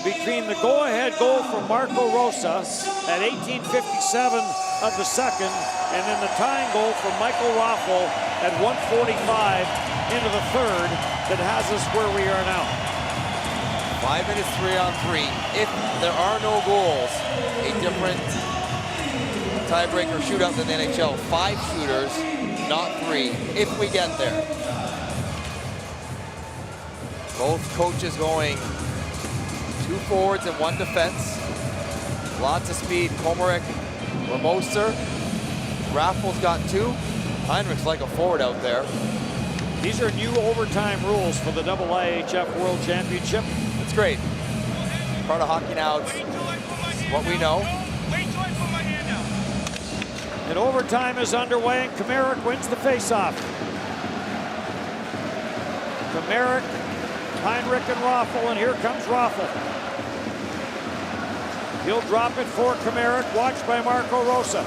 between the go-ahead goal from Marco Rosa at 18:57 of the second, and then the tying goal from Michael Raffel at 1:45 into the third that has us where we are now. 5 minutes, 3-on-3. If there are no goals, a different tiebreaker shootout than the NHL. 5 shooters, not 3, if we get there. Both coaches going 2 forwards and 1 defense. Lots of speed. Komarek, Ramoser. Raffel's got 2. Heinrich's like a forward out there. These are new overtime rules for the IIHF World Championship. It's great. Part of hockey now. It's what we know. And overtime is underway, and Komarek wins the faceoff. Komarek, Heinrich, and Raffel, and here comes Raffel. He'll drop it for Komarek, watched by Marco Rosa.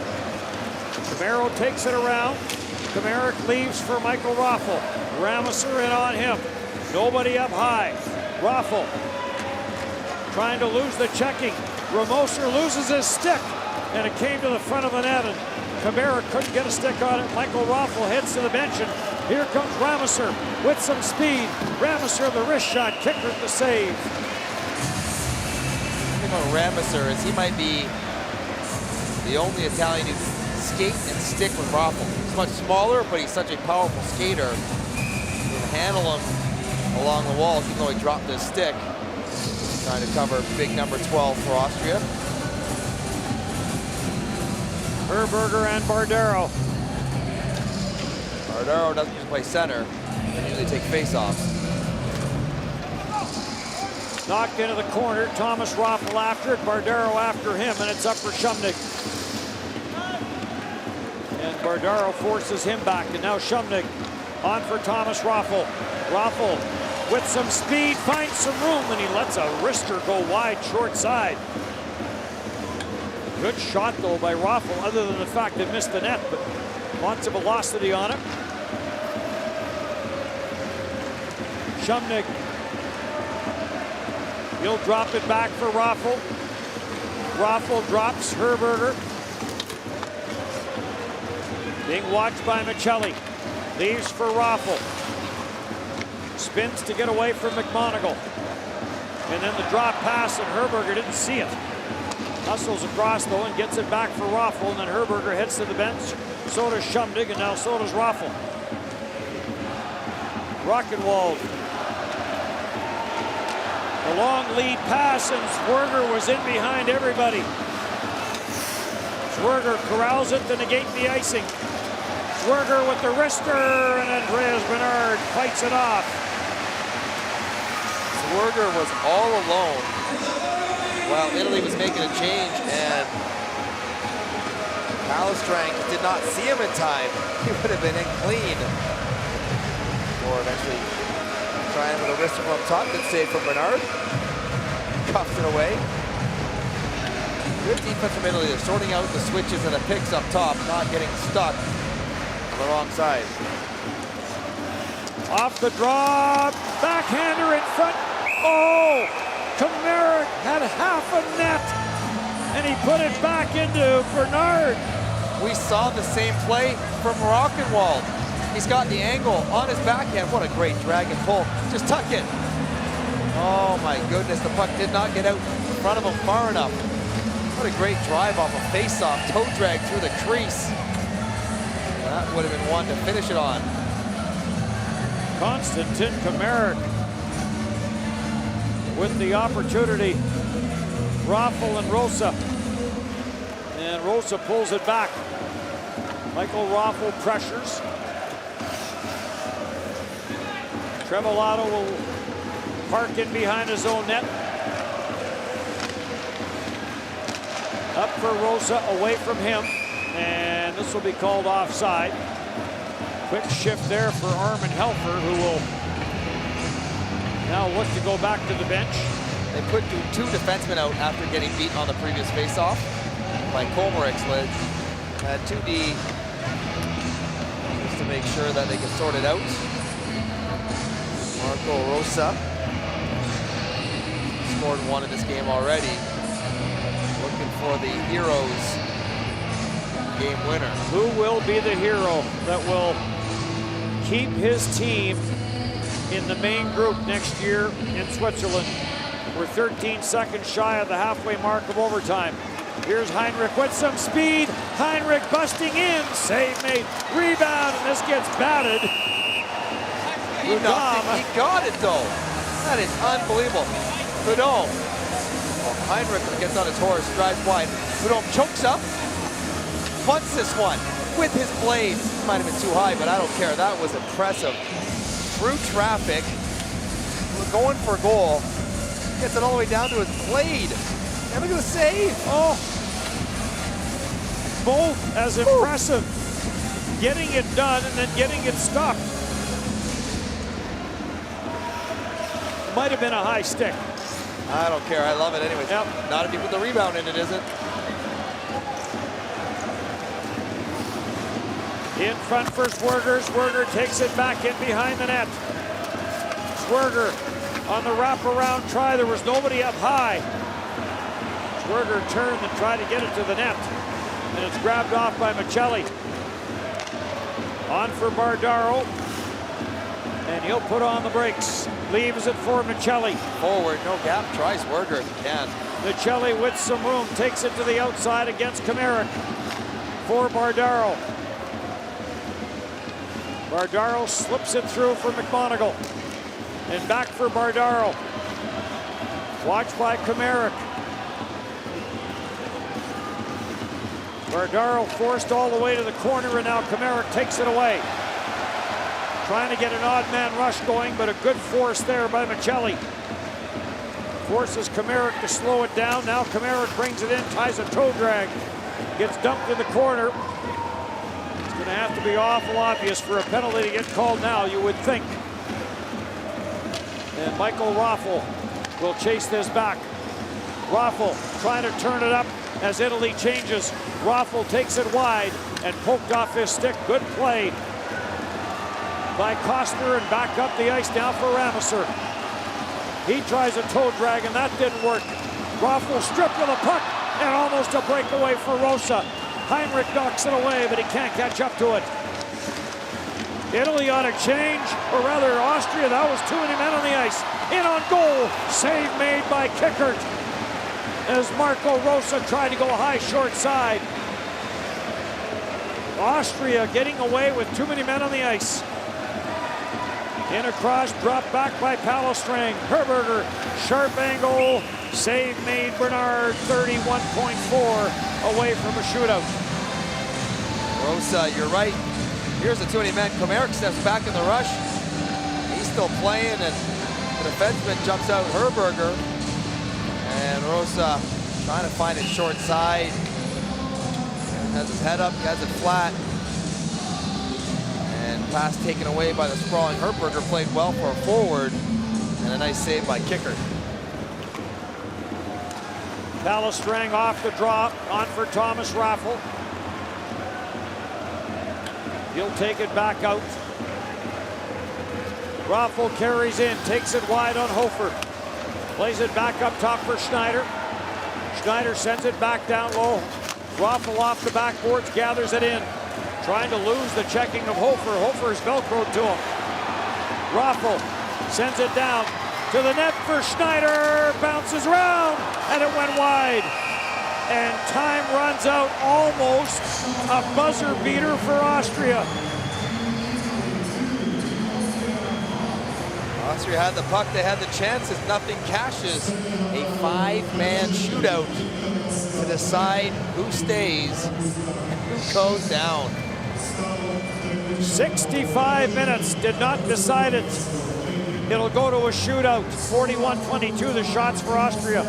Camaro takes it around. Komarek leaves for Michael Raffel. Ramoser in on him. Nobody up high. Raffel trying to lose the checking. Ramoser loses his stick, and it came to the front of the net, and Komarek couldn't get a stick on it. Michael Raffel heads to the bench, and here comes Ramoser with some speed. Ramoser, the wrist shot, kicker at the save. The thing about Ramoser is he might be the only Italian who skate and stick with Raffel. He's much smaller, but he's such a powerful skater. You can handle him along the walls, even though he dropped his stick. Trying to cover big number 12 for Austria. Herberger and Bardaro. Bardaro doesn't usually play center. They usually take face-offs. Knocked into the corner. Thomas Raffel after it. Bardaro after him, and it's up for Shumnik. And Bardaro forces him back, and now Shumnik on for Thomas Raffel. Raffel with some speed finds some room, and he lets a wrister go wide short side. Good shot though by Raffel, other than the fact they missed the net, but lots of velocity on it. Shumnik, he'll drop it back for Raffel. Raffel drops Herberger. Being watched by Michelli. Leaves for Raffel. Spins to get away from McMonagle. And then the drop pass, and Herberger didn't see it. Hustles across though and gets it back for Raffel, and then Herberger heads to the bench. So does Shumdig, and now so does Raffel. Rockenwald. A long lead pass, and Zwerger was in behind everybody. Zwerger corrals it to negate the icing. Zwerger with the wrister, and Andreas Bernard fights it off. Zwerger was all alone while Italy was making a change, and Palestrank did not see him in time. He would have been in clean. Or eventually trying with a wrister from up top. Good save from Bernard. Cuffs it away. Good defense from Italy. They're sorting out the switches and the picks up top, not getting stuck on the wrong side. Off the draw, backhander in front. Oh, Komarek had half a net, and he put it back into Bernard. We saw the same play from Rockenwald. He's got the angle on his backhand. What a great drag and pull. Just tuck it. Oh my goodness, the puck did not get out in front of him far enough. What a great drive off a face-off, toe drag through the crease. That would have been one to finish it on. Konstantin Kameric with the opportunity. Raffl and Rosa. And Rosa pulls it back. Michael Raffl pressures. Trevelado will park in behind his own net. Up for Rosa, away from him. And this will be called offside. Quick shift there for Armin Helfer, who will now look to go back to the bench. They put two defensemen out after getting beat on the previous faceoff by Komarik's ledge. Had 2D just to make sure that they can sort it out. Marco Rosa scored one in this game already. Looking for the Heroes game winner. Who will be the hero that will keep his team in the main group next year in Switzerland? We're 13 seconds shy of the halfway mark of overtime. Here's Heinrich with some speed. Heinrich busting in. Save made. Rebound, and this gets batted. He got it though. That is unbelievable. Prudhomme. Well, Heinrich gets on his horse, drives wide. Prudhomme chokes up, punts this one with his blade. Might have been too high, but I don't care. That was impressive. Through traffic, going for goal. Gets it all the way down to his blade. And look at the save. Oh, both as impressive. Getting it done and then getting it stopped. Might have been a high stick. I don't care. I love it anyways. Yep. Not if you put the rebound in it, is it? In front for Swerger. Swerger takes it back in behind the net. Swerger on the wraparound try. There was nobody up high. Swerger turned and tried to get it to the net. And it's grabbed off by Michelli. On for Bardaro. And he'll put on the brakes. Leaves it for Michelli. Forward, no gap. Tries Swerger if he can. Michelli with some room. Takes it to the outside against Kameric. For Bardaro. Bardaro slips it through for McMonagle. And back for Bardaro. Watched by Kameric. Bardaro forced all the way to the corner, and now Kameric takes it away. Trying to get an odd man rush going, but a good force there by Michelli. Forces Kameric to slow it down. Now Kameric brings it in, ties a toe drag. Gets dumped in the corner. It's going to have to be awful obvious for a penalty to get called now, you would think. And Michael Raffl will chase this back. Raffl trying to turn it up as Italy changes. Raffl takes it wide and poked off his stick. Good play by Costner, and back up the ice now for Rameser. He tries a toe drag and that didn't work. Raffl stripped with a puck and almost a breakaway for Rosa. Heinrich knocks it away, but he can't catch up to it. Italy on a change, or rather Austria. That was too many men on the ice. In on goal, save made by Kickert as Marco Rosa tried to go high short side. Austria getting away with too many men on the ice. In across, dropped back by Palestrang. Herberger, sharp angle, save made Bernard, 31.4 away from a shootout. Rosa, you're right. Here's the too many men. Kameric steps back in the rush. He's still playing, and the defenseman jumps out, Herberger. And Rosa trying to find it short side. Has his head up, has it flat. And pass taken away by the sprawling Herberger. Played well for a forward. And a nice save by Kickert. Palestrang off the draw, on for Thomas Raffl. He'll take it back out. Raffl carries in, takes it wide on Hofer. Plays it back up top for Schneider. Schneider sends it back down low. Raffl off the backboards, gathers it in. Trying to lose the checking of Hofer. Hofer's Velcroed to him. Raffel sends it down to the net for Schneider. Bounces around, and it went wide. And time runs out, almost a buzzer beater for Austria. Austria had the puck, they had the chances, nothing cashes. A 5-man shootout to decide who stays and who goes down. 65 minutes did not decide it. It'll go to a shootout. 41-22 the shots for Austria.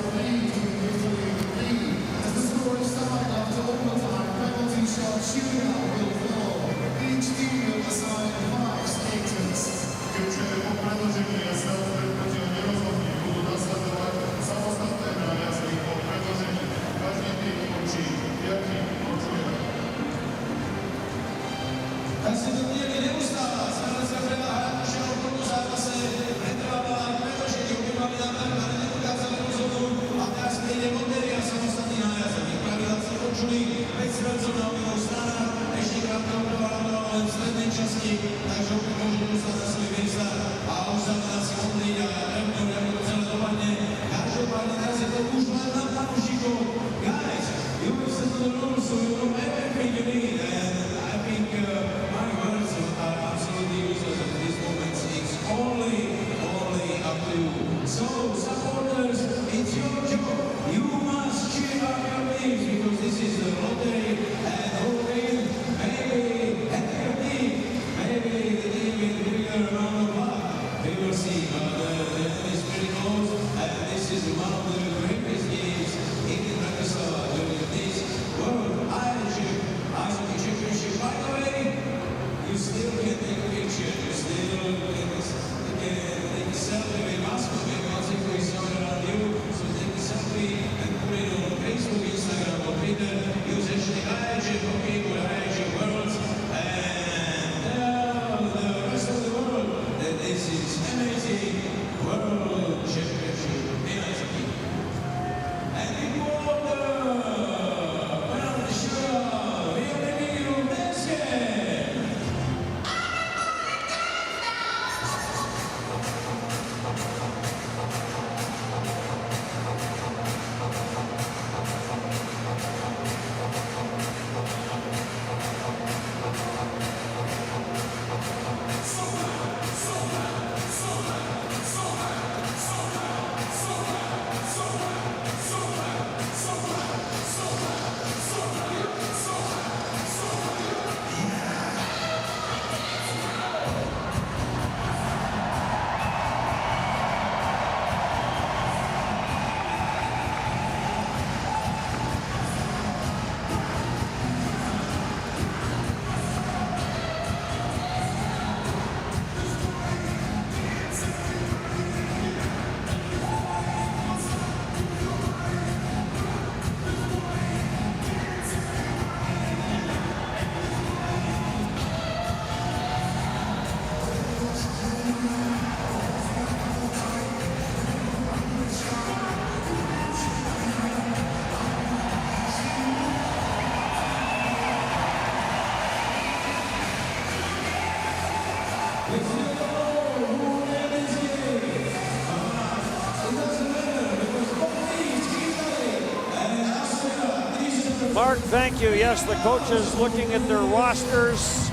Mark, thank you. Yes, the coaches looking at their rosters,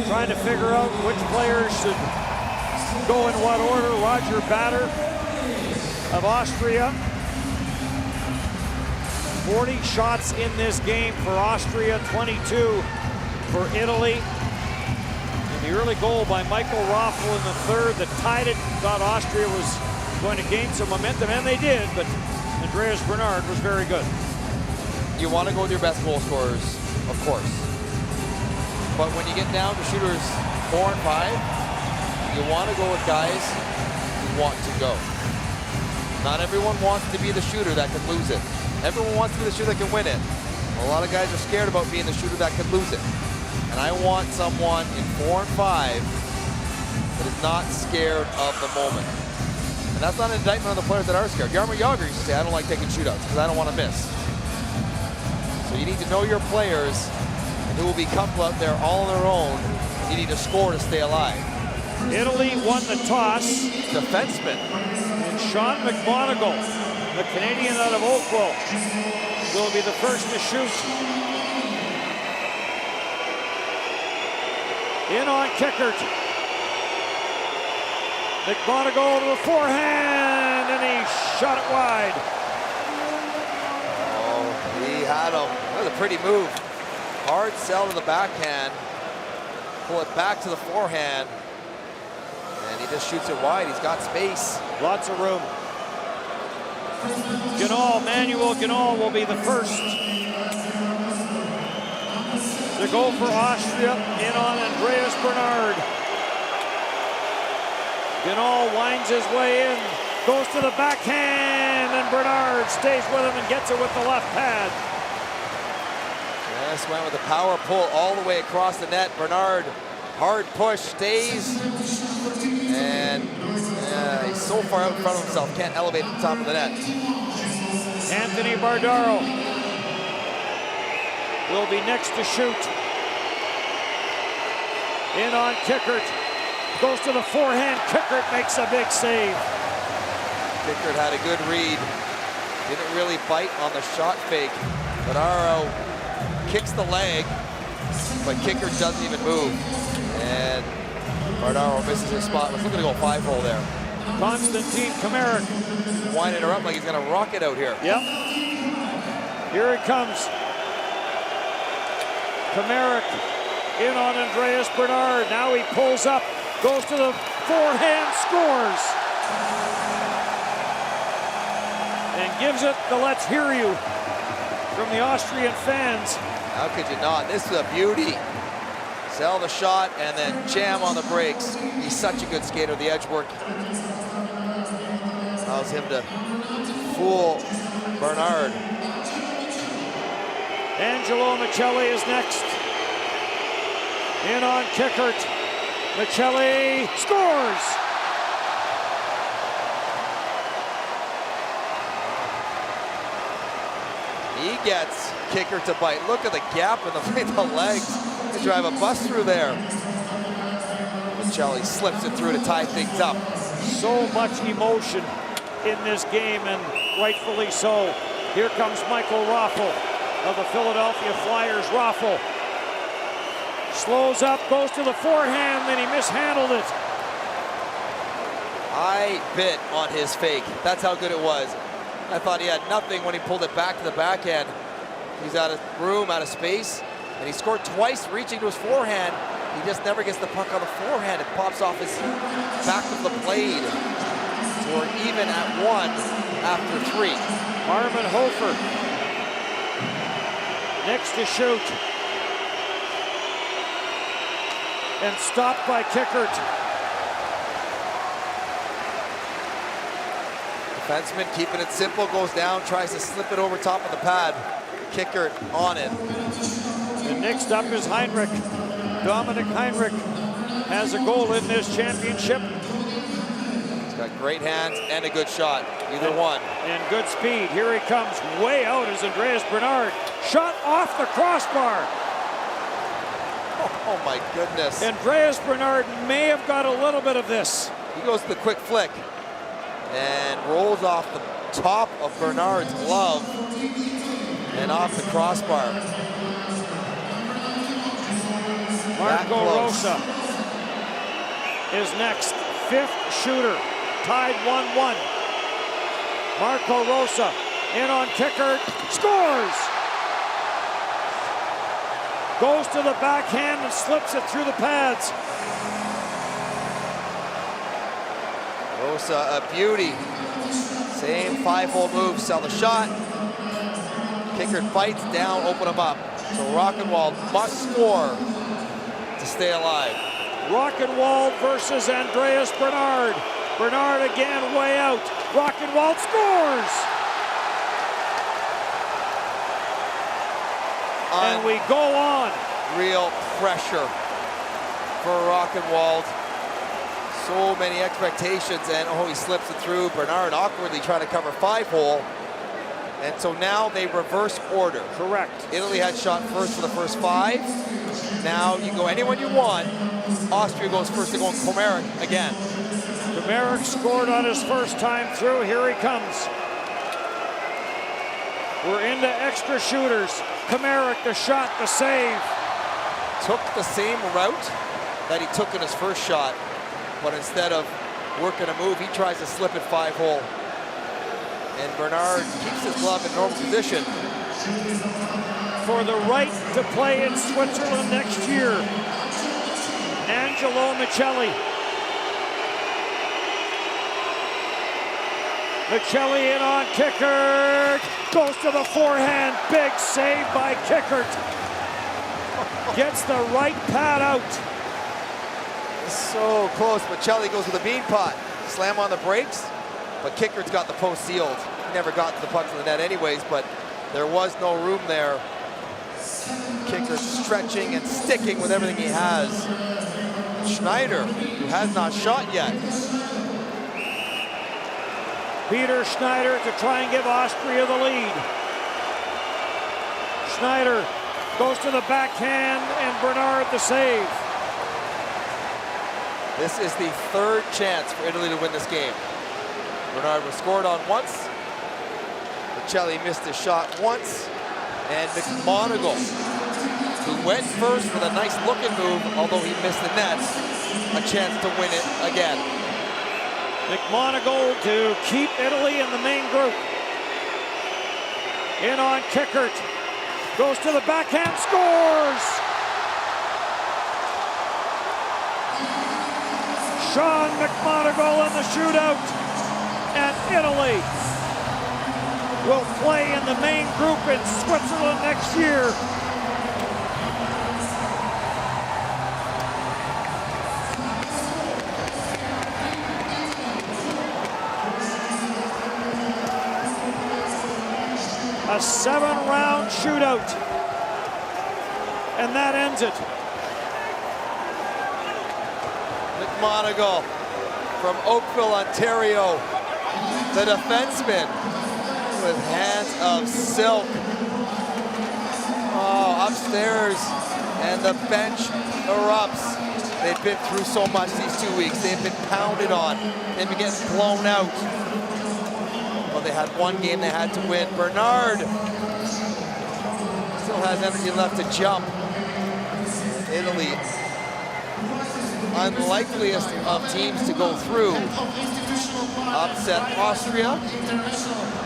trying to figure out which players should go in what order. Roger Batter of Austria. 40 shots in this game for Austria, 22 for Italy. And the early goal by Michael Raffel in the third that tied it, thought Austria was going to gain some momentum, and they did, but Andreas Bernard was very good. You want to go with your best goal scorers, of course. But when you get down to shooters 4 and 5, you want to go with guys who want to go. Not everyone wants to be the shooter that can lose it. Everyone wants to be the shooter that can win it. A lot of guys are scared about being the shooter that can lose it. And I want someone in 4 and 5 that is not scared of the moment. And that's not an indictment on the players that are scared. Jaromir Jagr used to say, I don't like taking shootouts because I don't want to miss. So you need to know your players and who will be comfortable out there all on their own, needing to score to stay alive. Italy won the toss. Defenseman. And Sean McMonagle, the Canadian out of Oakville, will be the first to shoot. In on Kickert. McMonagle to the forehand, and he shot it wide. Oh, he had him. That was a pretty move. Hard sell to the backhand. Pull it back to the forehand. And he just shoots it wide. He's got space. Lots of room. Manuel Ganol will be the first to go for Austria. In on Andreas Bernard. Ganol winds his way in, goes to the backhand, and Bernard stays with him and gets it with the left pad. Yes, went with a power pull all the way across the net. Bernard, hard push, stays, and he's so far out in front of himself, can't elevate at the top of the net. Anthony Bardaro will be next to shoot. In on Kickert. Goes to the forehand. Kickert makes a big save. Kickert had a good read. Didn't really bite on the shot fake. Bardaro kicks the leg, but Kickert doesn't even move. And Bardaro misses his spot. Was looking to go 5-hole there. Konstantin Kameric. Winding her up like he's going to rock it out here. Yep. Here it comes. Kameric in on Andreas Bernard. Now he pulls up. Goes to the forehand, scores. And gives it the "let's hear you" from the Austrian fans. How could you not? This is a beauty. Sell the shot and then jam on the brakes. He's such a good skater. The edge work allows him to fool Bernard. Angelo Michelli is next. In on Kickert. Michelli scores! He gets Kickert to bite. Look at the gap in the legs. They drive a bus through there. Michelli slips it through to tie things up. So much emotion in this game, and rightfully so. Here comes Michael Raffl of the Philadelphia Flyers. Raffl slows up, goes to the forehand, then he mishandled it. I bit on his fake. That's how good it was. I thought he had nothing when he pulled it back to the backhand. He's out of room, out of space, and he scored twice reaching to his forehand. He just never gets the puck on the forehand. It pops off his back of the blade. So we're even at 1 after 3. Armin Hofer next to shoot. And stopped by Kickert. Defenseman keeping it simple, goes down, tries to slip it over top of the pad. Kickert on it. And next up is Heinrich. Dominic Heinrich has a goal in this championship. He's got great hands and a good shot, either one. And good speed. Here he comes, way out is Andreas Bernard. Shot off the crossbar. Oh my goodness. Andreas Bernard may have got a little bit of this. He goes to the quick flick and rolls off the top of Bernard's glove and off the crossbar. Marco Rosa is next, 5th shooter, tied 1-1. Marco Rosa in on Kickert, scores! Goes to the backhand and slips it through the pads. Rosa, a beauty. Same 5-hole move, sell the shot. Kickert bites down, open him up. So Rockenwald must score to stay alive. Rockenwald versus Andreas Bernard. Bernard again way out. Rockenwald scores! And we go on. Real pressure for Rockenwald. So many expectations, and oh, he slips it through. Bernard awkwardly trying to cover 5-hole. And so now they reverse order. Correct. Italy had shot first for the first 5. Now you go anyone you want. Austria goes first to go on Komaric again. Komaric scored on his first time through. Here he comes. We're into extra shooters. Komaric, the shot, the save. Took the same route that he took in his first shot, but instead of working a move, he tries to slip it 5-hole. And Bernard keeps his glove in normal position. For the right to play in Switzerland next year, Angelo Michelli. Michelli in on Kickert. Goes to the forehand. Big save by Kickert. Gets the right pad out. So close. Michelli goes with a bean pot. Slam on the brakes, but Kickert's got the post sealed. He never got to the puck to the net anyways, but there was no room there. Kickert stretching and sticking with everything he has. Schneider, who has not shot yet. Peter Schneider to try and give Austria the lead. Schneider goes to the backhand and Bernard the save. This is the third chance for Italy to win this game. Bernard was scored on once. Michelli missed his shot once. And McMonagle, who went first with a nice looking move, although he missed the net, a chance to win it again. McMonagle to keep Italy in the main group. In on Kickert. Goes to the backhand, scores! Sean McMonagle in the shootout. And Italy will play in the main group in Switzerland next year. A 7-round shootout. And that ends it. McMonagle from Oakville, Ontario. The defenseman with hands of silk. Oh, upstairs, and the bench erupts. They've been through so much these 2 weeks. They've been pounded on. They've been getting blown out. Well, they had one game they had to win. Bernard still has energy left to jump. Italy, unlikeliest of teams to go through, upset Austria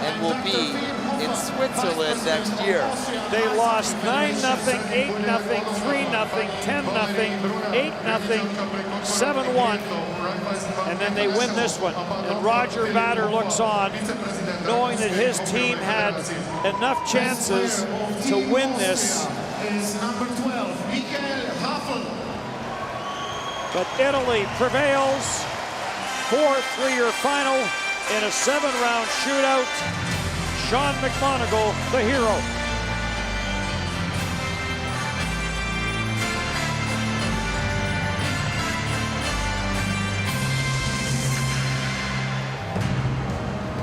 and will be in Switzerland next year. They lost 9-0, 8-0, 3-0, 10-0, 8-0, 7-1, and then they win this one. And Roger Batter looks on, knowing that his team had enough chances to win this. But Italy prevails, 4-3 final in a 7-round shootout. Sean McMonagle, the hero.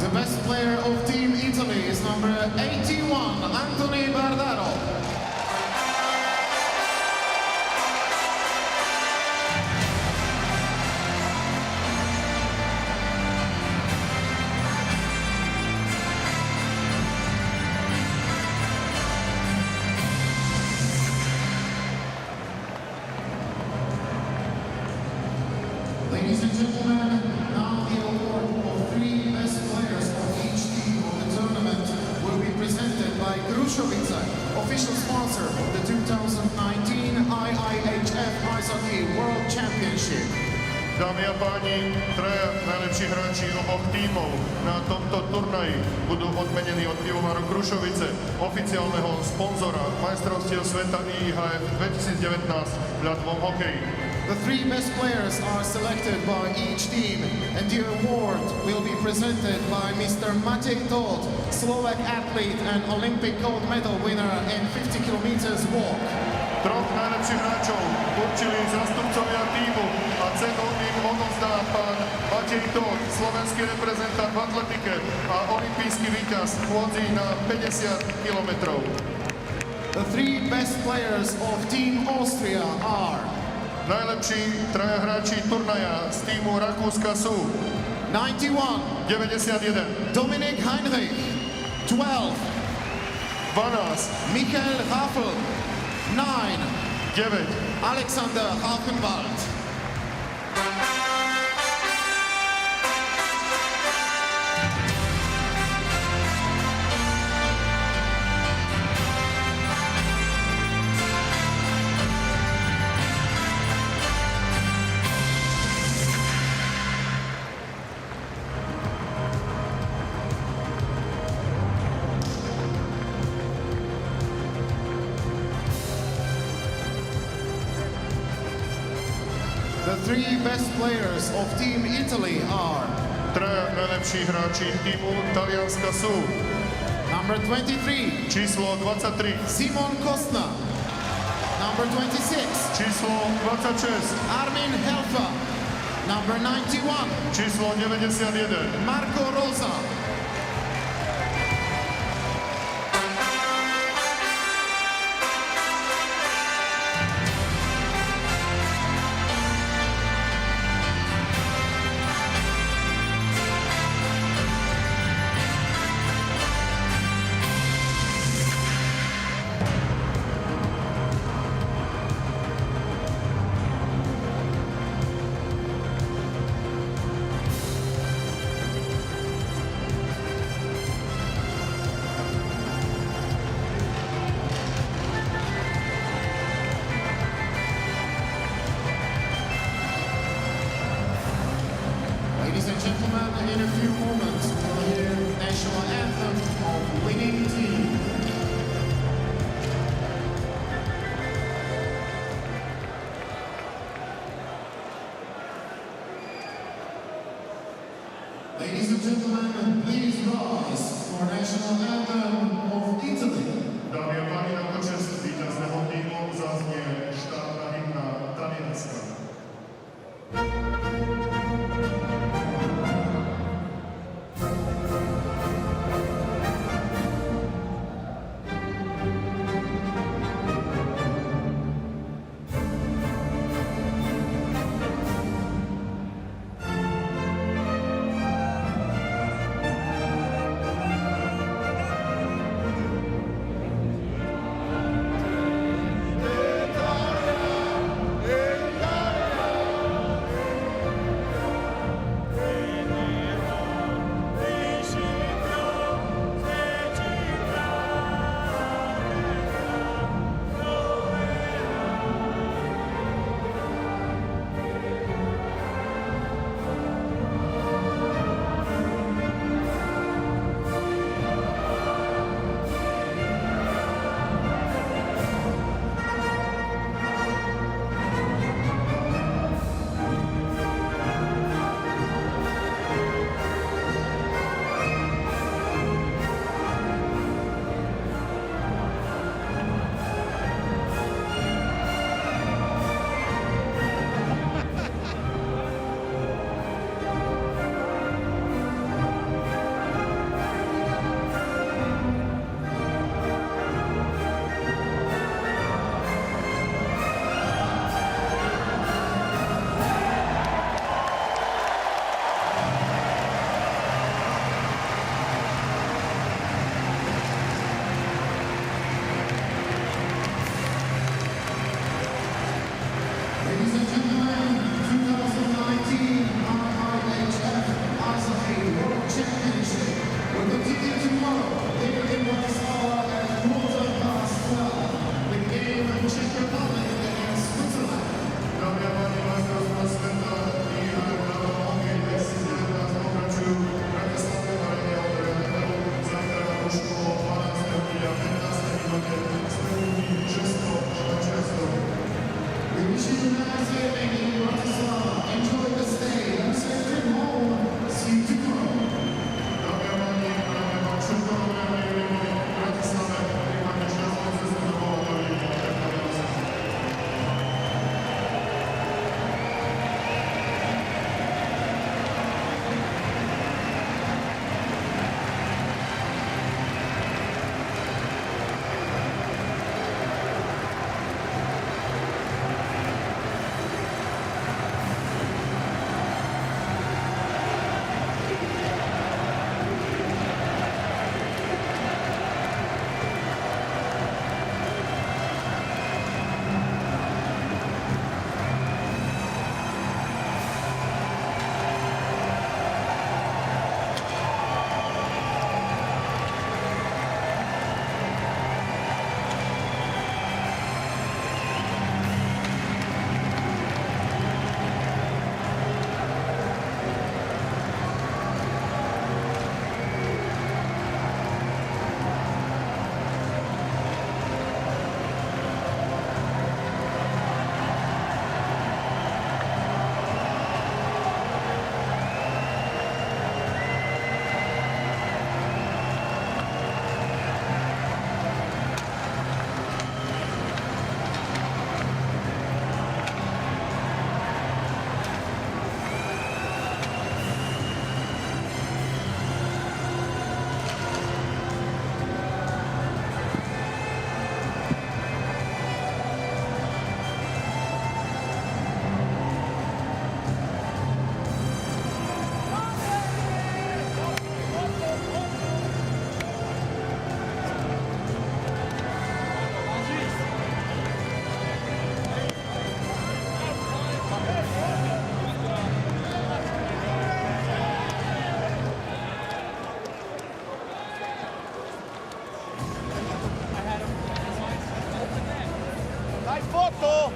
The best player of Team Italy is number 81, Anthony Bardaro. Ladies and gentlemen, now the award of 3 best players of each team of the tournament will be presented by Krušovice, official sponsor of the 2019 IIHF Ice Hockey World Championship. Dámy a páni, traja najlepší hráči oboch tímov na tomto turnaji budú odmenení od pivovaru Krušovice, oficiálneho sponzora majstrovstiev sveta IIHF 2019 v ľadovom hokeji. The 3 best players are selected by each team, and the award will be presented by Mr. Matej Todt, Slovak athlete and Olympic gold medal winner in 50 kilometers walk. 3 najlepších hráčov určili zástupcovia tímu a cenu im odovzdá pán Matej Tóth, slovenský reprezentant v atletike a olympijský víťaz chôdzi na 50 kilometrov. The three best players of Team Austria are Najlepší traja hráči turnaja z týmu Rakúska sú 91, 91, Dominik Heinrich, 12, 12, Michael Raffel, 9, 9, Alexander Hauchenwald. The three best players of Team Italy are traja najlepší hráči týmu Talianska sú number 23, číslo 23, Simon Kostner, number 26, číslo 26, Armin Helfer, number 91, číslo 91, Marco Rosa, Ladies and gentlemen, in a few moments we'll hear national anthem of winning team. Ladies and gentlemen, please rise for national anthem of Italy. Dámy a páni, na počest víťazného týmu zaznie štátna hymna Talianska. Italia, floor.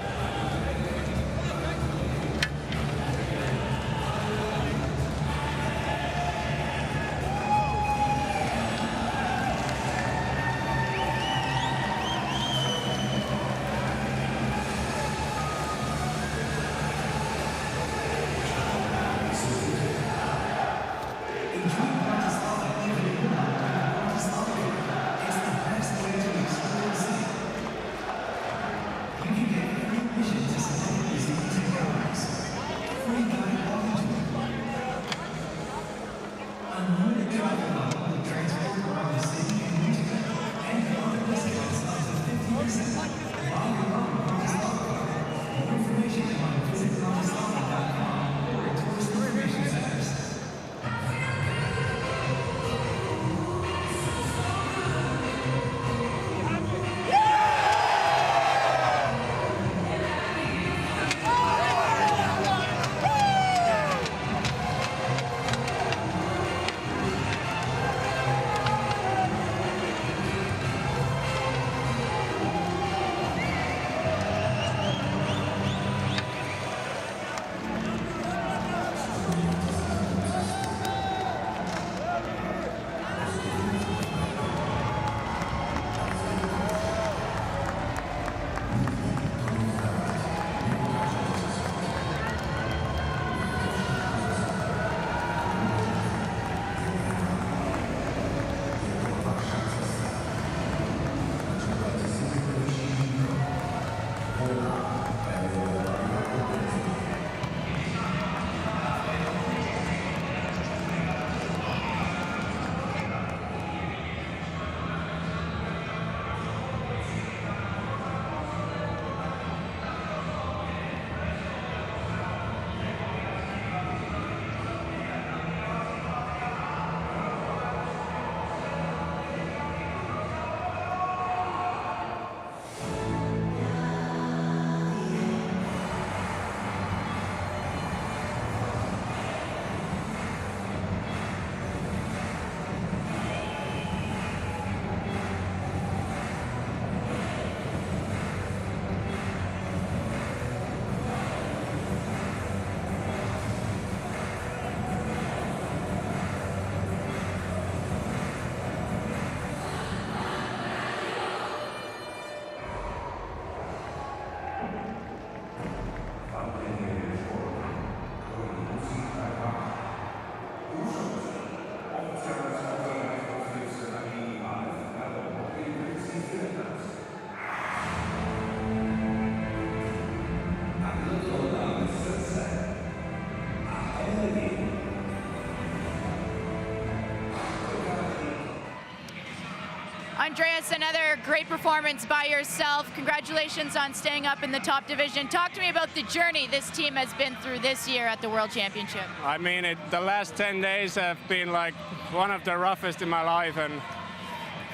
Andreas, another great performance by yourself. Congratulations on staying up in the top division. Talk to me about the journey this team has been through this year at the World Championship. I mean, the last 10 days have been like one of the roughest in my life, and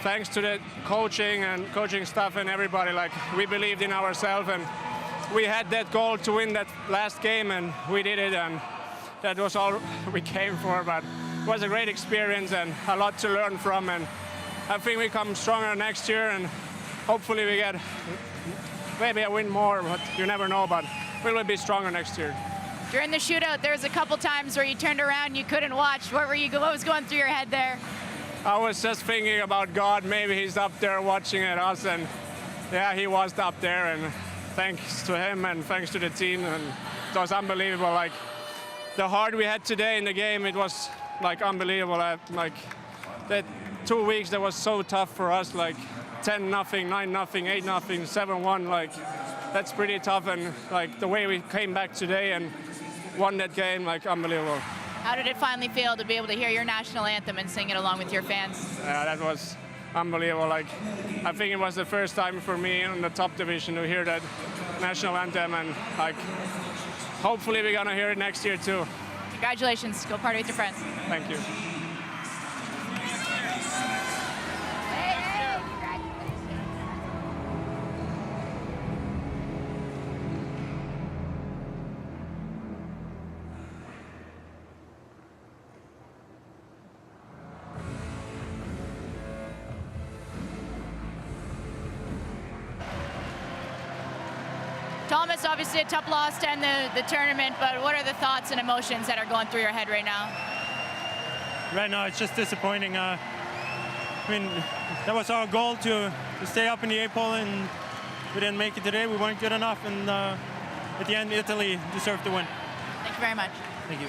thanks to the coaching and coaching staff and everybody, like, we believed in ourselves, and we had that goal to win that last game, and we did it, and that was all we came for. But it was a great experience and a lot to learn from, and I think we come stronger next year, and hopefully we get maybe a win more, but you never know, but we will be stronger next year. During the shootout, there was a couple times where you turned around, you couldn't watch. What was going through your head there? I was just thinking about God. Maybe he's up there watching at us, and yeah, he was up there, and thanks to him and thanks to the team, and it was unbelievable. Like, the heart we had today in the game, it was like unbelievable. Like that 2 weeks that was so tough for us, like 10-0, 9-0, 8-0, 7-1, like that's pretty tough, and like the way we came back today and won that game, like unbelievable. How did it finally feel to be able to hear your national anthem and sing it along with your fans? Yeah, that was unbelievable. Like, I think it was the first time for me in the top division to hear that national anthem, and like hopefully we're gonna hear it next year too. Congratulations, go party with your friends. Thank you. Thomas, obviously a tough loss to end the tournament, but what are the thoughts and emotions that are going through your head right now? Right now, it's just disappointing. I mean, that was our goal to stay up in the 8 pole, and we didn't make it today. We weren't good enough, and at the end, Italy deserved to win. Thank you very much. Thank you.